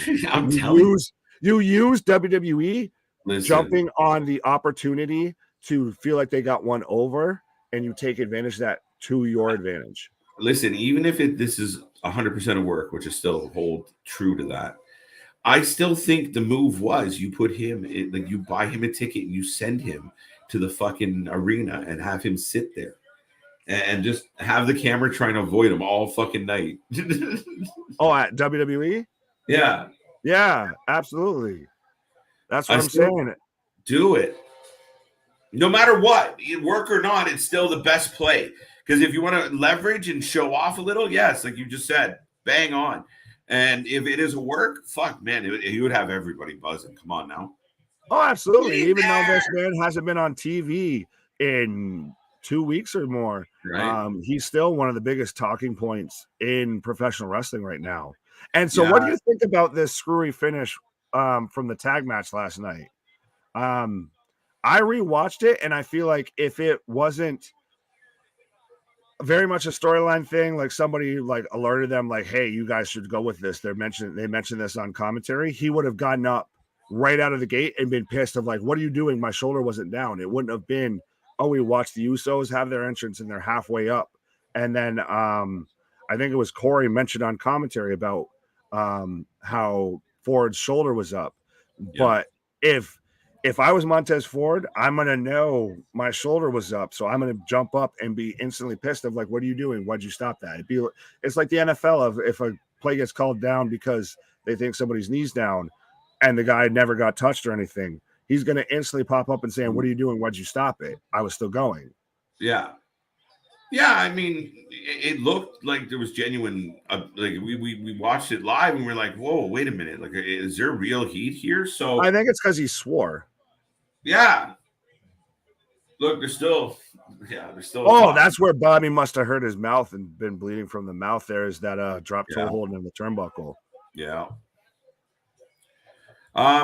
You use WWE jumping on the opportunity to feel like they got one over, and you take advantage of that to your advantage. Listen, even if this is 100% of work, which is still hold true to that, I still think the move was you put him in, you buy him a ticket and you send him to the fucking arena and have him sit there and just have the camera trying to avoid him all fucking night. Oh, at WWE? Yeah. Yeah, absolutely. That's what I'm saying. Do it. No matter what, work or not, it's still the best play. Because if you want to leverage and show off a little, yes, like you just said, bang on. And if it is a work, fuck, man, you would have everybody buzzing. Come on now. Oh, absolutely. Even though this man hasn't been on TV in 2 weeks or more, right? He's still one of the biggest talking points in professional wrestling right now. And so what do you think about this screwy finish from the tag match last night? I rewatched it, and I feel like if it wasn't very much a storyline thing, like somebody alerted them, hey, you guys should go with this. They mentioned this on commentary. He would have gotten up right out of the gate and been pissed of what are you doing? My shoulder wasn't down. It wouldn't have been, oh, we watched the Usos have their entrance and they're halfway up. And then I think it was Corey mentioned on commentary about how Ford's shoulder was up. Yeah. But if I was Montez Ford, I'm going to know my shoulder was up. So I'm going to jump up and be instantly pissed of what are you doing? Why'd you stop that? It's like the NFL of if a play gets called down because they think somebody's knee's down and the guy never got touched or anything. He's going to instantly pop up and saying, what are you doing? Why'd you stop it? I was still going. Yeah. Yeah, I mean, it looked like there was genuine. Like we watched it live and we're like, "Whoa, wait a minute! Like, is there real heat here?" I So think it's because he swore. yeah, look, they're still Oh, talking. that's where Bobby must have hurt his mouth and been bleeding from the mouth. There is that drop toe Yeah, hold in the turnbuckle. yeah.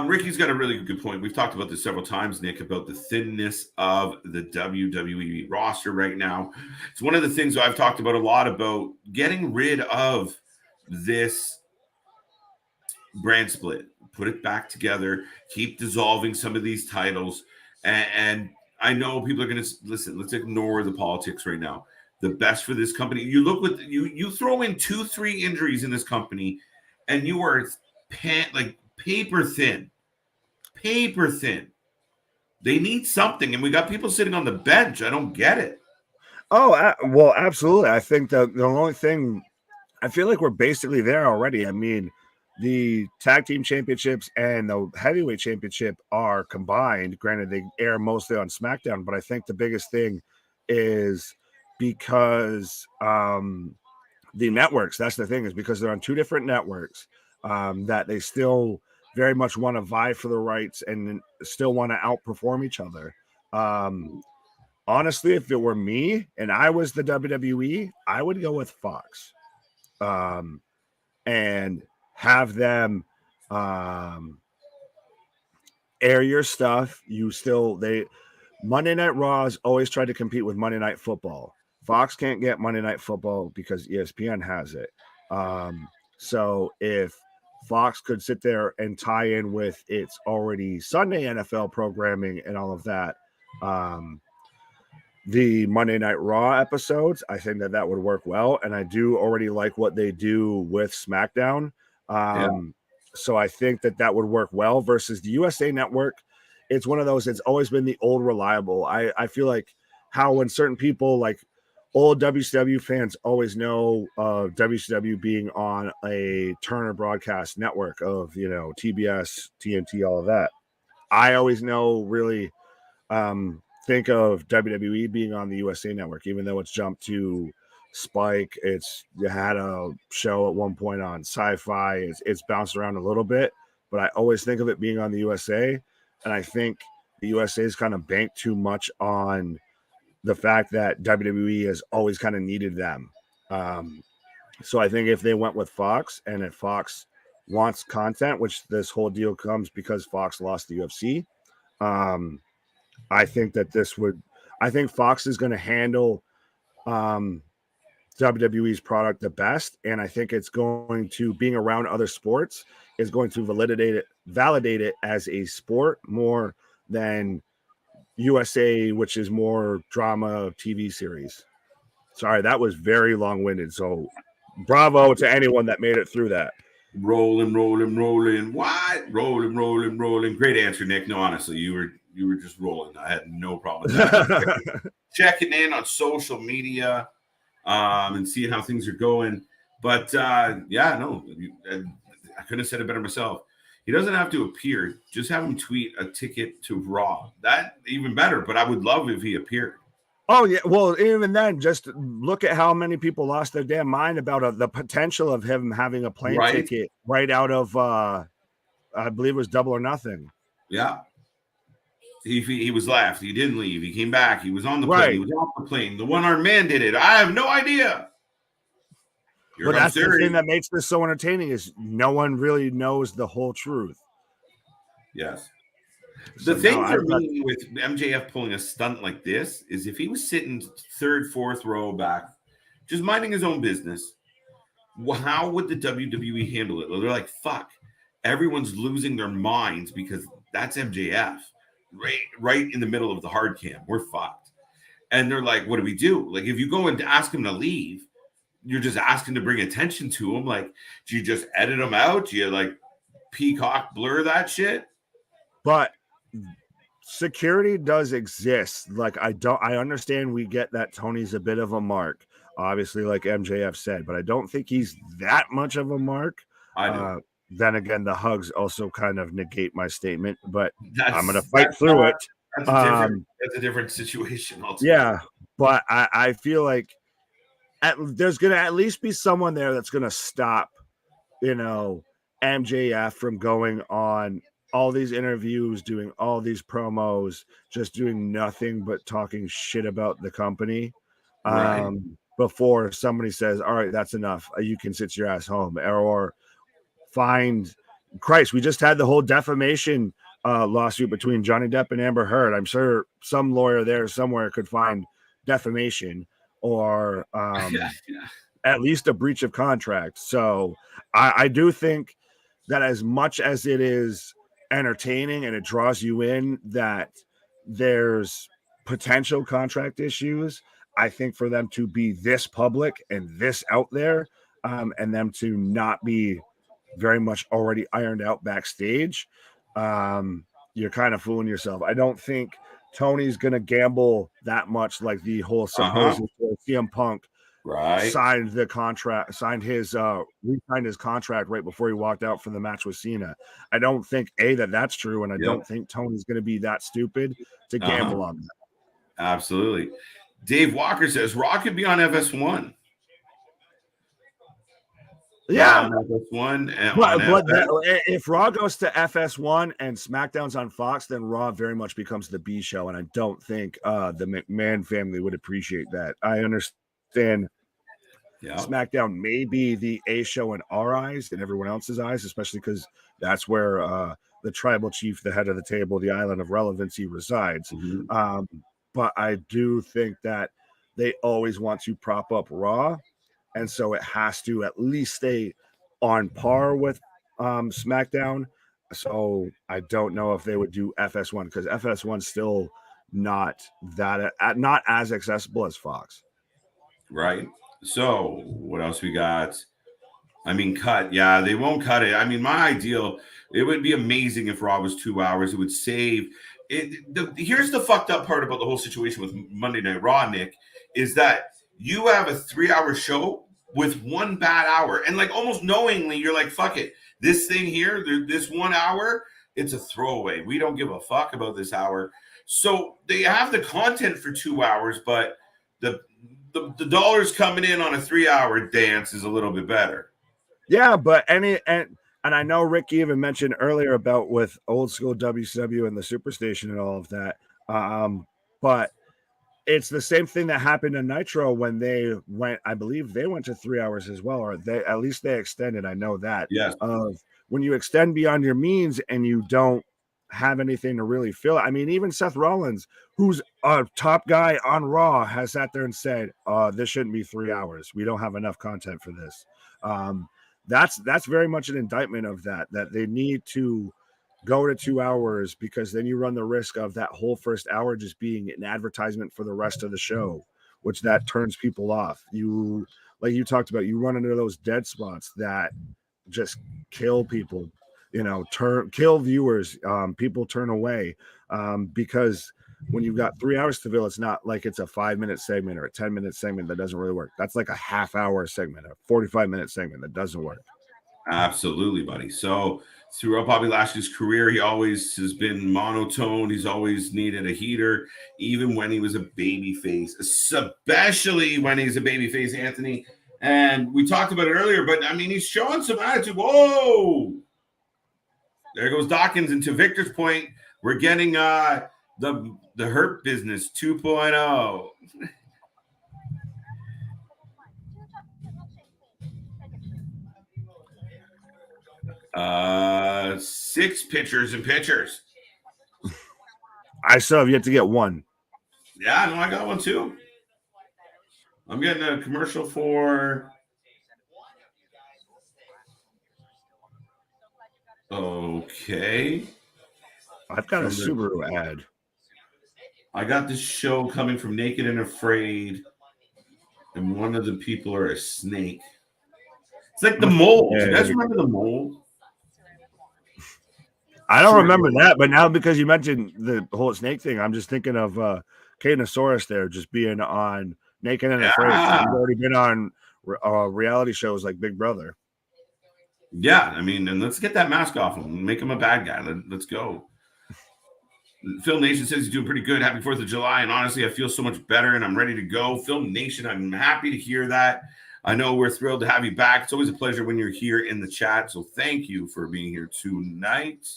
Ricky's got a really good point. We've talked about this several times, Nick, about the thinness of the WWE roster right now. It's one of the things I've talked about a lot about getting rid of this brand split, put it back together, keep dissolving some of these titles. And I know people are going to listen. Let's ignore the politics right now. The best for this company. You look with you throw in 2-3 injuries in this company, and you are like paper thin. Paper thin. They need something, and we got people sitting on the bench. I don't get it. Oh, well, absolutely. I think the only thing, I feel like we're basically there already. I mean, the tag team championships and the heavyweight championship are combined. Granted, they air mostly on SmackDown, but I think the biggest thing is because the networks, that's the thing, is because they're on two different networks, that they still very much want to vie for the rights and still want to outperform each other. Honestly, if it were me and I was the WWE, I would go with Fox, and have them air your stuff. Monday Night Raws always tried to compete with Monday Night Football. Fox can't get Monday Night Football because ESPN has it. So if Fox could sit there and tie in with its already Sunday NFL programming and all of that, the Monday Night Raw episodes, I think that would work well. And I do already like what they do with SmackDown. So I think that would work well versus the USA Network. It's one of those, it's always been the old reliable. I feel like how when certain people like old WCW fans always know WCW being on a Turner broadcast network of, TBS, TNT, all of that. I always know really think of WWE being on the USA Network, even though it's jumped to Spike. It had a show at one point on Sci-Fi. It's bounced around a little bit, but I always think of it being on the USA. And I think the USA is kind of banked too much on the fact that WWE has always kind of needed them. So I think if they went with Fox, and if Fox wants content, which this whole deal comes because Fox lost the UFC, I think Fox is going to handle WWE's product the best. And I think it's going to, being around other sports, is going to validate it as a sport more than USA, which is more drama TV series. Sorry, that was very long-winded. So bravo to anyone that made it through that. Rolling. What? Rolling. Great answer, Nick. No, honestly, you were just rolling. I had no problem with that. Checking in on social media, and seeing how things are going. But yeah, no, I couldn't have said it better myself. He doesn't have to appear. Just have him tweet a ticket to Raw. That even better. But I would love if he appeared. Oh, yeah. Well, even then, just look at how many people lost their damn mind about the potential of him having a plane ticket right out of, I believe it was Double or Nothing. Yeah. He was left. He didn't leave. He came back. He was on the plane. He was off the plane. The one-armed man did it. I have no idea. But that's the thing that makes this so entertaining is no one really knows the whole truth. Yes. The thing for me with MJF pulling a stunt like this is if he was sitting third, fourth row back, just minding his own business, how would the WWE handle it? They're like, fuck, everyone's losing their minds because that's MJF right in the middle of the hard cam. We're fucked. And they're like, what do we do? Like, if you go and ask him to leave, you're just asking to bring attention to him. Like, do you just edit him out? Do you like peacock blur that shit? But security does exist. Like, I understand we get that Tony's a bit of a mark, obviously, like MJF said, but I don't think he's that much of a mark. I do. Then again, the hugs also kind of negate my statement, but I'm going to fight through it. That's a different situation altogether. Yeah, but I feel like there's going to at least be someone there that's going to stop, MJF from going on all these interviews, doing all these promos, just doing nothing but talking shit about the company. Right. Before somebody says, all right, that's enough. You can sit your ass home, or find Christ. We just had the whole defamation lawsuit between Johnny Depp and Amber Heard. I'm sure some lawyer there somewhere could find defamation or at least a breach of contract. So I do think that as much as it is entertaining and it draws you in, that there's potential contract issues. I think for them to be this public and this out there, and them to not be very much already ironed out backstage, you're kind of fooling yourself. I don't think Tony's going to gamble that much, like the whole supposed CM Punk signed the contract, re-signed his contract right before he walked out for the match with Cena. I don't think that's true, and I don't think Tony's going to be that stupid to gamble on that. Absolutely. Dave Walker says Raw could be on FS1. Yeah, FS1. If Raw goes to FS1 and SmackDown's on Fox, then Raw very much becomes the B show, and I don't think the McMahon family would appreciate that. I understand SmackDown may be the A show in our eyes and everyone else's eyes, especially because that's where the tribal chief, the head of the table, the island of relevancy resides. But I do think that they always want to prop up Raw, and so it has to at least stay on par with SmackDown. So I don't know if they would do FS1, because FS1's still not as accessible as Fox. Right. So what else we got? I mean, cut. Yeah, they won't cut it. I mean, my ideal, it would be amazing if Raw was 2 hours. It would save it. Here's the fucked up part about the whole situation with Monday Night Raw, Nick, is that you have a 3-hour show with 1 bad hour. And like almost knowingly, you're like, fuck it. This thing here, this 1 hour, it's a throwaway. We don't give a fuck about this hour. So they have the content for 2 hours, but the dollars coming in on a 3-hour dance is a little bit better. Yeah, but and I know Rick even mentioned earlier about with old school WCW and the Superstation and all of that. But it's the same thing that happened in Nitro when they went, I believe they went to 3 hours as well, or at least they extended. I know that. Yes. When you extend beyond your means and you don't have anything to really fill it. I mean, even Seth Rollins, who's a top guy on Raw, has sat there and said, this shouldn't be 3 hours. We don't have enough content for this. That's very much an indictment of that they need to go to 2 hours, because then you run the risk of that whole first hour just being an advertisement for the rest of the show, which that turns people off. You, like you talked about, you run into those dead spots that just kill people, kill viewers. People turn away because when you've got 3 hours to fill, it's not like it's a 5-minute segment or a 10-minute segment that doesn't really work. That's like a half-hour segment, a 45-minute segment that doesn't work. Absolutely, buddy. So throughout Bobby Lashley's career, he always has been monotone. He's always needed a heater, even when he was a babyface, especially when he's a babyface, Anthony. And we talked about it earlier, but I mean, he's showing some attitude. Whoa! There goes Dawkins. And to Victor's point, we're getting the Hurt Business 2.0. 6 pitchers and pitchers. I still have yet to get one. Yeah, no, I got one too. I'm getting a commercial for. Okay. I've got a Subaru ad. I got this show coming from Naked and Afraid, and one of the people are a snake. It's like the mole. Do you guys remember the mole? I don't remember that, but now because you mentioned the whole snake thing, I'm just thinking of Kanosaurus there just being on Naked and Afraid. He's already been on reality shows like Big Brother. Yeah, I mean, and let's get that mask off him and make him a bad guy. Let's go. Phil Nation says he's doing pretty good. Happy 4th of July. And honestly, I feel so much better and I'm ready to go. Phil Nation, I'm happy to hear that. I know we're thrilled to have you back. It's always a pleasure when you're here in the chat. So thank you for being here tonight.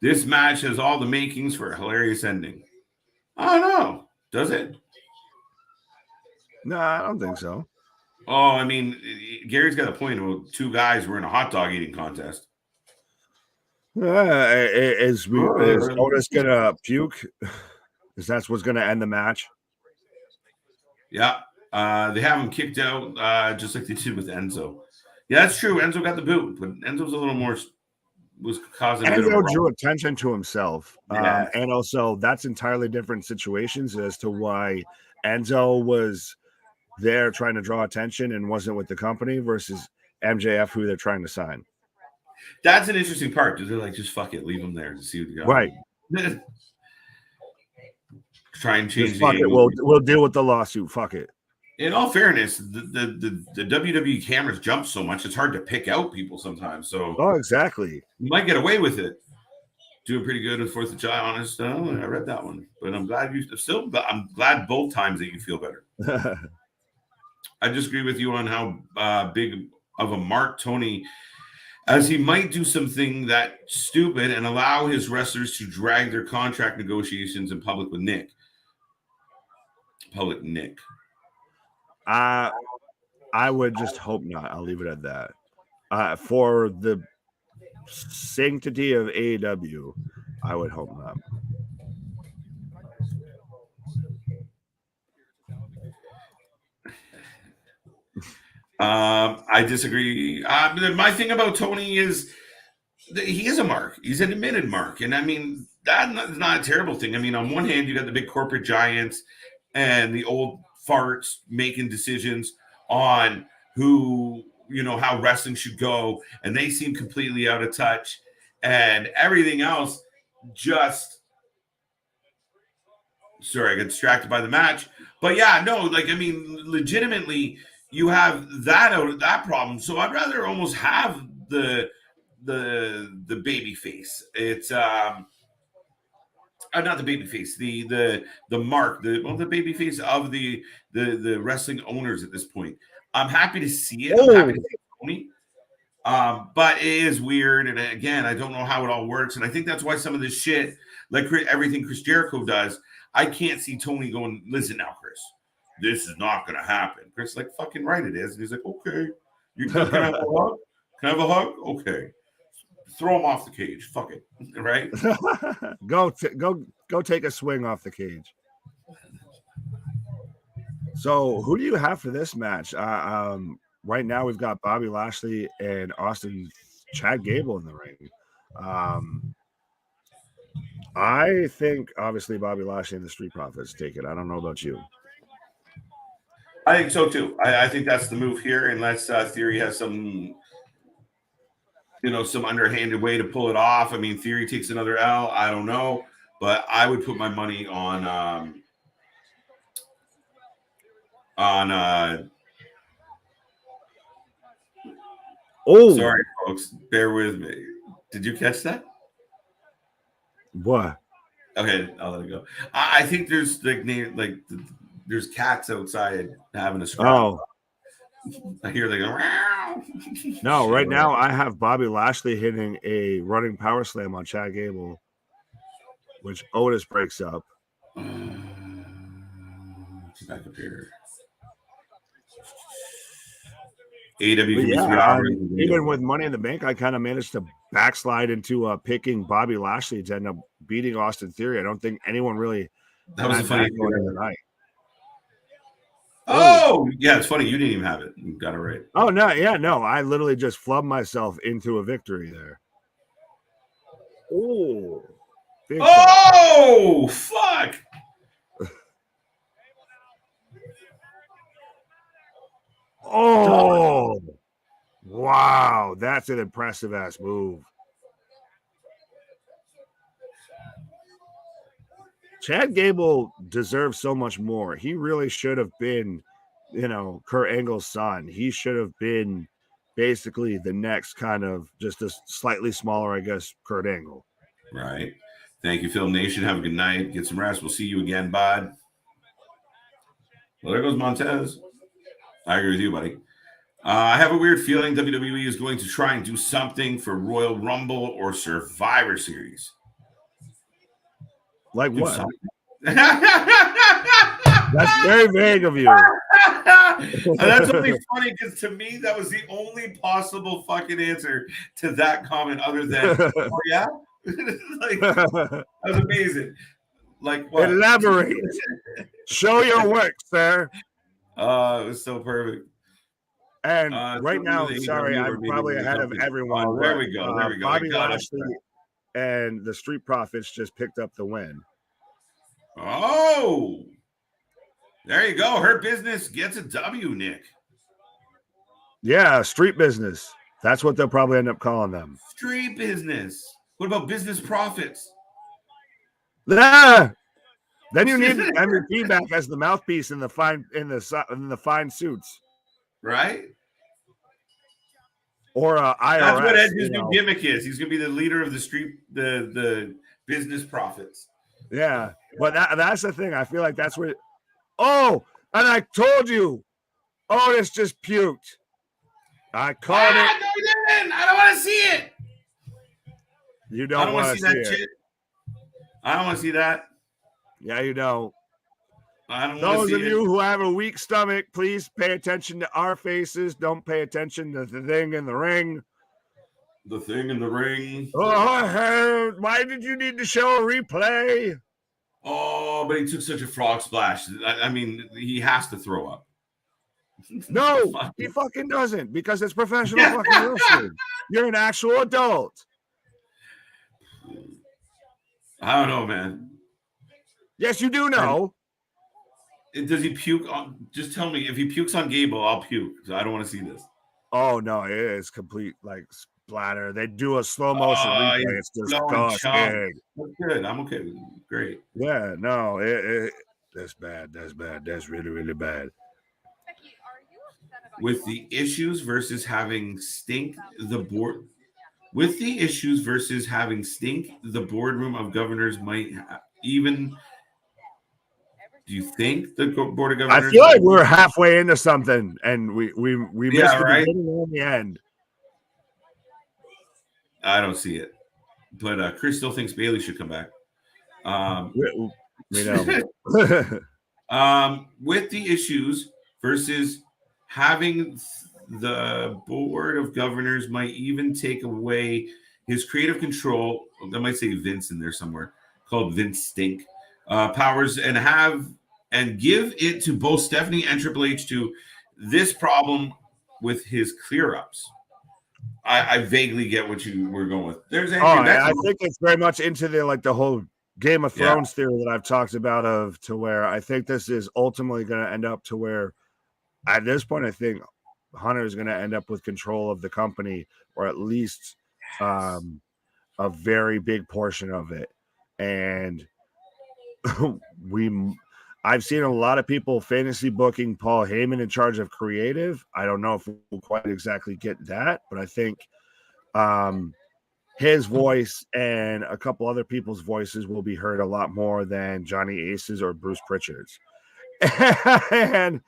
This match has all the makings for a hilarious ending. I don't know. Does it? No, I don't think so. Oh, I mean, Gary's got a point about two guys were in a hot dog eating contest. Is Otis gonna puke? Is that what's gonna end the match? Yeah. They have him kicked out just like they did with Enzo. Yeah, that's true. Enzo got the boot, but Enzo's a little more was causing Enzo drew attention to himself. Yeah. And also that's entirely different situations as to why Enzo was there trying to draw attention and wasn't with the company versus MJF, who they're trying to sign. That's an interesting part. They're like, just fuck it, leave him there to see what you got. Right. Try and change fuck it. We'll deal with the lawsuit. Fuck it. In all fairness, the WWE cameras jump so much, it's hard to pick out people sometimes. So exactly. You might get away with it. Doing pretty good with 4th of July, honest. I read that one. But I'm glad I'm glad both times that you feel better. I disagree with you on how big of a mark Tony, as he might do something that stupid and allow his wrestlers to drag their contract negotiations in public with Nick. Public Nick. I would just hope not. I'll leave it at that. For the sanctity of AEW, I would hope not. I disagree. My thing about Tony is that he is a mark. He's an admitted mark. And I mean, that's not a terrible thing. I mean, on one hand, you got the big corporate giants and the old farts making decisions on who, how wrestling should go. And they seem completely out of touch. And everything else just... Sorry, I got distracted by the match. But yeah, no, legitimately... You have that problem, so I'd rather almost have the baby face. It's not the baby face, the mark, the baby face of the wrestling owners at this point. I'm happy to see it. I'm happy to see Tony, but it is weird, and again, I don't know how it all works, and I think that's why some of this shit, like everything Chris Jericho does, I can't see Tony going, listen now, Chris. This is not going to happen. Chris like, fucking right it is. And he's like, okay. Can I have a hug? Can I have a hug? Okay. Throw him off the cage. Fuck it. Right? Go take a swing off the cage. So who do you have for this match? Right now we've got Bobby Lashley and Chad Gable in the ring. I think obviously Bobby Lashley and the Street Profits take it. I don't know about you. I think so too. I think that's the move here, unless Theory has some, some underhanded way to pull it off. I mean, Theory takes another L. I don't know, but I would put my money on. Sorry, folks. Bear with me. Did you catch that? What? Okay, I'll let it go. I think there's there's cats outside having a scrap. Oh. I hear they go. No, right now I have Bobby Lashley hitting a running power slam on Chad Gable, which Otis breaks up. Back up here. AWW even with Money in the Bank, I kind of managed to backslide into picking Bobby Lashley to end up beating Austin Theory. I don't think anyone really. That was a funny night. Oh, yeah, it's funny. You didn't even have it. You got it right. Oh, no. Yeah, no. I literally just flubbed myself into a victory there. Oh, fuck. Oh, wow. That's an impressive ass move. Chad Gable deserves so much more. He really should have been, Kurt Angle's son. He should have been basically the next kind of just a slightly smaller, I guess, Kurt Angle. Right. Thank you, Film Nation. Have a good night. Get some rest. We'll see you again, bud. Well, there goes Montez. I agree with you, buddy. I have a weird feeling WWE is going to try and do something for Royal Rumble or Survivor Series. Like Do what? something. That's very vague of you. That's only funny because to me that was the only possible fucking answer to that comment, other than, oh yeah, like that was amazing. Like what? Elaborate. Show your work, sir. It was so perfect. And right now, sorry, I'm maybe probably ahead of everyone. Oh, there we go. There we go. Bobby Lashley and the Street Profits just picked up the win. Oh, there you go. Her Business gets a W, Nick. Yeah, Street Business. That's what they'll probably end up calling them. Street Business. What about Business Profits? Ah! Then you need MVP back as the mouthpiece in the fine suits, right? Or IRS. That's what Edge's new gimmick is. He's going to be the leader of the Business Profits. Yeah, but that's the thing. I feel like that's what. Oh, and I told you, Otis just puked. I called it. No, you didn't. I don't want to see it. You don't want to see that shit. I don't want to see that. Yeah, you don't. I don't Those of you who have a weak stomach, please pay attention to our faces. Don't pay attention to the thing in the ring. The thing in the ring. Oh, why did you need to show a replay? Oh, but he took such a frog splash. I mean, he has to throw up. No, he fucking doesn't, because it's professional fucking wrestling. You're an actual adult. I don't know, man. Yes, you do know. Does he puke on? Just tell me, if he pukes on Gable, I'll puke. So I don't want to see this. Oh no, it is complete like splatter. They do a slow motion replay. It's disgusting. That's good. I'm okay with it. Great. Yeah, no, that's bad. That's bad. That's really, really bad. Becky, are you upset about with the issues versus having Stink the board? With the issues versus having Stink, the boardroom of governors might even. Do you think the board of governors? I feel like we're halfway into something, and we missed the beginning and the end. I don't see it, but Chris still thinks Bailey should come back. We know. With the issues versus having the board of governors might even take away his creative control. I might say Vince in there somewhere, called Vince Stink. Powers and give it to both Stephanie and Triple H to this problem with his clear ups. I vaguely get what you were going with. There's I think it's very much into the whole Game of Thrones theory that I've talked about to where I think this is ultimately going to end up to where at this point I think Hunter is going to end up with control of the company, or at least a very big portion of it. And I've seen a lot of people fantasy booking Paul Heyman in charge of creative. I don't know if we'll quite exactly get that, but I think his voice and a couple other people's voices will be heard a lot more than Johnny Ace's or Bruce Pritchard's. And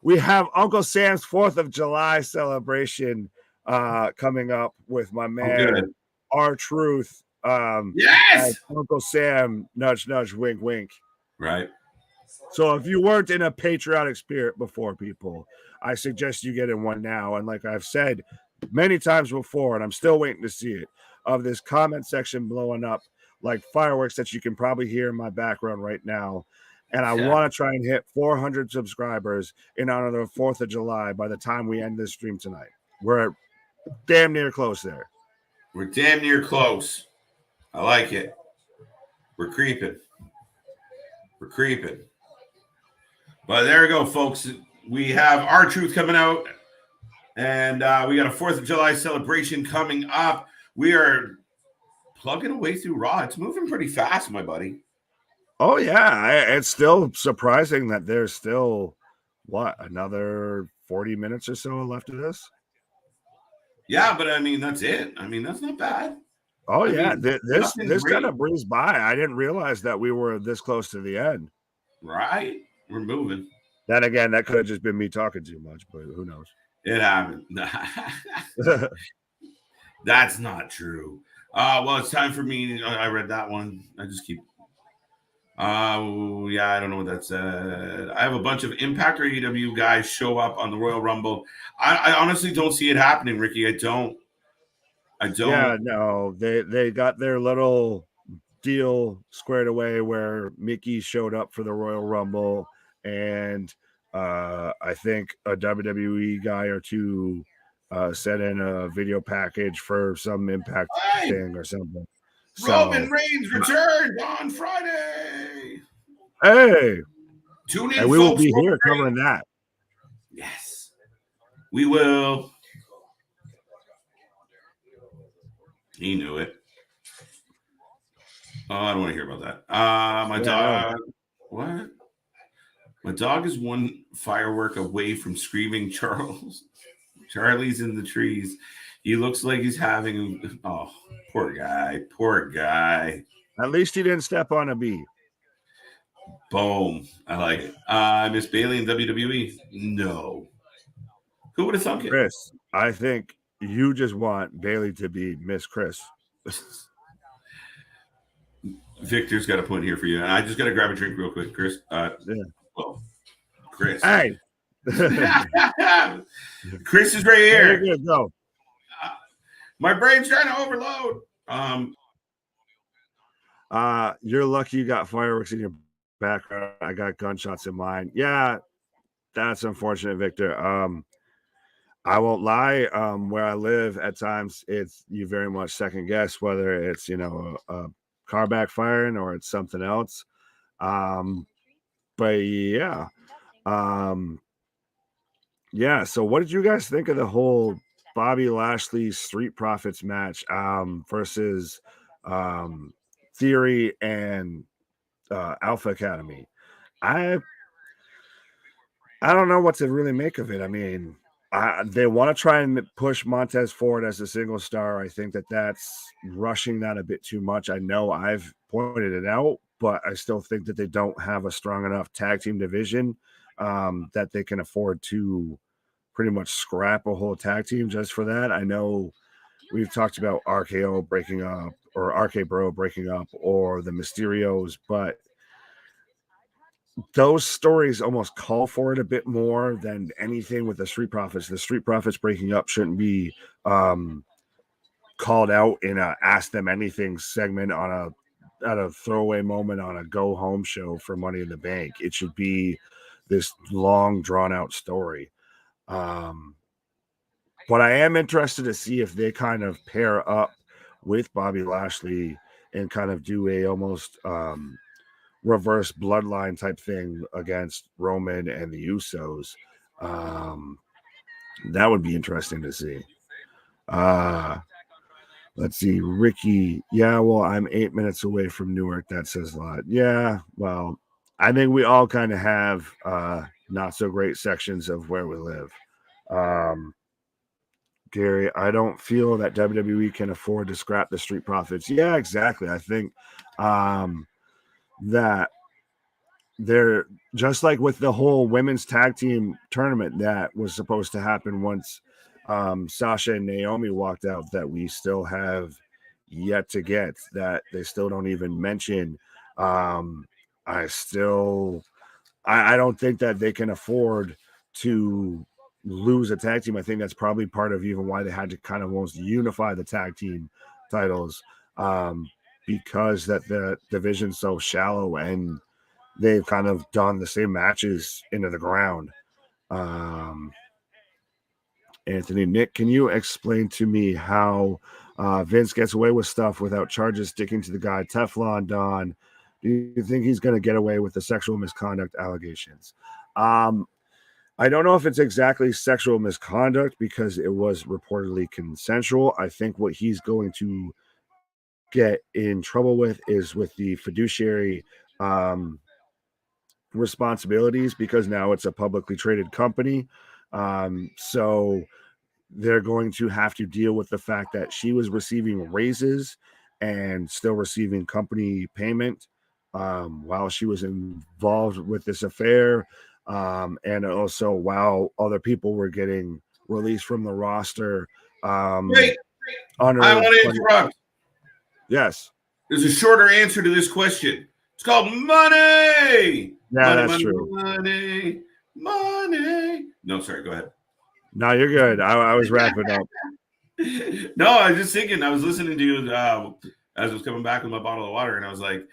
we have Uncle Sam's 4th of July celebration coming up with my man, R-Truth. Yes! Uncle Sam, nudge, nudge, wink, wink. Right. So if you weren't in a patriotic spirit before, people, I suggest you get in one now. And like I've said many times before, and I'm still waiting to see it, of this comment section blowing up like fireworks that you can probably hear in my background right now. And I want to try and hit 400 subscribers in honor of the 4th of July by the time we end this stream tonight. We're damn near close there. We're damn near close. I like it. We're creeping. We're creeping. But there we go, folks. We have R-Truth coming out, and we got a 4th of July celebration coming up. We are plugging away through Raw. It's moving pretty fast, my buddy. Oh, yeah. It's still surprising that there's still, another 40 minutes or so left of this? Yeah, but I mean, that's it. I mean, that's not bad. Oh, I yeah. mean, This nothing kind great, of breezed by. I didn't realize that we were this close to the end. right? We're moving. Then again, that could have just been me talking too much, but who knows? It happened. That's not true. Well, it's time for me. I read that one. I just keep. Yeah, I don't know what that said. I have a bunch of Impact or AEW guys show up on the Royal Rumble. I honestly don't see it happening, Ricky. I don't. Yeah, no, they got their little deal squared away where Mickey showed up for the Royal Rumble, and I think a WWE guy or two sent in a video package for some Impact thing or something. Roman Reigns returned on Friday. Hey, Tune in, and we will folks. be here covering that. Yes, we will. He knew it. Oh, I don't want to hear about that. My dog. No. What? My dog is one firework away from screaming Charles. Charlie's in the trees. He looks like he's having. Oh, poor guy. Poor guy. At least he didn't step on a bee. Boom. I like it. Miss Bailey in WWE? No. Who would have thunk it? Chris, I think you just want Bailey to be Miss Chris. Victor's got a point here for you. And I just got to grab a drink real quick, Chris. Yeah. Well, Chris. Hey. Chris is right here. There you go. My brain's trying to overload. You're lucky you got fireworks in your background. I got gunshots in mine. Yeah, that's unfortunate, Victor. I won't lie. Where I live, at times it's you very much second guess whether it's a car backfiring or it's something else. But yeah. Yeah, so what did you guys think of the whole Bobby Lashley Street Profits match versus Theory and Alpha Academy? I don't know what to really make of it. I mean, they want to try and push Montez forward as a single star. I think that's rushing that a bit too much. I know I've pointed it out, but I still think that they don't have a strong enough tag team division that they can afford to pretty much scrap a whole tag team just for that. I know we've talked about RKO breaking up or RK Bro breaking up or the Mysterios, but those stories almost call for it a bit more than anything with the Street Profits. The Street Profits breaking up shouldn't be called out in a Ask Them Anything segment at a throwaway moment on a go home show for Money in the Bank. It should be this long drawn out story. But I am interested to see if they kind of pair up with Bobby Lashley and kind of do a almost reverse bloodline type thing against Roman and the Usos. That would be interesting to see. Let's see, Ricky. Yeah, well, I'm 8 minutes away from Newark. That says a lot. Yeah, well, I think we all kind of have not so great sections of where we live. Gary, I don't feel that WWE can afford to scrap the Street Profits. Yeah, exactly. I think that they're just like with the whole women's tag team tournament that was supposed to happen once Sasha and Naomi walked out, that we still have yet to get, that they still don't even mention. I don't think that they can afford to lose a tag team. I think that's probably part of even why they had to kind of almost unify the tag team titles, because that the division's so shallow and they've kind of done the same matches into the ground. Anthony, Nick, can you explain to me how Vince gets away with stuff without charges sticking to the guy? Teflon Don, do you think he's going to get away with the sexual misconduct allegations? I don't know if it's exactly sexual misconduct because it was reportedly consensual. I think what he's going to get in trouble with is with the fiduciary responsibilities, because now it's a publicly traded company. So they're going to have to deal with the fact that she was receiving raises and still receiving company payment while she was involved with this affair. And also while other people were getting released from the roster. Wait, I under want to interrupt. Yes. There's a shorter answer to this question. It's called money. Yeah, Money, that's money, true. money, money. No, sorry, go ahead. No, you're good. I was wrapping up. No, I was just thinking. I was listening to you as I was coming back with my bottle of water, and I was like,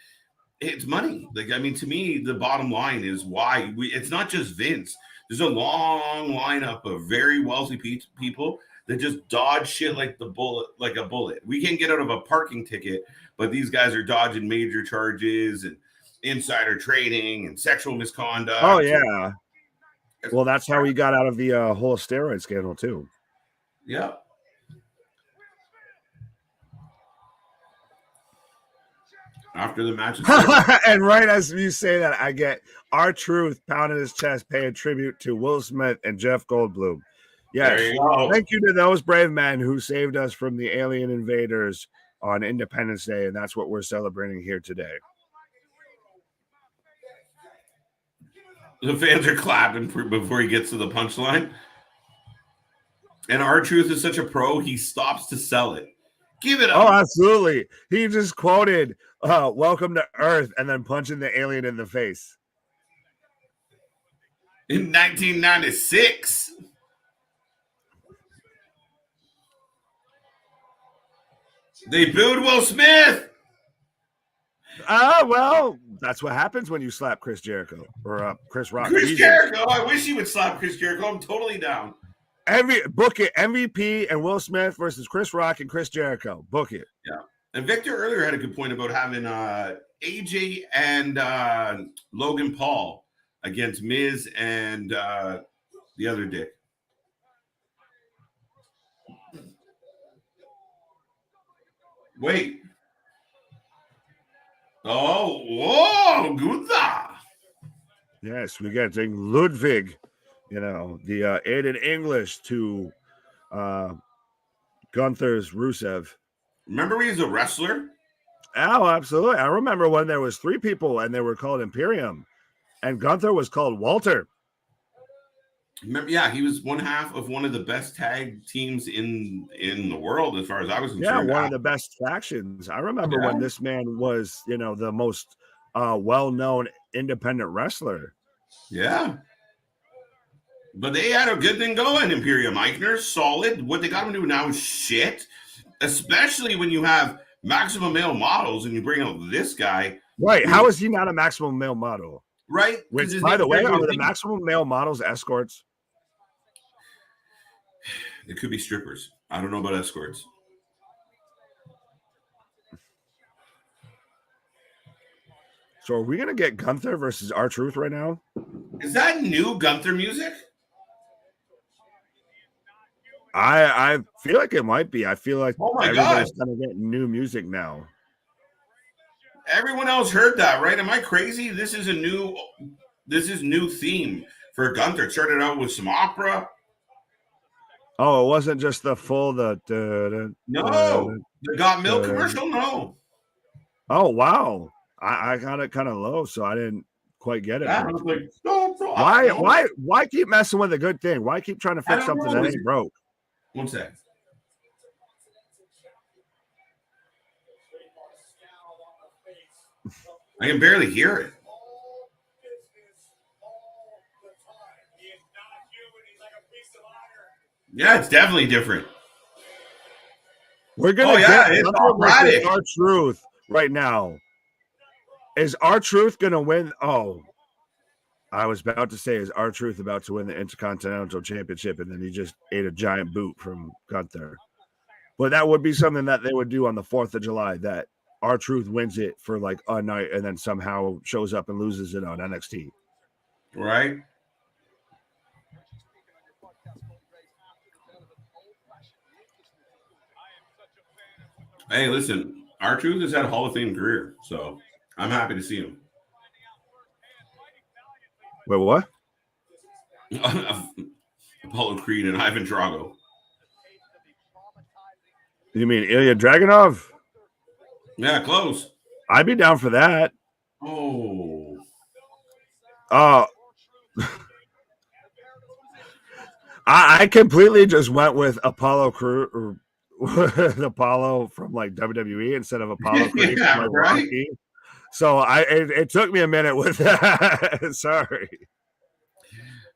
it's money. Like, I mean, to me, the bottom line is why it's not just Vince. There's a long lineup of very wealthy people that just dodge shit like a bullet. We can't get out of a parking ticket, but these guys are dodging major charges and insider trading and sexual misconduct. Oh yeah. Well, that's how he got out of the whole steroid scandal too. Yeah. After the match, and right as you say that, I get R-Truth pounding his chest, paying tribute to Will Smith and Jeff Goldblum. Yes, thank you to those brave men who saved us from the alien invaders on Independence Day, and that's what we're celebrating here today. The fans are clapping before he gets to the punchline. And R-Truth is such a pro, he stops to sell it. Give it up. Oh, absolutely. He just quoted, welcome to Earth, and then punching the alien in the face. In 1996. They booed Will Smith. Well, that's what happens when you slap Chris Jericho or Chris Rock. Chris Jericho. I wish he would slap Chris Jericho. I'm totally down. Book it. MVP and Will Smith versus Chris Rock and Chris Jericho. Book it. Yeah. And Victor earlier had a good point about having AJ and Logan Paul against Miz and the other dick. Wait. Oh, whoa, Gunther. Yes, we got Ludwig, the aid in English to Gunther's Rusev. Remember he was a wrestler? Oh, absolutely. I remember when there was 3 people and they were called Imperium, and Gunther was called Walter. Remember, yeah, he was one half of one of the best tag teams in the world, as far as I was concerned. Yeah, one of the best factions. I remember when this man was, the most well-known independent wrestler. Yeah. But they had a good thing going, Imperium. Eichner, solid. What they got him doing now is shit. Especially when you have Maximum Male Models and you bring out this guy. Right. How is he not a Maximum Male Model? Right. Which, by the way, are the Maximum Male Models escorts? They could be strippers. I don't know about escorts. So are we going to get Gunther versus R-Truth right now? Is that new Gunther music? I feel like it might be. I feel like everybody's going to get new music now. Everyone else heard that, right? Am I crazy? This is new theme for Gunther. It started out with some opera. Oh, it wasn't just the full the Got Milk commercial. No. Oh wow, I got it kind of low, so I didn't quite get it. Yeah, I was like, why keep messing with a good thing? Why keep trying to fix something that ain't broke? One sec. I can barely hear it. Yeah, it's definitely different. We're gonna get R-Truth right now. Is R-Truth gonna win? Oh, I was about to say, is R-Truth about to win the Intercontinental Championship, and then he just ate a giant boot from Gunther? But that would be something that they would do on the 4th of July. That R-Truth wins it for like a night, and then somehow shows up and loses it on NXT. Right. Hey, listen, R-Truth has had a Hall of Fame career, so I'm happy to see him. Wait, what? Apollo Creed and Ivan Drago. You mean Ilya Dragunov? Yeah, close. I'd be down for that. Oh. I completely just went with Apollo Crew, Apollo from like WWE instead of Apollo Creed Yeah, from like right? Rocky. So it took me a minute with that. Sorry.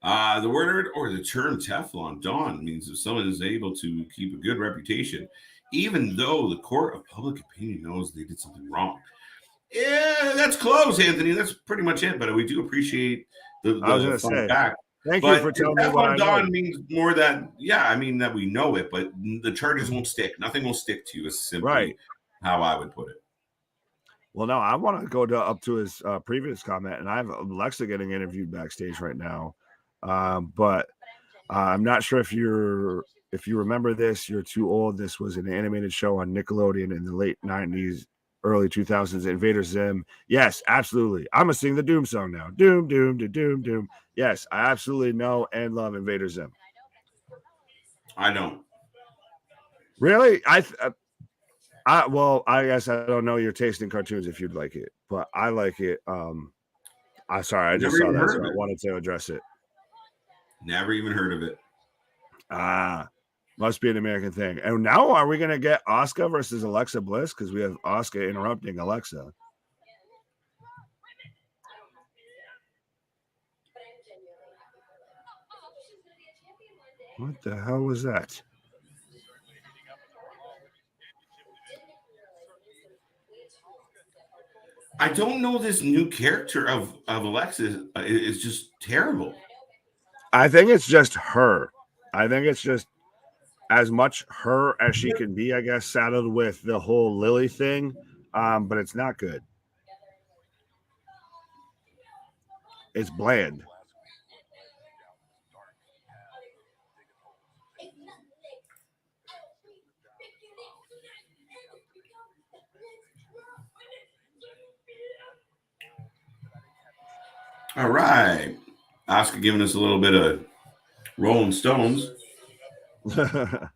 The word or the term Teflon Don means if someone is able to keep a good reputation, even though the court of public opinion knows they did something wrong. Yeah, that's close, Anthony. That's pretty much it. But we do appreciate I was the gonna fun say, fact. thank you But for telling me what Teflon I know. Don means more that, yeah, I mean that we know it, but the charges won't stick. Nothing will stick to you is simply Right. how I would put it. Well, no, I want to go up to his previous comment, and I have Alexa getting interviewed backstage right now. But I'm not sure if you remember this. You're too old. This was an animated show on Nickelodeon in the late 90s, early 2000s. Invader Zim. Yes, absolutely. I'm gonna sing the Doom song now. Doom, doom, doom, doom. Yes, I absolutely know and love Invader Zim. I don't. Really? I guess I don't know your taste in cartoons if you'd like it, but I like it. I sorry, I just Never saw even that, heard so of I it. wanted to address it. Never even heard of it. Must be an American thing. And now are we gonna get Asuka versus Alexa Bliss? Because we have Asuka interrupting Alexa. What the hell was that? I don't know this new character of Alexa is just terrible. I think it's just her. I think it's just as much her as she can be, I guess, saddled with the whole Lily thing. But it's not good. It's bland. All right. Oscar giving us a little bit of Rolling Stones. Well,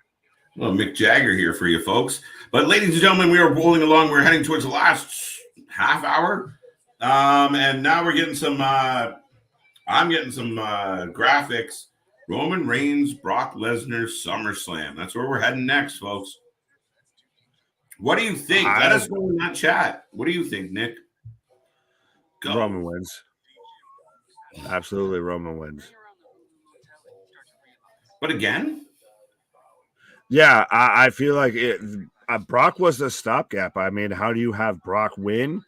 Mick Jagger here for you folks. But ladies and gentlemen, we are rolling along. We're heading towards the last half hour. And now we're getting some I'm getting some graphics. Roman Reigns, Brock Lesnar, SummerSlam. That's where we're heading next, folks. What do you think? Let us know in that chat. What do you think, Nick? Go. Roman wins. Absolutely, Roman wins. But again? Yeah, I feel like Brock was a stopgap. I mean, how do you have Brock win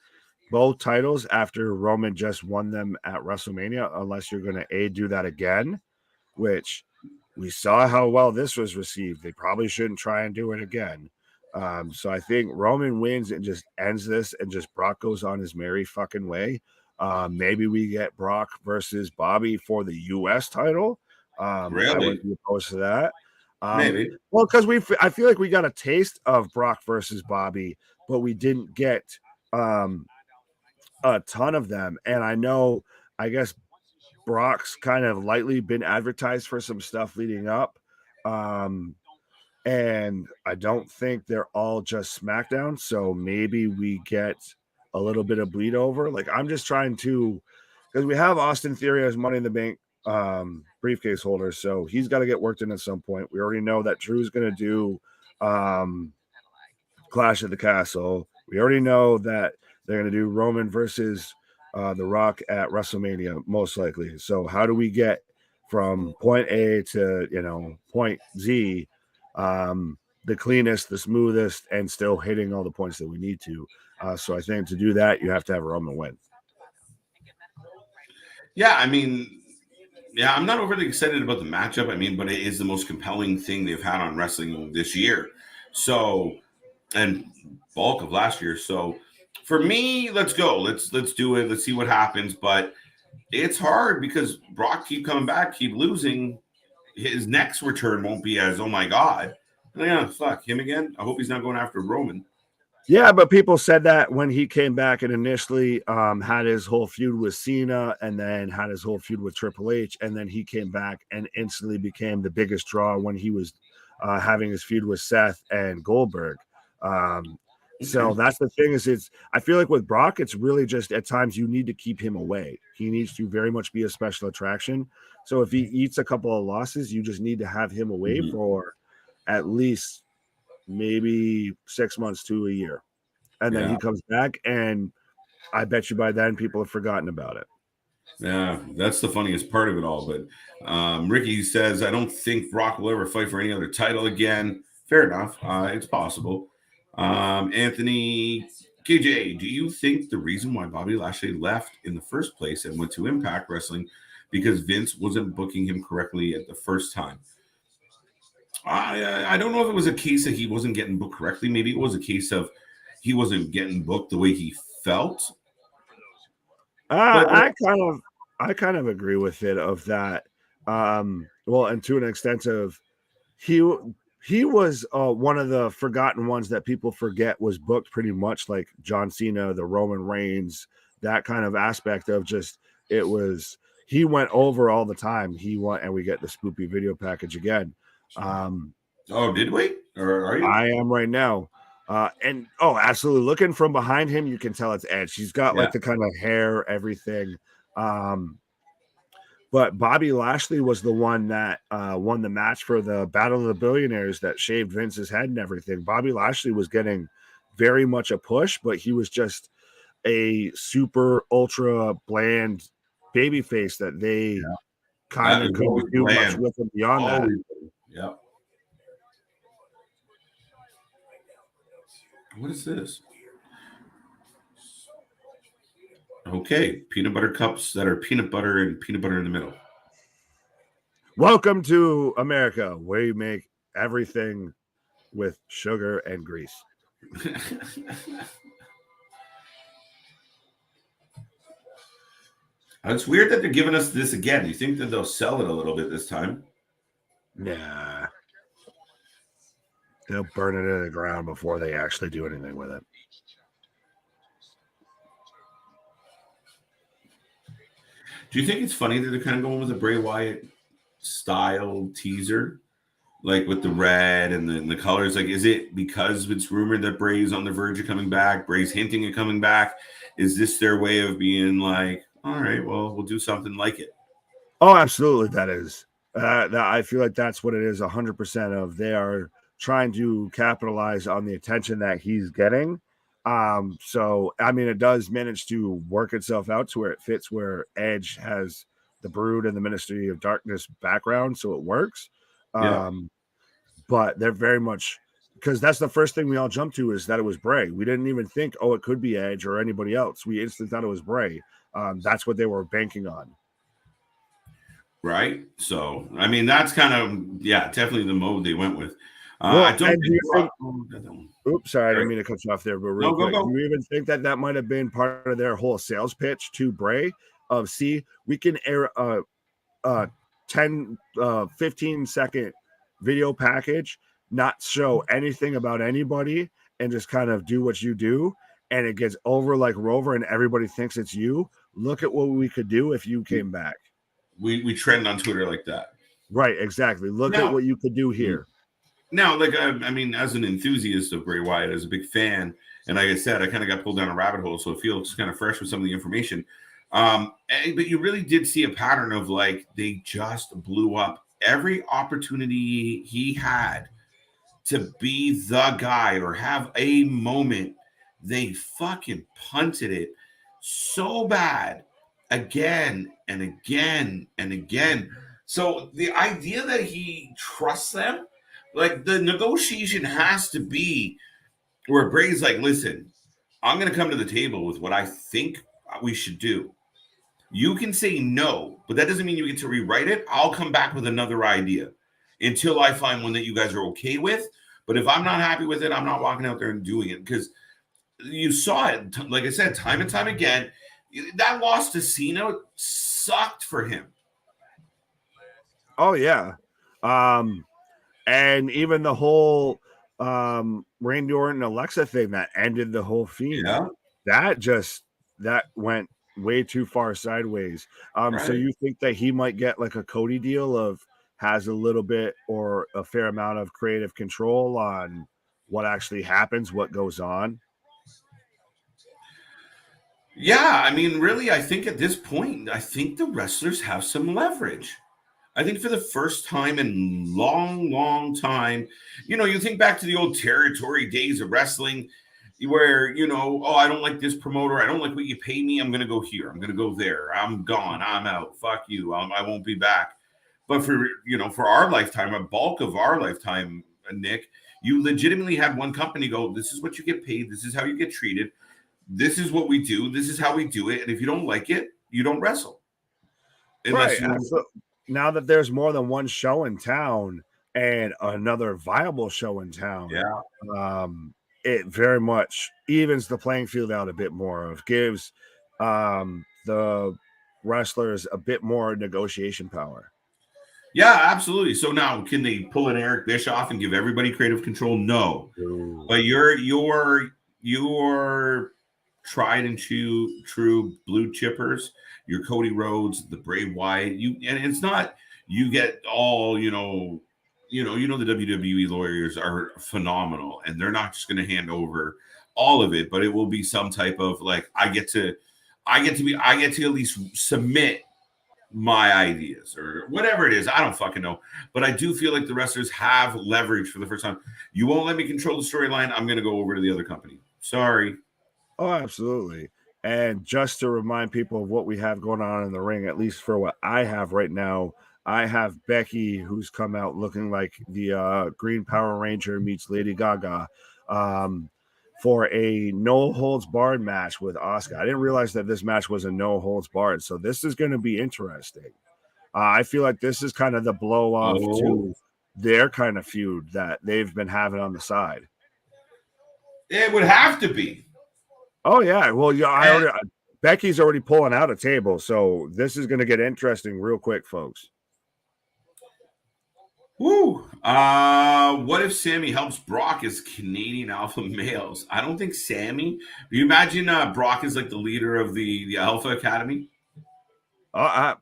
both titles after Roman just won them at WrestleMania? Unless you're going to do that again, which we saw how well this was received. They probably shouldn't try and do it again. So I think Roman wins and just ends this, and just Brock goes on his merry fucking way. Maybe we get Brock versus Bobby for the U.S. title. Really? I wouldn't be opposed to that. Maybe. Well, because I feel like we got a taste of Brock versus Bobby, but we didn't get a ton of them. And I guess Brock's kind of lightly been advertised for some stuff leading up. And I don't think they're all just SmackDown. So maybe we get a little bit of bleed over. Like, I'm just trying to, because we have Austin Theory as Money in the Bank briefcase holder, so he's got to get worked in at some point. We already know that Drew's going to do Clash at the Castle. We already know that they're going to do Roman versus The Rock at WrestleMania, most likely. So how do we get from point A to point Z, the cleanest, the smoothest, and still hitting all the points that we need to? So I think to do that, you have to have Roman win. Yeah, I mean, yeah, I'm not overly excited about the matchup. I mean, but it is the most compelling thing they've had on wrestling this year. So, and bulk of last year. So, for me, let's go. Let's do it. Let's see what happens. But it's hard because Brock keep coming back, keep losing. His next return won't be as, oh my God. Yeah, fuck him again. I hope he's not going after Roman. Yeah, but people said that when he came back and initially had his whole feud with Cena, and then had his whole feud with Triple H, and then he came back and instantly became the biggest draw when he was having his feud with Seth and Goldberg. So that's the thing is I feel like with Brock, it's really just at times you need to keep him away. He needs to very much be a special attraction. So if he eats a couple of losses, you just need to have him away for at least maybe 6 months to a year. And then he comes back, and I bet you by then people have forgotten about it. Yeah, that's the funniest part of it all. But Ricky says, I don't think Brock will ever fight for any other title again. Fair enough. It's possible. Anthony KJ, do you think the reason why Bobby Lashley left in the first place and went to Impact Wrestling because Vince wasn't booking him correctly at the first time? I don't know if it was a case that he wasn't getting booked correctly. Maybe it was a case of he wasn't getting booked the way he felt. I kind of agree with it of that. Well, and to an extent of he was one of the forgotten ones that people forget was booked pretty much like John Cena, the Roman Reigns, that kind of aspect of just it was he went over all the time. He went, and we get the spoopy video package again. Did we? Or are you? I am right now. And absolutely. Looking from behind him, you can tell it's Edge. He's got like the kind of hair, everything. But Bobby Lashley was the one that won the match for the Battle of the Billionaires that shaved Vince's head and everything. Bobby Lashley was getting very much a push, but he was just a super ultra bland baby face that they kind of couldn't do much with him beyond that. Yeah. What is this? Okay, peanut butter cups that are peanut butter and peanut butter in the middle. Welcome to America, where you make everything with sugar and grease. It's weird that they're giving us this again. Do you think that they'll sell it a little bit this time? Nah. They'll burn it in the ground before they actually do anything with it. Do you think it's funny that they're kind of going with a Bray Wyatt style teaser? Like with the red and the colors? Like, is it because it's rumored that Bray's on the verge of coming back? Bray's hinting at coming back? Is this their way of being like, all right, well, we'll do something like it? Oh, absolutely. That is. I feel like that's what it is 100% of. They are trying to capitalize on the attention that he's getting. So, I mean, it does manage to work itself out to where it fits where Edge has the Brood and the Ministry of Darkness background, so it works. But they're very much, because that's the first thing we all jumped to is that it was Bray. We didn't even think, it could be Edge or anybody else. We instantly thought it was Bray. That's what they were banking on. Right? So, I mean, that's kind of, definitely the mode they went with. Oops, sorry, I didn't mean to cut you off there, but real quick, do you even think that might have been part of their whole sales pitch to Bray of, see, we can air a 10, 15-second video package, not show anything about anybody, and just kind of do what you do, and it gets over like Rover, and everybody thinks it's you. Look at what we could do if you came back. We trend on Twitter like that. Right, exactly. Look at what you could do here. Now, like, I mean, as an enthusiast of Bray Wyatt, as a big fan, and like I said, I kind of got pulled down a rabbit hole, so it feels kind of fresh with some of the information. But you really did see a pattern of, like, they just blew up every opportunity he had to be the guy or have a moment. They fucking punted it so bad again and again and again. So the idea that he trusts them, like, the negotiation has to be where Bray's like, listen, I'm going to come to the table with what I think we should do. You can say no, but that doesn't mean you get to rewrite it. I'll come back with another idea until I find one that you guys are okay with. But if I'm not happy with it, I'm not walking out there and doing it, because you saw it, like I said, time and time again. That loss to Cena sucked for him. Oh, yeah. And even the whole Randy Orton and Alexa thing that ended the whole feud. Yeah. That went way too far sideways. Right. So you think that he might get like a Cody deal of has a little bit or a fair amount of creative control on what actually happens, what goes on? Yeah, I mean, really, I think at this point, I think the wrestlers have some leverage. I think for the first time in long, long time, you think back to the old territory days of wrestling where, oh, I don't like this promoter. I don't like what you pay me. I'm going to go here. I'm going to go there. I'm gone. I'm out. Fuck you. I won't be back. But for our lifetime, a bulk of our lifetime, Nick, you legitimately had one company go, this is what you get paid. This is how you get treated. This is what we do. This is how we do it. And if you don't like it, you don't wrestle. Unless now that there's more than one show in town and another viable show in town, it very much evens the playing field out a bit more. It gives the wrestlers a bit more negotiation power. Yeah, absolutely. So now, can they pull an Eric Bischoff and give everybody creative control? No. Ooh. But your tried and true blue chippers, your Cody Rhodes, the Bray Wyatt, and it's not you get all the WWE lawyers are phenomenal, and they're not just going to hand over all of it, but it will be some type of like I get to at least submit my ideas or whatever it is. I don't fucking know. But I do feel like the wrestlers have leverage for the first time. You won't let me control the storyline. I'm going to go over to the other company. Sorry. Oh, absolutely. And just to remind people of what we have going on in the ring, at least for what I have right now, I have Becky, who's come out looking like the Green Power Ranger meets Lady Gaga, for a no holds barred match with Asuka. I didn't realize that this match was a no holds barred, so this is going to be interesting. I feel like this is kind of the blow off to their kind of feud that they've been having on the side. It would have to be. Oh yeah, well, yeah, Becky's already pulling out a table, so this is going to get interesting real quick, folks. Woo! What if Sammy helps Brock as Canadian alpha males? I don't think Sammy. Do you imagine Brock is like the leader of the Alpha Academy? That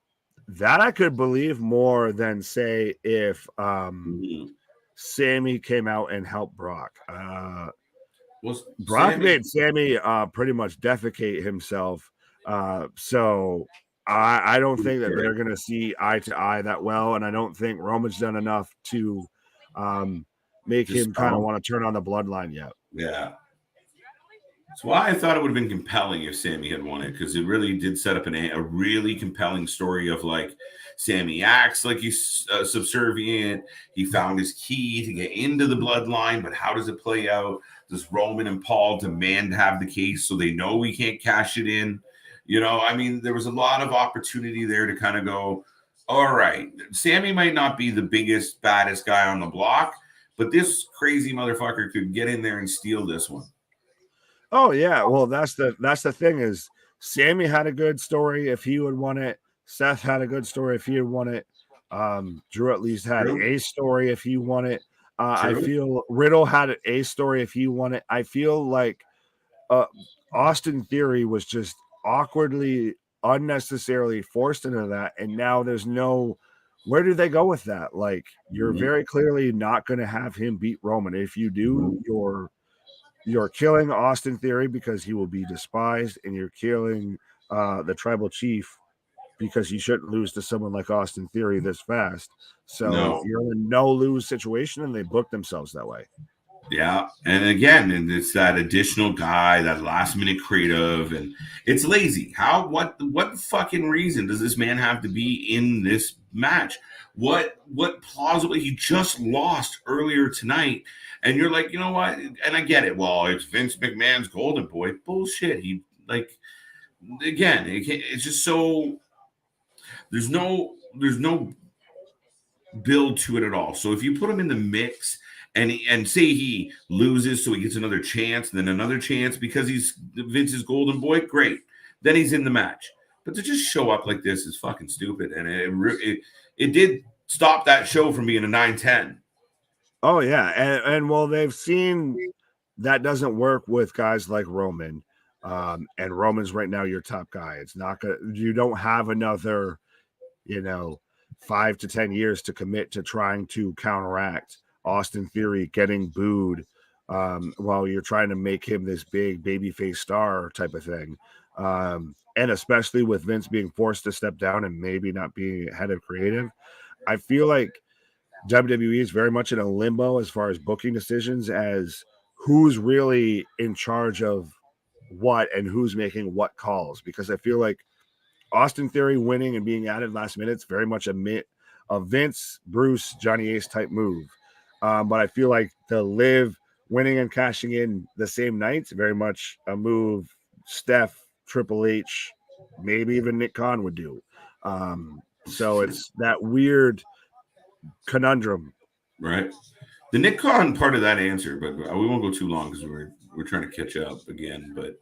I could believe more than say if Sammy came out and helped Brock. Brock made Sammy pretty much defecate himself. So I don't think that they're going to see eye to eye that well. And I don't think Roman's done enough to make him kind of want to turn on the bloodline yet. Yeah. That's why I thought it would have been compelling if Sammy had won it, because it really did set up a really compelling story of like Sammy acts like he's subservient. He found his key to get into the bloodline, but how does it play out? Does Roman and Paul demand to have the case so they know we can't cash it in? I mean, there was a lot of opportunity there to kind of go, all right, Sammy might not be the biggest, baddest guy on the block, but this crazy motherfucker could get in there and steal this one. Oh yeah, well that's the thing is Sammy had a good story if he would won it. Seth had a good story if he had won it. Drew at least had a story if he won it. I feel Riddle had a story if he won it. I feel like Austin Theory was just awkwardly, unnecessarily forced into that, and now there's no. Where do they go with that? Like you're very clearly not going to have him beat Roman. If you do, you're killing Austin Theory because he will be despised, and you're killing the tribal chief because you shouldn't lose to someone like Austin Theory this fast. So you're in a no-lose situation, and they book themselves that way. Yeah, and again, and it's that additional guy, that last-minute creative, and it's lazy. What fucking reason does this man have to be in this match? What plausibly he just lost earlier tonight, and you're like, you know what? And I get it. Well, it's Vince McMahon's golden boy. Bullshit. He again, it's just so there's no build to it at all. So if you put him in the mix and say he loses, so he gets another chance, and then another chance because he's Vince's golden boy, great. Then he's in the match. But to just show up like this is fucking stupid, and it did stop that show from being a 9-10. Oh yeah, and well, they've seen that doesn't work with guys like Roman, and Roman's right now your top guy. It's not gonna. You don't have another, 5 to 10 years to commit to trying to counteract Austin Theory getting booed while you're trying to make him this big babyface star type of thing. And especially with Vince being forced to step down and maybe not being head of creative, I feel like WWE is very much in a limbo as far as booking decisions, as who's really in charge of what and who's making what calls. Because I feel like Austin Theory winning and being added last minute is very much a Vince, Bruce, Johnny Ace type move. But I feel like the Liv winning and cashing in the same night, very much a move Steph, Triple H, maybe even Nick Khan would do. So it's that weird conundrum. Right. The Nick Khan part of that answer, but we won't go too long because we're trying to catch up again. But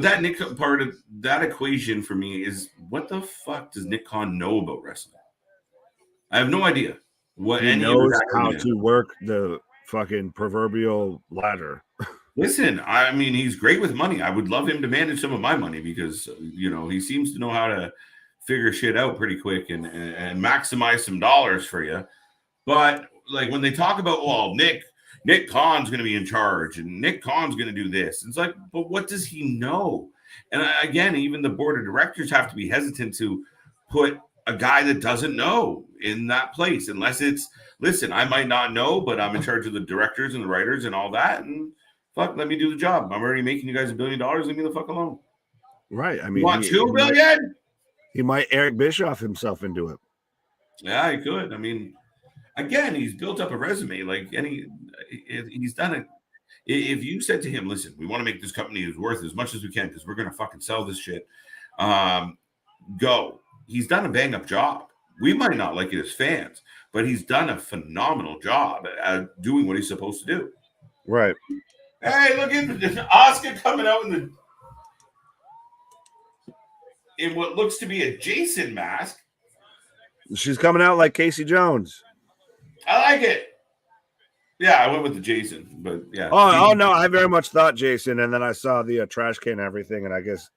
that Nick part of that equation for me is, what the fuck does Nick Khan know about wrestling? I have no idea what He knows how to work the fucking proverbial ladder. Listen, I mean, he's great with money. I would love him to manage some of my money because, he seems to know how to figure shit out pretty quick and maximize some dollars for you. But like when they talk about, well, Nick Khan's going to be in charge and Nick Khan's going to do this, it's like, but what does he know? And again, even the board of directors have to be hesitant to put a guy that doesn't know in that place, unless it's, listen, I might not know, but I'm in charge of the directors and the writers and all that, and fuck, let me do the job. I'm already making you guys $1 billion. Leave me the fuck alone. Right. I mean, you want $2 billion? He might Eric Bischoff himself into it. Yeah, he could. I mean, again, he's built up a resume. Like he's done it. If you said to him, listen, we want to make this company worth as much as we can because we're going to fucking sell this shit. Go. He's done a bang up job. We might not like it as fans, but he's done a phenomenal job at doing what he's supposed to do. Right. Hey, look at Asuka coming out in what looks to be a Jason mask. She's coming out like Casey Jones. I like it. Yeah, I went with the Jason, but yeah. Oh no, I very much thought Jason, and then I saw the trash can and everything, and I guess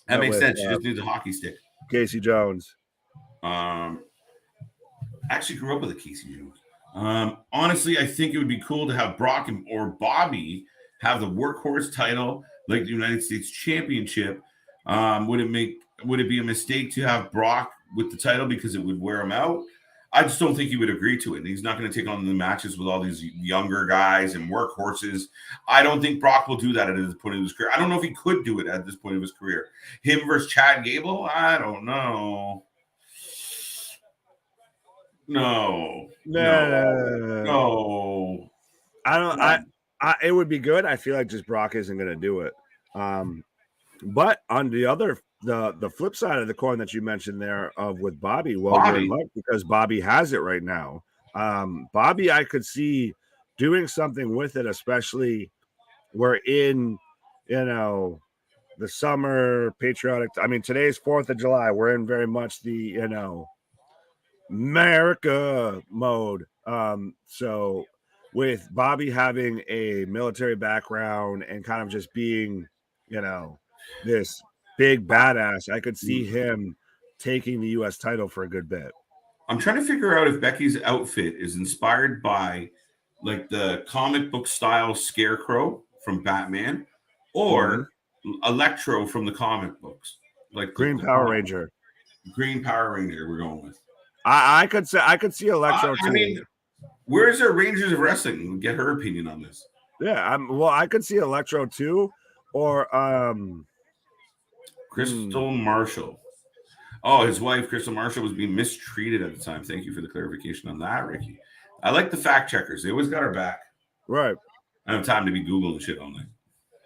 that makes sense. She just needs a hockey stick. Casey Jones. Actually grew up with a Casey Jones. Honestly, I think it would be cool to have Brock or Bobby have the workhorse title, like the United States Championship. Would it be a mistake to have Brock with the title because it would wear him out? I just don't think he would agree to it. He's not going to take on the matches with all these younger guys and workhorses. I don't think Brock will do that at this point of his career. I don't know if he could do it at this point of his career. Him versus Chad Gable? I don't know. No. I don't. It would be good. I feel like just Brock isn't going to do it. But on the flip side of the coin that you mentioned there with Bobby, you're in luck because Bobby has it right now. Bobby, I could see doing something with it, especially we're in, the summer patriotic. I mean, today's 4th of July. We're in very much the, America mode. So with Bobby having a military background and kind of just being, this big badass, I could see him taking the U.S. title for a good bit. I'm trying to figure out if Becky's outfit is inspired by like the comic book style Scarecrow from Batman or Electro from the comic books, like Green Power Ranger. Green Power Ranger. We're going with. I could see Electro too. I mean, where's our Rangers of Wrestling? Get her opinion on this. Yeah, I could see Electro too, or Crystal Marshall. Oh, his wife, Crystal Marshall, was being mistreated at the time. Thank you for the clarification on that, Ricky. I like the fact checkers. They always got our back. Right. I don't have time to be Googling shit all night.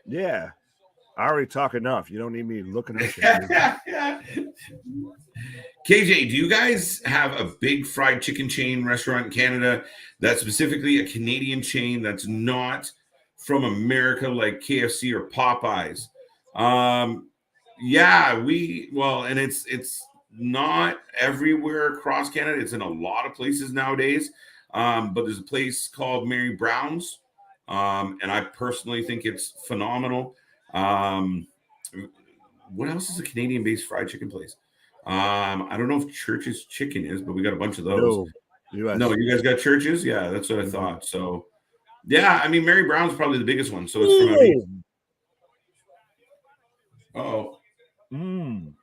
Yeah. I already talk enough. You don't need me looking at yeah. KJ, do you guys have a big fried chicken chain restaurant in Canada that's specifically a Canadian chain that's not from America like KFC or Popeyes? Yeah, and it's not everywhere across Canada. It's in a lot of places nowadays. But there's a place called Mary Brown's. And I personally think it's phenomenal. What else is a Canadian-based fried chicken place? I don't know if Church's Chicken is, but we got a bunch of those. No, you guys got Church's? Yeah, that's what I thought. So Yeah, I mean, Mary Brown's probably the biggest one. So it's from a. Oh. I'm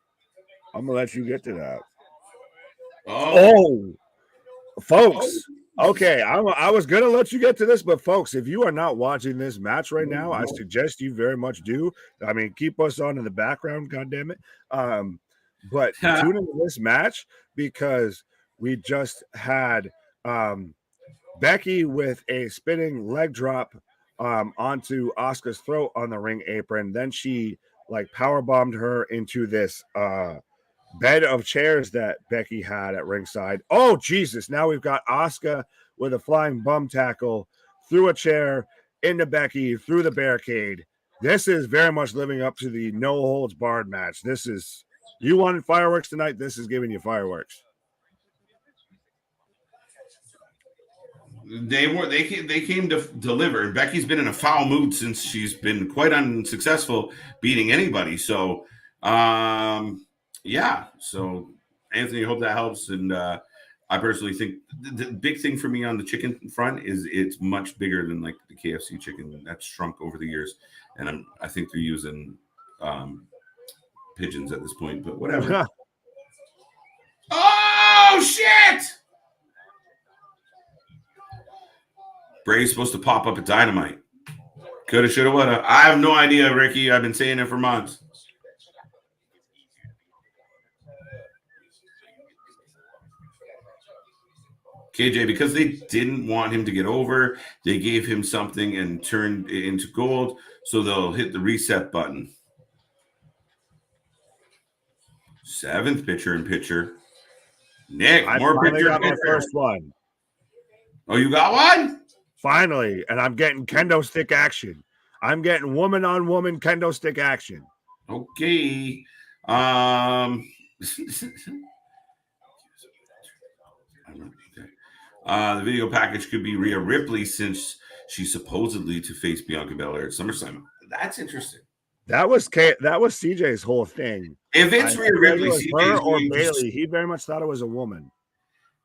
gonna let you get to that. Oh, folks. Okay, I was gonna let you get to this, but folks, if you are not watching this match right now, I suggest you very much do. I mean, keep us on in the background, goddammit. But tune into this match because we just had Becky with a spinning leg drop onto Asuka's throat on the ring apron. Then she like power bombed her into this bed of chairs that Becky had at ringside. Oh, Jesus. Now we've got Asuka with a flying bum tackle through a chair into Becky through the barricade. This is very much living up to the no holds barred match. This is, you wanted fireworks tonight. This is giving you fireworks. They came to deliver. Becky's been in a foul mood since she's been quite unsuccessful beating anybody. So, yeah. So, Anthony, I hope that helps. And I personally think the big thing for me on the chicken front is it's much bigger than like the KFC chicken that's shrunk over the years. And I think they're using pigeons at this point, but whatever. Oh, shit! Bray's supposed to pop up at Dynamite. Coulda, shoulda, woulda. I have no idea, Ricky. I've been saying it for months. KJ, because they didn't want him to get over, they gave him something and turned it into gold, so they'll hit the reset button. 7th picture-in-picture. Nick, more picture-in-picture. My first one. Oh, you got one? Finally, and I'm getting kendo stick action. I'm getting woman-on-woman kendo stick action. Okay. The video package could be Rhea Ripley since she's supposedly to face Bianca Belair at SummerSlam. That's interesting. That was CJ's whole thing. If it's Rhea Ripley, her or Bailey, he very much thought it was a woman.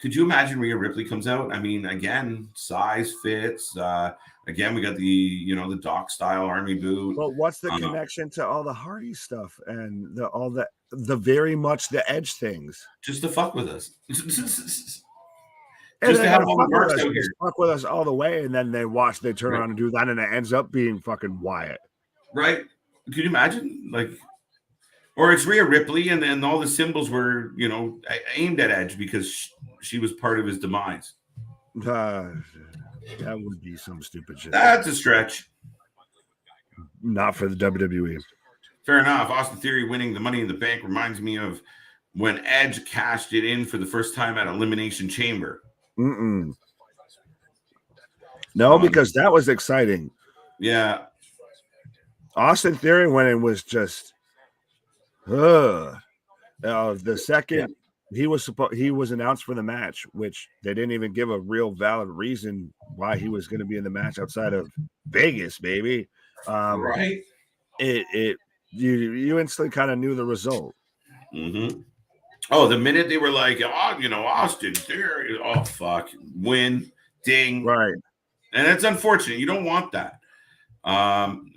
Could you imagine Rhea Ripley comes out? I mean, again, size fits. Again, we got the Doc style army boot. But what's the connection to all the Hardy stuff and the very much the Edge things? Just to fuck with us. Just to have all the marks out here. Fuck with us all the way, and then they turn around and do that, and it ends up being fucking Wyatt. Right? Could you imagine? Or it's Rhea Ripley, and then all the symbols were, aimed at Edge because she was part of his demise. That would be some stupid shit. That's a stretch. Not for the WWE. Fair enough. Austin Theory winning the Money in the Bank reminds me of when Edge cashed it in for the first time at Elimination Chamber. No, because that was exciting. Yeah. Austin Theory when it was just the second he was announced for the match, which they didn't even give a real valid reason why he was going to be in the match outside of Vegas, baby. Right. You instantly kind of knew the result. Mm-hmm. Oh, the minute they were like, Austin Theory, oh fuck, win, ding, right? And that's unfortunate. You don't want that.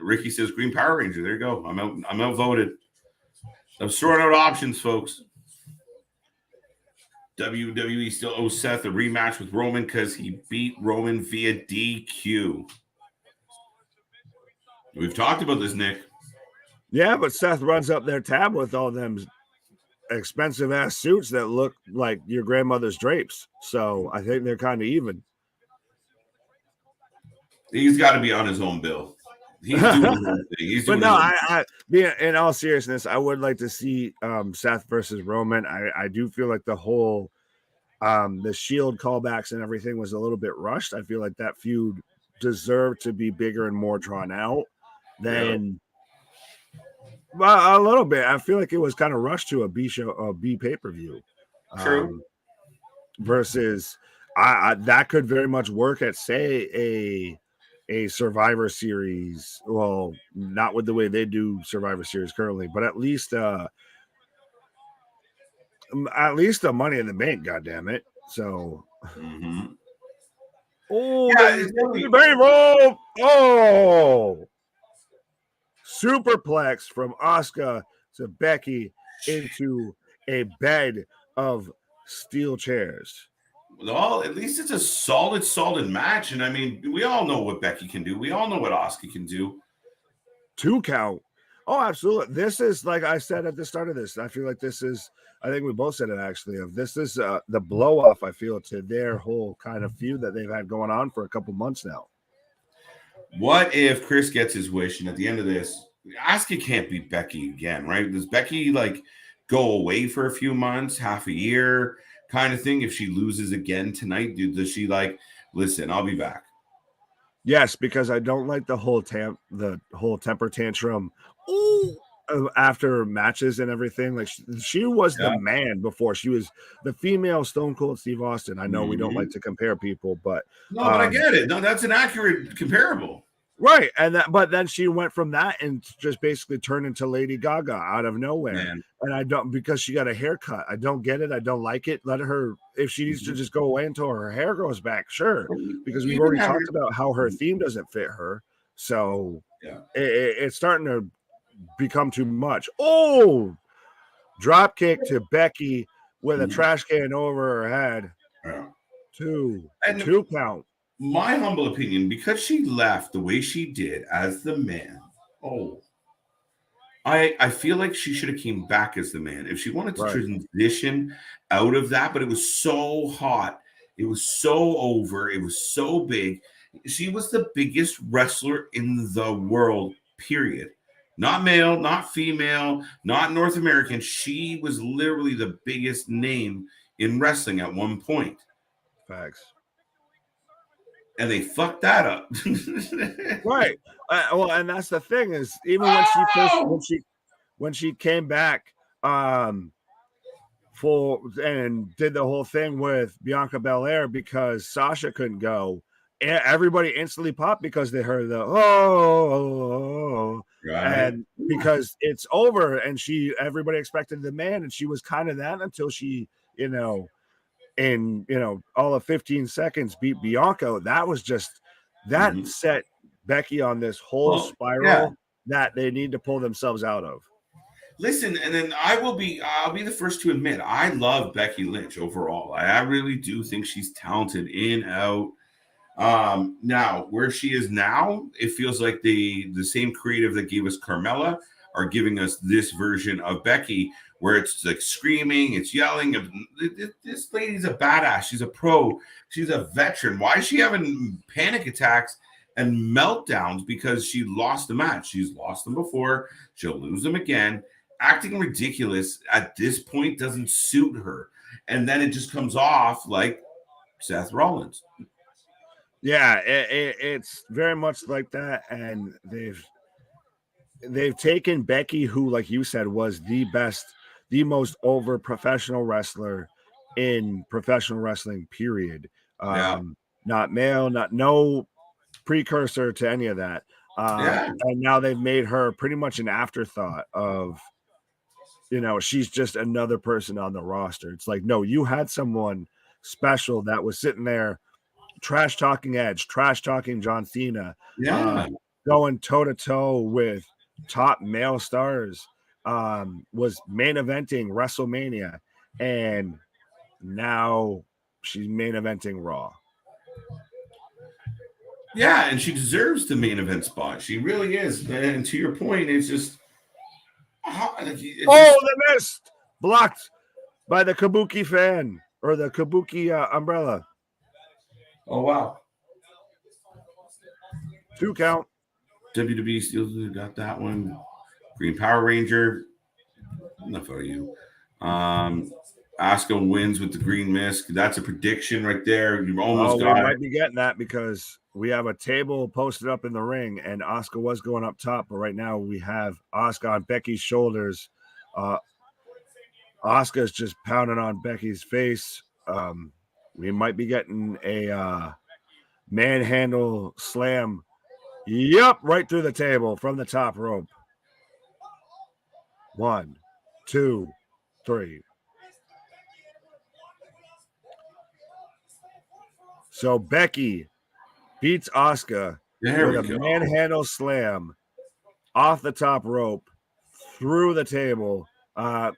Ricky says Green Power Ranger. There you go. I'm outvoted. I'm throwing out options, folks. WWE still owes Seth a rematch with Roman because he beat Roman via DQ. We've talked about this, Nick. Yeah, but Seth runs up their tab with all them expensive ass suits that look like your grandmother's drapes. So I think they're kind of even. He's got to be on his own bill. He's doing his own thing. But no, in all seriousness, I would like to see Seth versus Roman. I do feel like the whole the Shield callbacks and everything was a little bit rushed. I feel like that feud deserved to be bigger and more drawn out than a little bit. I feel like it was kind of rushed to a B pay-per-view. True. Versus that could very much work at, say, a Survivor Series. Well, not with the way they do Survivor Series currently, but at least a Money in the Bank, goddammit. So Oh, Yeah, the it's really- very roll. Oh, superplex from Asuka to Becky into a bed of steel chairs. Well, at least it's a solid match. And I mean, we all know what Becky can do. We all know what Asuka can do. 2 count. Oh, absolutely. This is, like I said at the start of this, I feel like this is, I think we both said it actually, of this is the blow off, I feel, to their whole kind of feud that they've had going on for a couple months now. What if Chris gets his wish, and at the end of this, Asuka can't beat Becky again, right? Does Becky like go away for a few months, half a year kind of thing? If she loses again tonight, does she like, listen, I'll be back? Yes, because I don't like the whole temper tantrum. Ooh, after matches and everything. Like she was the man before. She was the female Stone Cold Steve Austin. I know we don't like to compare people, but no, but I get it. No, that's an accurate comparable. Right. But then she went from that and just basically turned into Lady Gaga out of nowhere. Man. And I don't, because she got a haircut. I don't get it. I don't like it. Let her, if she needs to just go away until her hair grows back, sure. Because we've already talked about how her theme doesn't fit her. So it's starting to become too much. Oh, drop kick to Becky with a trash can over her head. Yeah. Two count. My humble opinion, because she left the way she did as the man, I feel like she should have came back as the man. If she wanted to transition out of that, but it was so hot. It was so over. It was so big. She was the biggest wrestler in the world, period. Not male, not female, not North American. She was literally the biggest name in wrestling at one point. Facts. And they fucked that up. Right. Well, and that's the thing is, even when she came back full and did the whole thing with Bianca Belair because Sasha couldn't go, everybody instantly popped because they heard the and because it's over, and everybody expected the man, and she was kind of that until she, in all of 15 seconds beat Bianca. That was just set Becky on this whole spiral that they need to pull themselves out of. Listen, and then I'll be the first to admit I love Becky Lynch overall. I really do think she's talented in, out. Now where she is now, it feels like the same creative that gave us Carmella are giving us this version of Becky, where it's like screaming, it's yelling. This lady's a badass. She's a pro. She's a veteran. Why is she having panic attacks and meltdowns? Because she lost the match. She's lost them before. She'll lose them again. Acting ridiculous at this point doesn't suit her. And then it just comes off like Seth Rollins. Yeah, it's very much like that. And they've taken Becky, who, like you said, was the most over professional wrestler in professional wrestling, period. Not male, no precursor to any of that. And now they've made her pretty much an afterthought of, she's just another person on the roster. It's like, no, you had someone special that was sitting there trash talking Edge, trash talking John Cena, going toe to toe with top male stars, was main eventing WrestleMania, and now she's main eventing Raw. Yeah, and she deserves the main event spot. She really is. And to your point, it's just the mist blocked by the Kabuki fan or the Kabuki umbrella. Oh wow. 2 count. WWE still got that one. Green Power Ranger. Enough of you. Asuka wins with the green mist. That's a prediction right there. You almost got we might be getting that because we have a table posted up in the ring, and Asuka was going up top, but right now we have Asuka on Becky's shoulders. Asuka's just pounding on Becky's face. We might be getting a manhandle slam. Yep, right through the table from the top rope. 1, 2, 3. So Becky beats Asuka There with we a go. manhandle slam off the top rope through the table.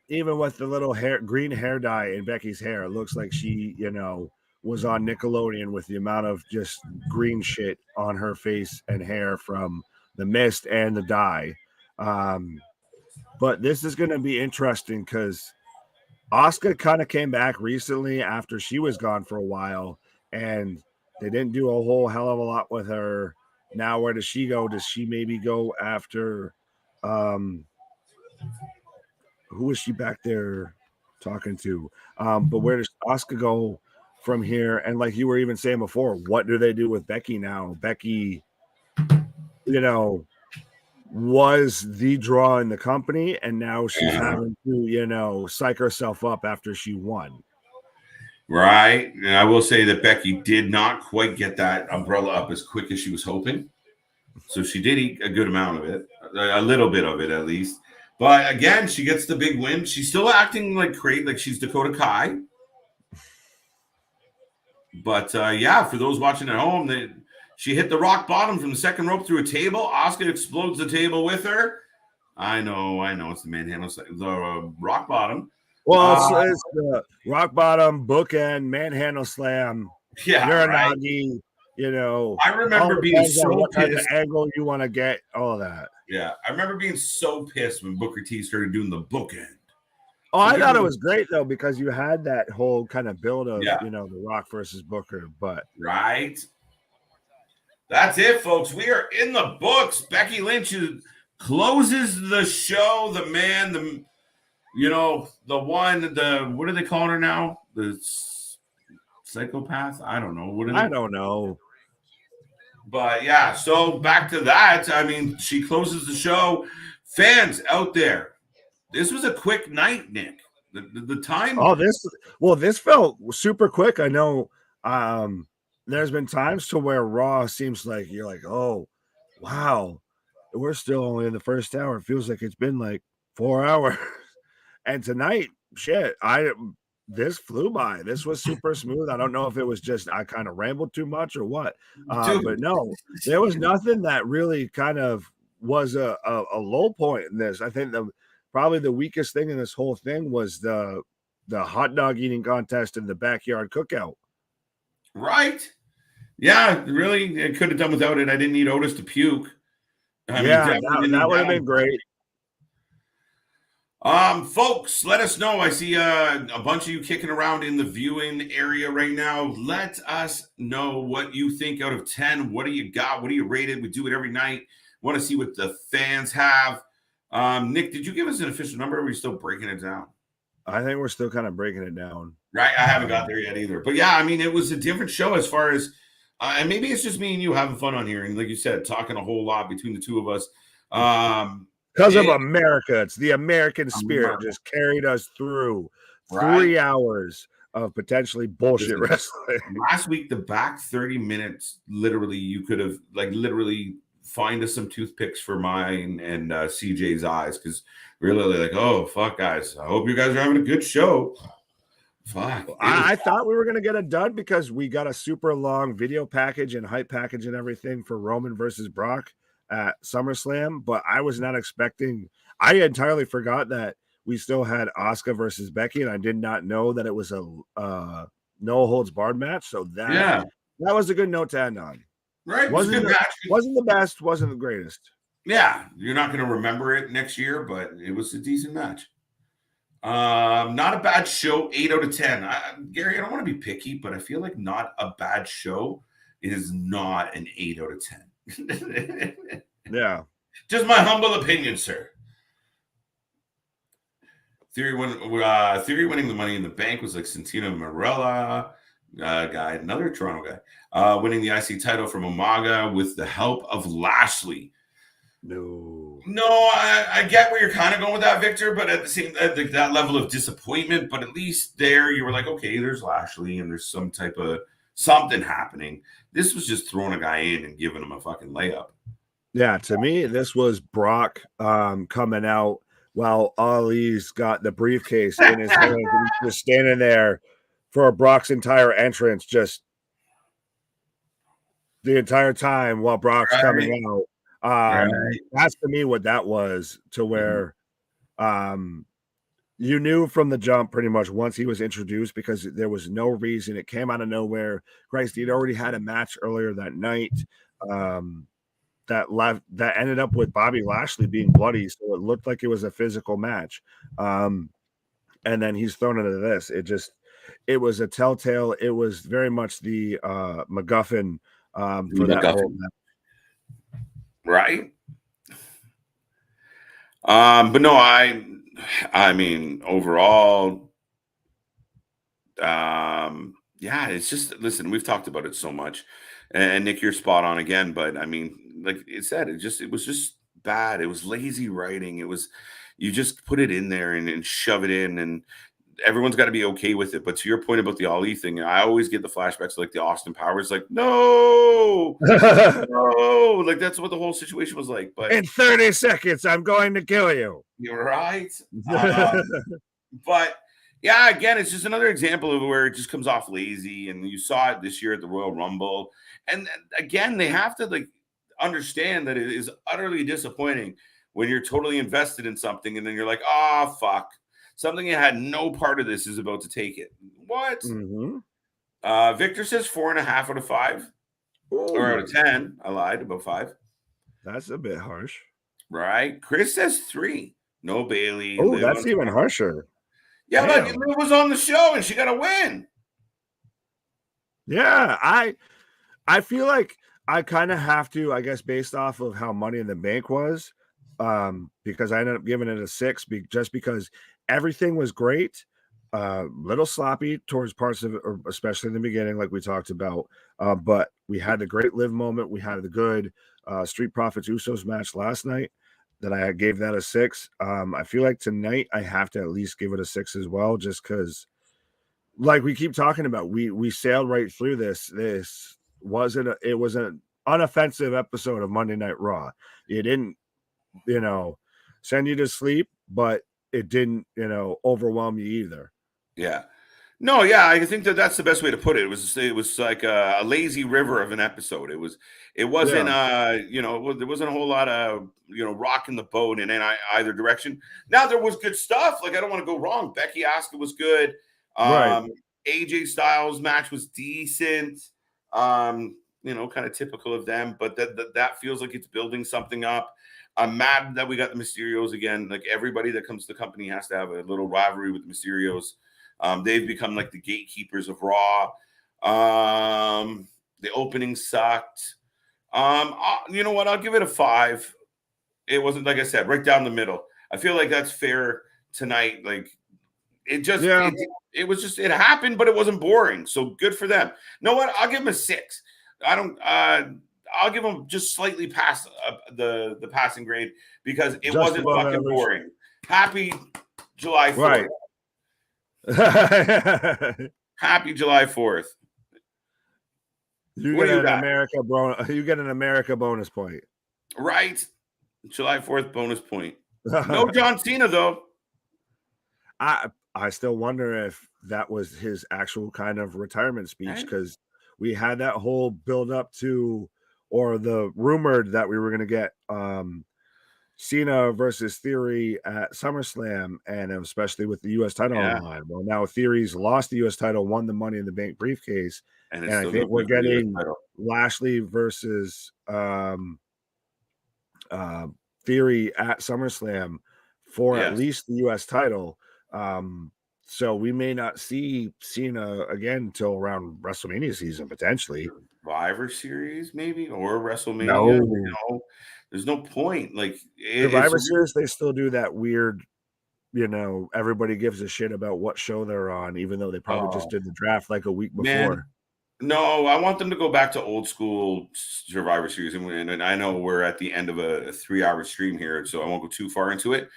Even with the little green hair dye in Becky's hair, it looks like she, was on Nickelodeon with the amount of just green shit on her face and hair from the mist and the dye. But this is going to be interesting because Asuka kind of came back recently after she was gone for a while, and they didn't do a whole hell of a lot with her. Now, where does she go? Does she maybe go after who is she back there talking to? But where does Asuka go from here? And like you were even saying before, what do they do with Becky now? Becky, was the draw in the company, and now she's having to, psych herself up after she won. Right. And I will say that Becky did not quite get that umbrella up as quick as she was hoping. So she did eat a good amount of it, a little bit of it at least. But again, she gets the big win. She's still acting like she's Dakota Kai. But yeah, for those watching at home, she hit the rock bottom from the second rope through a table. Asuka explodes the table with her. I know. It's the manhandle, the rock bottom. Well, it's the rock bottom, bookend, manhandle slam, Uranagi, right. I remember being so pissed. The angle you want to get, all of that. Yeah, I remember being so pissed when Booker T started doing the bookend. Oh, I thought it was great, though, because you had that whole kind of build of, The Rock versus Booker. But right. That's it, folks. We are in the books. Becky Lynch closes the show. The man, what are they calling her now? The psychopath? I don't know. I don't know. But yeah, so back to that. I mean, she closes the show. Fans out there, this was a quick night, Nick. The time. Oh, this felt super quick. I know. There's been times to where Raw seems like you're like, oh, wow, we're still only in the first hour. It feels like it's been like 4 hours. And tonight, shit, this flew by. This was super smooth. I don't know if it was just I kind of rambled too much or what. But no, there was nothing that really kind of was a low point in this. I think probably the weakest thing in this whole thing was the hot dog eating contest in the backyard cookout. Right. Yeah, really, I could have done without it. I didn't need Otis to puke. That would have been great. Folks, let us know. I see a bunch of you kicking around in the viewing area right now. Let us know what you think out of 10. What do you got? What do you rate it? We do it every night. Want to see what the fans have. Nick, did you give us an official number, or are we still breaking it down? I think we're still kind of breaking it down. Right. I haven't got there yet either. But yeah, I mean, it was a different show as far as, and maybe it's just me and you having fun on here. And like you said, talking a whole lot between the two of us. Because of America. It's the American spirit just carried us through 3 hours of potentially bullshit wrestling. Last week, the back 30 minutes, literally, you could have find us some toothpicks for mine and CJ's eyes, because really like, oh, fuck, guys. I hope you guys are having a good show. Fuck. I thought we were going to get a dud because we got a super long video package and hype package and everything for Roman versus Brock at SummerSlam, but I was not expecting. I entirely forgot that we still had Asuka versus Becky, and I did not know that it was a no holds barred match. So that was a good note to end on. Right, wasn't the best, wasn't the greatest. Yeah, you're not going to remember it next year, but it was a decent match. Not a bad show. 8 out of 10. Gary, I don't want to be picky, but I feel like not a bad show is not an 8 out of 10. Yeah. Just my humble opinion, sir. Theory winning the Money in the Bank was like Santino Marella guy, another Toronto guy, winning the IC title from Umaga with the help of Lashley. No, I get where you're kind of going with that, Victor, but at the same that level of disappointment, but at least there you were like, okay, there's Lashley and there's some type of something happening. This was just throwing a guy in and giving him a fucking layup. Yeah, to me, this was Brock coming out while Ali's got the briefcase in his hand, and he's just standing there for Brock's entire entrance, just the entire time while Brock's coming out. Right. That's to me what that was, to where you knew from the jump pretty much once he was introduced, because there was no reason. It came out of nowhere. Christ, he'd already had a match earlier that night that ended up with Bobby Lashley being bloody, so it looked like it was a physical match. And then he's thrown into this. It was a telltale. It was very much the MacGuffin for that whole match. Right. But no, I mean, overall, yeah, it's just, listen, we've talked about it so much, and Nick, you're spot on again. But I mean, like it said, it was just bad. It was lazy writing. You just put it in there and shove it in, and everyone's got to be okay with it. But to your point about the Ali thing, I always get the flashbacks like the Austin Powers, like, no, no, like that's what the whole situation was like. But in 30 seconds, I'm going to kill you. You're right. But yeah, again, it's just another example of where it just comes off lazy. And you saw it this year at the Royal Rumble. And again, they have to like understand that it is utterly disappointing when you're totally invested in something and then you're like, oh, fuck. Something that had no part of this is about to take it. What? Victor says 4.5 out of 5. Ooh. Or out of 10. I lied, about 5. That's a bit harsh. Right. Chris says 3. No Bailey. Oh, that's even harsher. Yeah, but Liv was on the show and she got a win. Yeah, I feel like I kind of have to, I guess, based off of how Money in the Bank was, because I ended up giving it a 6 just because everything was great. Little sloppy towards parts of it, especially in the beginning, like we talked about. But we had the great Liv moment. We had the good Street Profits Usos match last night that I gave that a 6. I feel like tonight I have to at least give it a 6 as well, just because, like we keep talking about, we sailed right through this. This wasn't it was an unoffensive episode of Monday Night Raw. It didn't, send you to sleep, but it didn't, overwhelm you either. Yeah. No, yeah, I think that's the best way to put it. It was like a lazy river of an episode. It wasn't there wasn't a whole lot of rocking the boat in either direction. Now there was good stuff. Like I don't want to go wrong. Becky Asuka was good. Right. AJ Styles match was decent. Kind of typical of them, but that feels like it's building something up. I'm mad that we got the Mysterios again. Like everybody that comes to the company has to have a little rivalry with the Mysterios. They've become like the gatekeepers of Raw. The opening sucked. You know what? I'll give it a 5. It wasn't, like I said, right down the middle. I feel like that's fair tonight. Like it just, it was just, it happened, but it wasn't boring. So good for them. You know what? I'll give them a 6. I'll give them just slightly past the passing grade because it wasn't fucking boring. Happy July 4th. Right. Happy July 4th. You get an America bonus point. Right. July 4th bonus point. No John Cena though. I still wonder if that was his actual kind of retirement speech, because we had that whole build up to, or the rumored that we were going to get Cena versus Theory at SummerSlam, and especially with the U.S. title on the line. Well, now Theory's lost the U.S. title, won the Money in the Bank briefcase, and I think we're getting Lashley versus Theory at SummerSlam for at least the U.S. title. So we may not see Cena again until around WrestleMania season, potentially. Survivor Series, maybe, or WrestleMania. No. There's no point. Like Survivor Series, they still do that weird, everybody gives a shit about what show they're on, even though they probably just did the draft like a week before. Man, no, I want them to go back to old school Survivor Series. And I know we're at the end of a 3-hour stream here, so I won't go too far into it.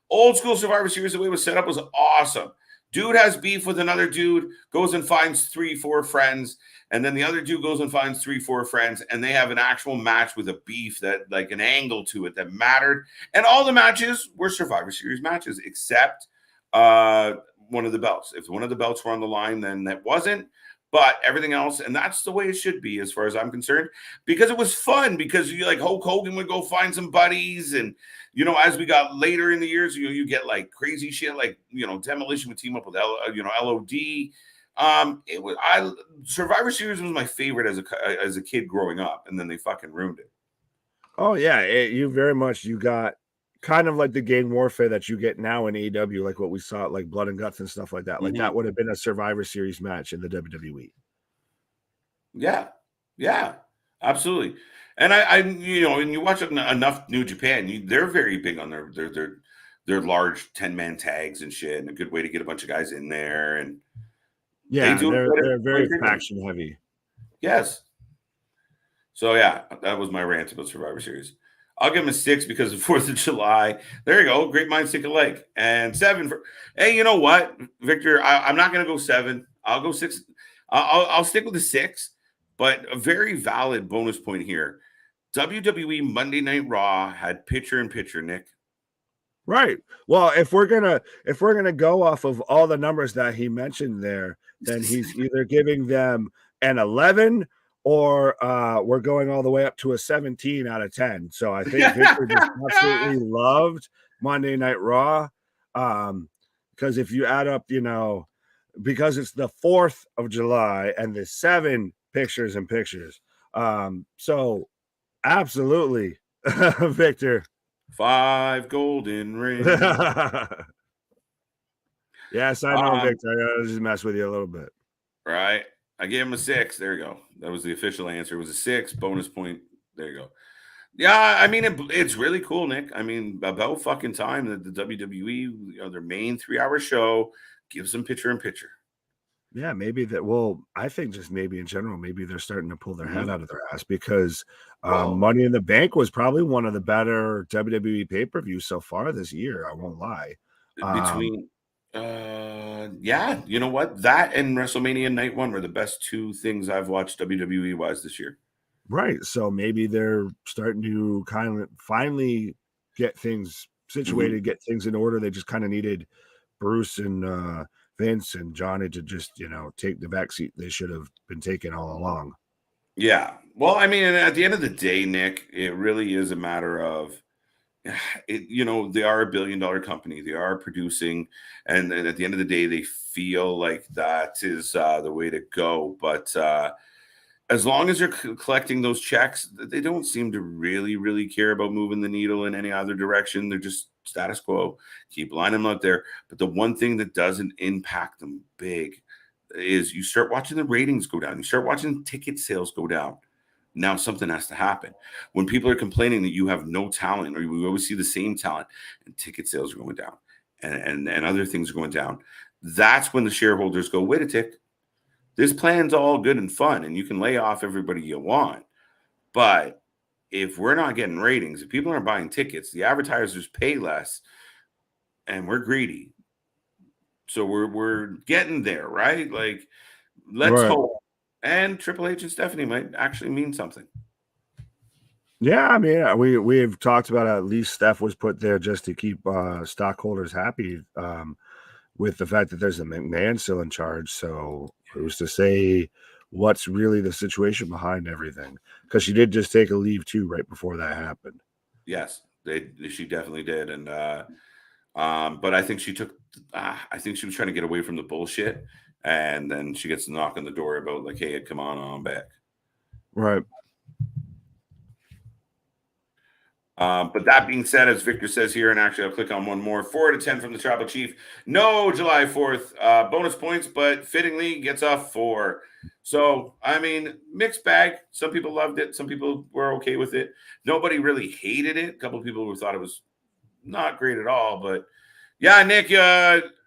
Old school Survivor Series, the way it was set up was awesome. Dude has beef with another dude, goes and finds 3-4 friends, and then the other dude goes and finds 3-4 friends, and they have an actual match with a beef that, like, an angle to it that mattered. And all the matches were Survivor Series matches, except one of the belts. If one of the belts were on the line, then that wasn't. But everything else, and that's the way it should be as far as I'm concerned, because it was fun, because you like Hulk Hogan would go find some buddies, and as we got later in the years, you get like crazy shit, like Demolition would team up with LOD. Survivor Series was my favorite as a kid growing up, and then they fucking ruined it. Oh yeah, you got kind of like the gang warfare that you get now in AEW, like what we saw at like Blood and Guts and stuff like that. Like that would have been a Survivor Series match in the WWE. Yeah, absolutely. And and you watch enough New Japan, they're very big on their large 10-man tags and shit, and a good way to get a bunch of guys in there. And yeah, they're very faction heavy. Yes. So yeah, that was my rant about Survivor Series. I'll give him a 6 because of 4th of July. There you go. Great minds think alike. And 7 for, hey, you know what, Victor? I'm not going to go 7. I'll go 6. I'll stick with the 6, but a very valid bonus point here. WWE Monday Night Raw had picture-in-picture, Nick. Right. Well, if we're gonna go off of all the numbers that he mentioned there, then he's either giving them an 11 or we're going all the way up to a 17 out of 10. So I think Victor just absolutely loved Monday Night Raw. Because if you add up, because it's the 4th of July and the 7 pictures in pictures. So absolutely, Victor. 5 golden rings. Yes, I know, Victor. I gotta just mess with you a little bit. Right. I gave him a 6. There you go. That was the official answer. It was a 6 bonus point. There you go. Yeah, I mean, it's really cool, Nick. I mean, about fucking time that the WWE, their main 3-hour show, gives them picture-in-picture. Yeah, maybe that. Well, I think just maybe in general, maybe they're starting to pull their head out of their ass because Money in the Bank was probably one of the better WWE pay-per-views so far this year. I won't lie. Yeah, you know what? That and WrestleMania Night 1 were the best 2 things I've watched WWE-wise this year. Right. So maybe they're starting to kind of finally get things situated, get things in order. They just kind of needed Bruce and Vince and Johnny to just, take the backseat they should have been taking all along. Yeah. Well, I mean, at the end of the day, Nick, it really is a matter of, they are $1 billion company. They are producing. And at the end of the day, they feel like that is the way to go. But as long as they're collecting those checks, they don't seem to really, really care about moving the needle in any other direction. They're just status quo, keep lining them out there. But the one thing that doesn't impact them big is you start watching the ratings go down. You start watching ticket sales go down. Now something has to happen. When people are complaining that you have no talent, or we always see the same talent, and ticket sales are going down, and other things are going down, that's when the shareholders go, wait a tick. This plan's all good and fun, and you can lay off everybody you want. But if we're not getting ratings, if people aren't buying tickets, the advertisers pay less, and we're greedy. So we're getting there, right? Like, let's hope. And Triple H and Stephanie might actually mean something. Yeah, I mean, we've talked about at least Steph was put there just to keep stockholders happy with the fact that there's a McMahon still in charge. So it was to say what's really the situation behind everything, because she did just take a leave too right before that happened. Yes, she definitely did, and but I think she took. I think she was trying to get away from the bullshit. And then she gets a knock on the door about like, hey, come on back. Right. But that being said, as Victor says here, and actually I'll click on one more, 4 out of 10 from the Tribal Chief. No July 4th bonus points, but fittingly gets off 4. So, I mean, mixed bag. Some people loved it. Some people were okay with it. Nobody really hated it. A couple of people who thought it was not great at all. But yeah, Nick,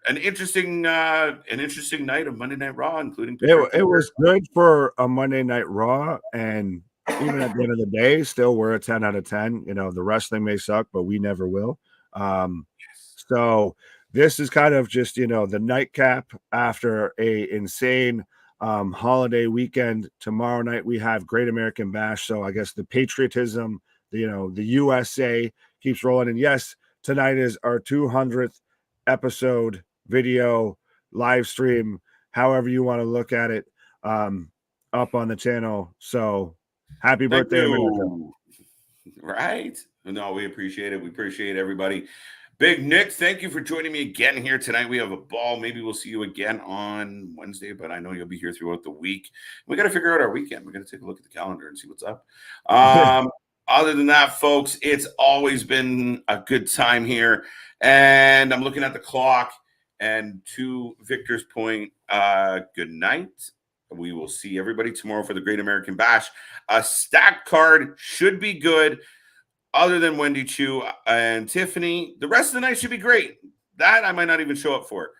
an interesting night of Monday Night Raw, including it was good for a Monday Night Raw, and even at the end of the day, still we're a 10 out of 10. The wrestling may suck, but we never will. So this is kind of just the nightcap after a insane holiday weekend. Tomorrow night we have Great American Bash, so I guess the patriotism, the USA keeps rolling. And yes, tonight is our 200th episode video live stream, however you want to look at it. up on the channel. So happy Thank birthday, America. you. Right? No, we appreciate it. We appreciate everybody. Big Nick, thank you for joining me again here tonight. We have a ball. Maybe we'll see you again on Wednesday, but I know you'll be here throughout the week. We got to figure out our weekend. We got to take a look at the calendar and see what's up. Other than that, folks, it's always been a good time here. And I'm looking at the clock, and to Victor's point, good night. We will see everybody tomorrow for the Great American Bash. A stacked card should be good. Other than Wendy Chu and Tiffany, the rest of the night should be great. That I might not even show up for.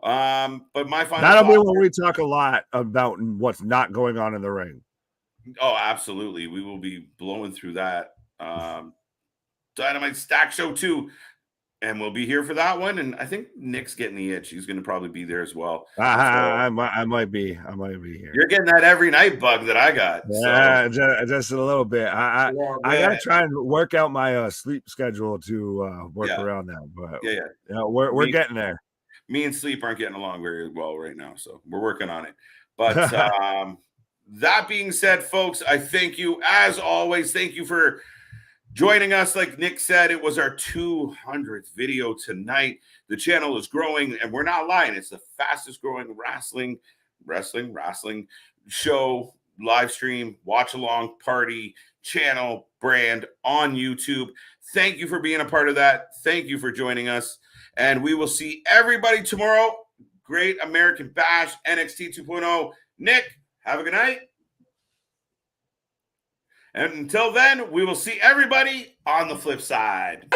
But my final that'll be when we talk a lot about what's not going on in the ring. Oh, absolutely. We will be blowing through that. Dynamite Stack Show 2. And we'll be here for that one. And I think Nick's getting the itch. He's going to probably be there as well. I might be here. You're getting that every night bug that I got. Yeah, so. just a little bit. I got to try and work out my sleep schedule to work around that. But yeah. You know, we're getting there. Me and sleep aren't getting along very well right now. So we're working on it. But that being said, folks, I thank you. As always, thank you for joining us. Like Nick said, it was our 200th video tonight. The channel is growing, and we're not lying. It's the fastest growing wrestling show, live stream, watch along, party, channel, brand on YouTube. Thank you for being a part of that. Thank you for joining us. And we will see everybody tomorrow. Great American Bash, NXT 2.0. Nick, have a good night. And until then, we will see everybody on the flip side.